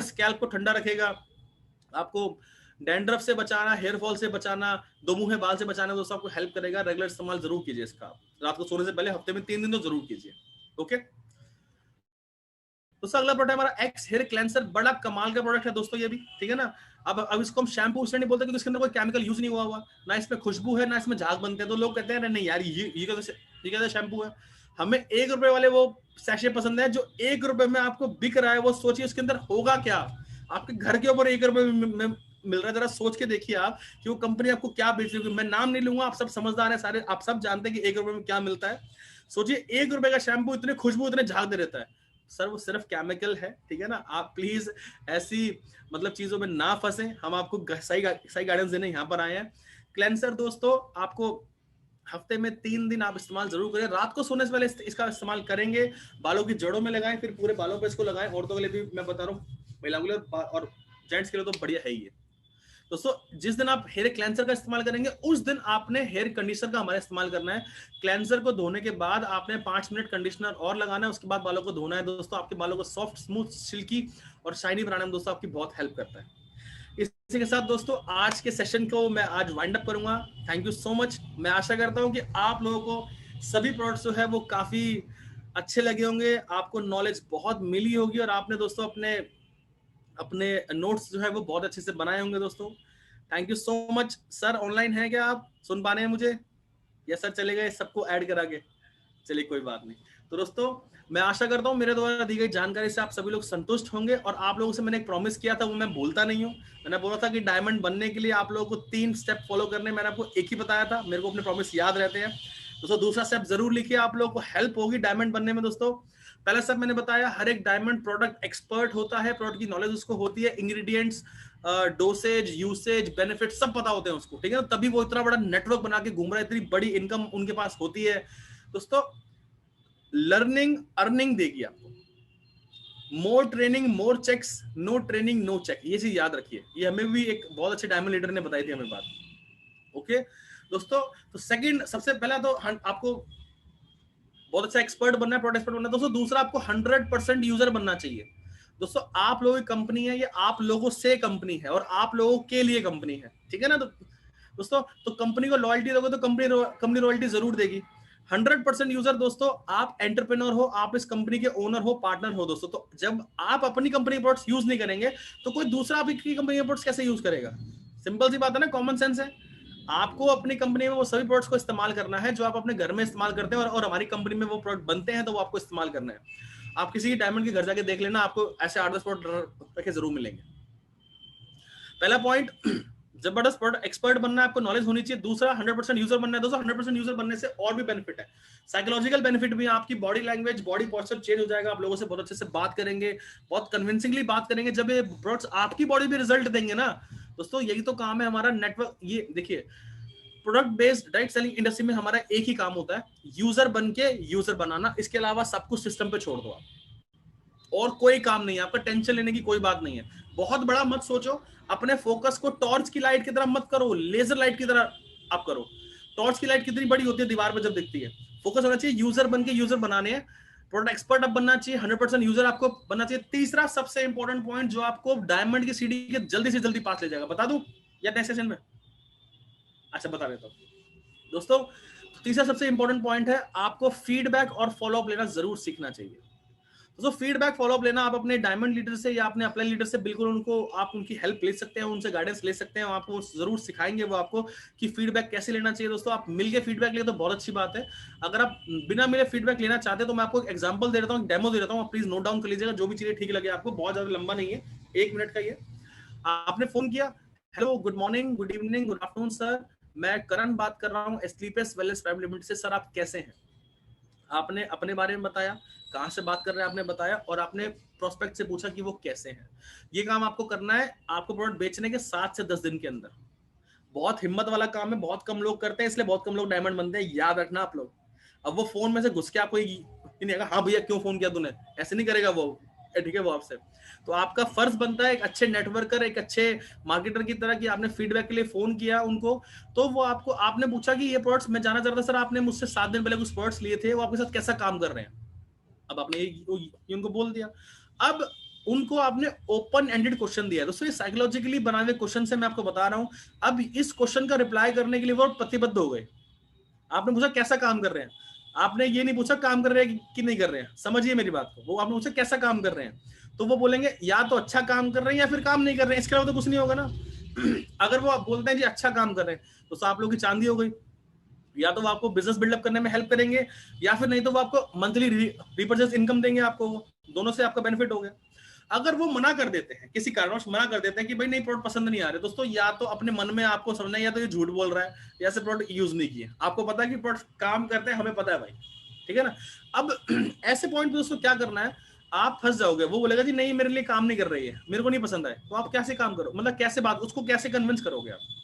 स्कैल्प को ठंडा रखेगा, आपको डैंड्रफ से बचाना, हेयर फॉल से बचाना, दो मुंहे बाल से बचाना दोस्तों आपको हेल्प करेगा। रेगुलर इस्तेमाल जरूर कीजिए इसका, रात को सोने से पहले हफ्ते में 3 दिन तो जरूर कीजिए। ओके दोस्तों अगला प्रोडक्ट हमारा एक्स हेयर क्लेंसर, बड़ा कमाल का प्रोडक्ट है दोस्तों ये भी, ठीक है ना। अब इसको हम शैम्पू इसलिए नहीं बोलते क्योंकि इसके अंदर कोई केमिकल यूज नहीं हुआ, ना इसमें खुशबू है, ना इसमें झाग बनते हैं। तो लोग कहते हैं नहीं यार ये कैसे शैम्पू है। हमें 1 रुपए वाले वो सैशे पसंद है जो 1 रुपए में आपको बिक रहा है। वो सोचिए उसके अंदर होगा क्या, आपके घर के ऊपर 1 रुपए में मिल रहा है। जरा सोच के देखिए आप कि वो कंपनी आपको क्या बेच रही है। मैं नाम नहीं लूंगा, आप सब समझदार हैं सारे, आप सब जानते हैं कि 1 रुपए में क्या मिलता है। सोचिए 1 रुपए का शैम्पू इतने खुशबू इतने झाग दे देता है। सर वो सिर्फ केमिकल है, ठीक है ना। आप प्लीज ऐसी मतलब चीजों में ना फंसे, हम आपको सही गाइडेंस देने यहाँ पर आए हैं। क्लेंसर दोस्तों आपको हफ्ते में 3 दिन आप इस्तेमाल जरूर करें, रात को सोने से पहले इसका इस्तेमाल करेंगे, बालों की जड़ों में लगाएं, फिर पूरे बालों पे इसको लगाएं। औरतों के लिए भी मैं बता रहा हूँ, महिलाओं के लिए और जेंट्स के लिए तो बढ़िया है ही है। दोस्तों जिस दिन आप हेयर क्लेंसर का इस्तेमाल करेंगे उस दिन आपने हेयर कंडीशनर का हमारा इस्तेमाल करना है। क्लेंसर को धोने के बाद आपने 5 मिनट कंडीशनर और लगाना है, उसके बाद बालों को धोना है। दोस्तों आपके बालों को सॉफ्ट, स्मूथ, सिल्की और शाइनी बनाने में दोस्तों आपकी बहुत हेल्प करता है। इसी के साथ दोस्तों आज के सेशन को मैं आज वाइंड अप करूंगा। Thank you so much. मैं आशा करता हूं कि आप लोगों को सभी प्रोडक्ट्स जो है वो काफी अच्छे लगे होंगे, आपको नॉलेज बहुत मिली होगी और आपने दोस्तों अपने अपने नोट्स जो है वो बहुत अच्छे से बनाए होंगे दोस्तों। Thank you so much. Sir online है क्या, आप सुन पा रहे हैं मुझे? या सर चले गए सबको ऐड करा के? चलिए कोई बात नहीं। तो दोस्तों मैं आशा करता हूँ मेरे द्वारा दी गई जानकारी से आप सभी लोग संतुष्ट होंगे और आप लोगों से मैंने एक प्रॉमिस किया था वो मैं भूलता नहीं हूँ। मैंने बोला था कि डायमंड बनने के लिए आप लोगों को 3 स्टेप फॉलो करने, मैंने आपको एक ही बताया था, मेरे को अपने प्रॉमिस याद रहते हैं दोस्तों। दूसरा स्टेप जरूर लिखिए, आप लोगों को हेल्प होगी डायमंड बनने में दोस्तों। पहला स्टेप मैंने बताया, हर एक डायमंड प्रोडक्ट एक्सपर्ट होता है, प्रोडक्ट की नॉलेज उसको होती है, इंग्रेडिएंट्स, डोसेज, यूसेज, बेनिफिट सब पता होते हैं उसको, ठीक है ना, तभी वो इतना बड़ा नेटवर्क बना के घूम रहा है, इतनी बड़ी इनकम उनके पास होती है दोस्तों। लर्निंग अर्निंग देगी आपको। More training more checks, no training no check, ये चीज याद रखिए। ये हमें भी एक बहुत अच्छे डायमंड लीडर ने बताई थी हमें बात। ओके दोस्तों, तो सेकंड, सबसे पहला तो आपको बहुत अच्छा एक्सपर्ट बनना है, प्रोडक्ट एक्सपर्ट बनना है दोस्तों। दूसरा आपको 100% यूजर बनना चाहिए दोस्तों। आप लोगों की कंपनी है, ये आप लोगों से कंपनी है और आप लोगों के लिए कंपनी है, ठीक है ना। तो दोस्तों तो कंपनी को लॉयल्टी दोगे तो कंपनी रॉयल्टी जरूर देगी। 100% यूजर दोस्तों, आप एंटरप्रेन्योर हो, आप इस कंपनी के ओनर हो, पार्टनर हो दोस्तों। तो जब आप अपनी कंपनी के प्रोडक्ट्स यूज नहीं करेंगे तो कोई दूसरा आपकी कंपनी के प्रोडक्ट्स कैसे यूज करेगा? सिंपल सी बात है ना, कॉमन सेंस है। आपको अपनी कंपनी में वो सभी प्रोडक्ट्स को इस्तेमाल करना है जो आप अपने घर में इस्तेमाल करते हैं, और हमारी कंपनी में वो प्रोडक्ट बनते हैं तो वो आपको इस्तेमाल करना है। आप किसी डायमंड के घर जाके देख लेना, आपको ऐसे 8-10 प्रोडक्ट रखे जरूर मिलेंगे। पहला पॉइंट, जबरदस्त प्रोडक्ट एक्सपर्ट बनना है, आपको नॉलेज होनी चाहिए। दूसरा 100% यूजर बनना है दोस्तों। 100% यूजर बनने से और भी बेनिफिट है, साइकोलॉजिकल बेनिफिट भी है। आपकी body language, body posture change हो जाएगा, आप लोगों से बहुत अच्छे से बात करेंगे, बहुत कन्विंसिंगली बात करेंगे। जब ये प्रोडक्ट्स आपकी बॉडी पे रिजल्ट देंगे ना दोस्तों, यही तो काम है हमारा नेटवर्क। ये देखिए, product based direct selling industry में हमारा एक ही काम होता है, यूजर बन के यूजर बनाना। इसके अलावा सब कुछ सिस्टम पे छोड़ दो आप, और कोई काम नहीं है आपका, टेंशन लेने की कोई बात नहीं है। बहुत बड़ा मत सोचो, अपने फोकस को टॉर्च की लाइट की तरह मत करो, लेजर लाइट की तरह आप करो। टॉर्च की लाइट कितनी बड़ी होती है दीवार पर जब दिखती है। फोकस होना चाहिए यूजर बन के यूजर बनाने हैं, प्रोडक्ट एक्सपर्ट अब बनना चाहिए, 100% यूजर आपको बनना चाहिए। तीसरा सबसे इंपॉर्टेंट पॉइंट जो आपको डायमंड की सीढ़ी के जल्दी से जल्दी पास ले जाएगा, बता दूं या नेक्स्ट सेशन में? अच्छा बता देता हूं दोस्तों। तीसरा सबसे इंपॉर्टेंट पॉइंट है, आपको फीडबैक और फॉलोअप लेना जरूर सीखना चाहिए। तो फीडबैक फॉलोअप लेना, आप अपने डायमंड लीडर से या अपने अपलाइन लीडर से बिल्कुल उनको, आप उनकी हेल्प ले सकते हैं, उनसे गाइडेंस ले सकते हैं। आपको जरूर सिखाएंगे वो आपको कि फीडबैक कैसे लेना चाहिए दोस्तों। आप मिलके फीडबैक ले तो बहुत अच्छी बात है। अगर आप बिना मिले फीडबैक लेना चाहते हैं तो मैं आपको एक एग्जांपल दे देता हूँ, डेमो दे देता हूँ, प्लीज नोट डाउन कर लीजिएगा जो भी चीजें ठीक लगे आपको। बहुत ज्यादा लंबा नहीं है, 1 मिनट का ये। आपने फोन किया, hello, good morning, good evening, good afternoon sir, मैं करण बात कर रहा हूँ स्लीपर्स वेलनेस प्राइवेट लिमिटेड से। सर आप कैसे हैं? आपने अपने बारे में बताया, कहां से बात कर रहे हैं आपने बताया, और आपने प्रोस्पेक्ट से पूछा कि वो कैसे हैं। ये काम आपको करना है आपको प्रोडक्ट बेचने के 7 से 10 दिन के अंदर। बहुत हिम्मत वाला काम है, बहुत कम लोग करते हैं, इसलिए बहुत कम लोग डायमंड बनते हैं, याद रखना आप लोग। अब वो फोन में से घुस के आपको नहीं आएगा, हाँ भैया क्यों फोन किया तूने, ऐसे नहीं करेगा वो, ठीक है वो आपसे। तो आपका फर्ज बनता है एक अच्छे नेटवर्कर, एक अच्छे मार्केटर की तरह, कि आपने फीडबैक के लिए फोन किया उनको, तो वो आपको, आपने पूछा कि ये प्रोडक्ट्स मैं जानना चाहता था सर, आपने मुझसे 7 दिन पहले कुछ प्रोडक्ट्स लिए थे, वो आपके साथ कैसा काम कर रहे हैं। अब आपने ये उनको बोल दिया। अब उनको आपने ओपन एंडेड क्वेश्चन दिया है दोस्तों, ये साइकोलॉजिकली बनाए हुए क्वेश्चन से मैं आपको बता रहा हूं। अब इस क्वेश्चन का रिप्लाई करने के लिए वो प्रतिबद्ध हो गए। आपने पूछा कैसा काम कर रहे हैं, आपने ये नहीं पूछा काम कर रहे हैं कि नहीं कर रहे हैं, समझिए मेरी बात को। वो आपने पूछा कैसा काम कर रहे हैं, तो वो बोलेंगे या तो अच्छा काम कर रहे हैं या फिर काम नहीं कर रहे हैं, इसके अलावा तो कुछ नहीं होगा ना। अगर वो आप बोलते हैं जी अच्छा काम कर रहे हैं तो आप लोगों की चांदी हो गई। या तो वो आपको बिजनेस बिल्डअप करने में हेल्प करेंगे, या फिर नहीं तो वो आपको मंथली रिपर्चेस इनकम देंगे आपको, वो दोनों से आपका बेनिफिट हो गया। अगर वो मना कर देते हैं, किसी कारणवश मना कर देते हैं कि भाई नहीं प्रोडक्ट पसंद नहीं आ रहे, दोस्तों या तो अपने मन में आपको समझना है या तो ये झूठ बोल रहा है या से प्रोडक्ट यूज नहीं किए, आपको पता है कि प्रोडक्ट काम करते हैं, हमें पता है भाई, ठीक है ना। अब ऐसे पॉइंट पे दोस्तों क्या करना है, आप फंस जाओगे। वो बोलेगा जी नहीं मेरे लिए काम नहीं कर रही है, मेरे को नहीं पसंद है, तो आप कैसे काम करो, मतलब कैसे बात, उसको कैसे कन्विंस करोगे आप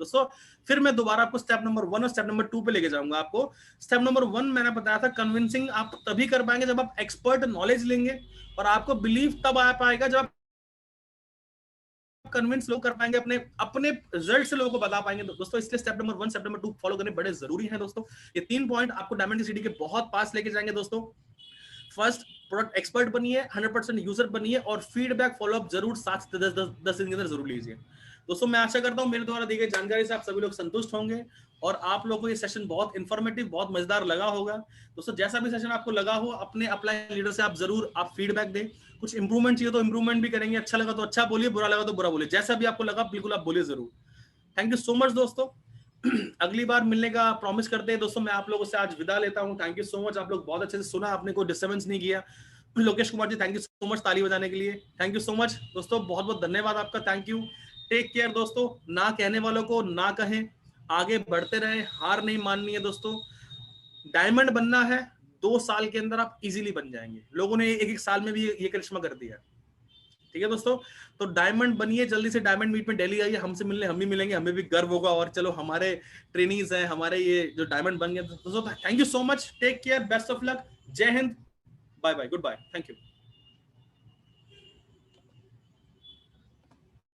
दोस्तों। फिर मैं दोबारा आपको स्टेप नंबर 1 और स्टेप नंबर 2 पे लेके जाऊंगा आपको। स्टेप नंबर 1 मैंने बताया था, कन्विंसिंग आप तभी कर पाएंगे जब आप एक्सपर्ट नॉलेज लेंगे, और आपको बिलीव तब आ पाएगा जब आप कन्विंस लोग कर पाएंगे, अपने अपने रिजल्ट से लोगों को बता पाएंगे दोस्तों। इसलिए step number 1, step number 2 follow करने बड़े जरूरी हैं दोस्तों। ये 3 पॉइंट आपको डायमंड की सीढ़ी के बहुत पास लेके जाएंगे दोस्तों। फर्स्ट, प्रोडक्ट एक्सपर्ट बनिए, 100% यूजर बनिए, और फीडबैक फॉलोअप जरूर 7 से 10 दिन के अंदर जरूर लीजिए दोस्तों। मैं आशा करता हूं मेरे द्वारा दी गई जानकारी से आप सभी लोग संतुष्ट होंगे और आप लोगों को ये सेशन बहुत इंफॉर्मेटिव, बहुत मजेदार लगा होगा दोस्तों। जैसा भी सेशन आपको लगा हो, अपने अपलाइन लीडर से आप जरूर आप फीडबैक दें। कुछ इंप्रूवमेंट चाहिए तो इंप्रूवमेंट भी करेंगे, अच्छा लगा तो अच्छा बोलिए, बुरा लगा तो बुरा बोलिए, जैसा भी आपको लगा बिल्कुल आप बोलिए जरूर। थैंक यू सो मच दोस्तों। अगली बार मिलने का प्रॉमिस करते हैं दोस्तों। मैं आप लोगों से आज विदा लेता हूं। थैंक यू सो मच, आप लोग बहुत अच्छे से सुना, आपने कोई डिस्टर्बेंस नहीं किया। Lokesh Kumar ji, thank you so much ताली बजाने के लिए। थैंक यू सो मच दोस्तों, बहुत बहुत धन्यवाद आपका, थैंक यू। टेक केयर दोस्तों। ना कहने वालों को ना कहें, आगे बढ़ते रहे, हार नहीं माननी है दोस्तों। डायमंड बनना है, 2 साल के अंदर आप इजीली बन जाएंगे। लोगों ने एक साल में भी ये करिश्मा कर दिया, ठीक है दोस्तों। तो डायमंड बनिए, जल्दी से डायमंड मीट में दिल्ली आइए, हमसे मिलने, हम भी मिलेंगे, हमें भी गर्व होगा। और चलो, हमारे ट्रेनीज हैं, हमारे ये जो डायमंड बन गए दोस्तों। Thank you so much, take care, best of luck, Jai Hind, bye bye, good bye, thank you.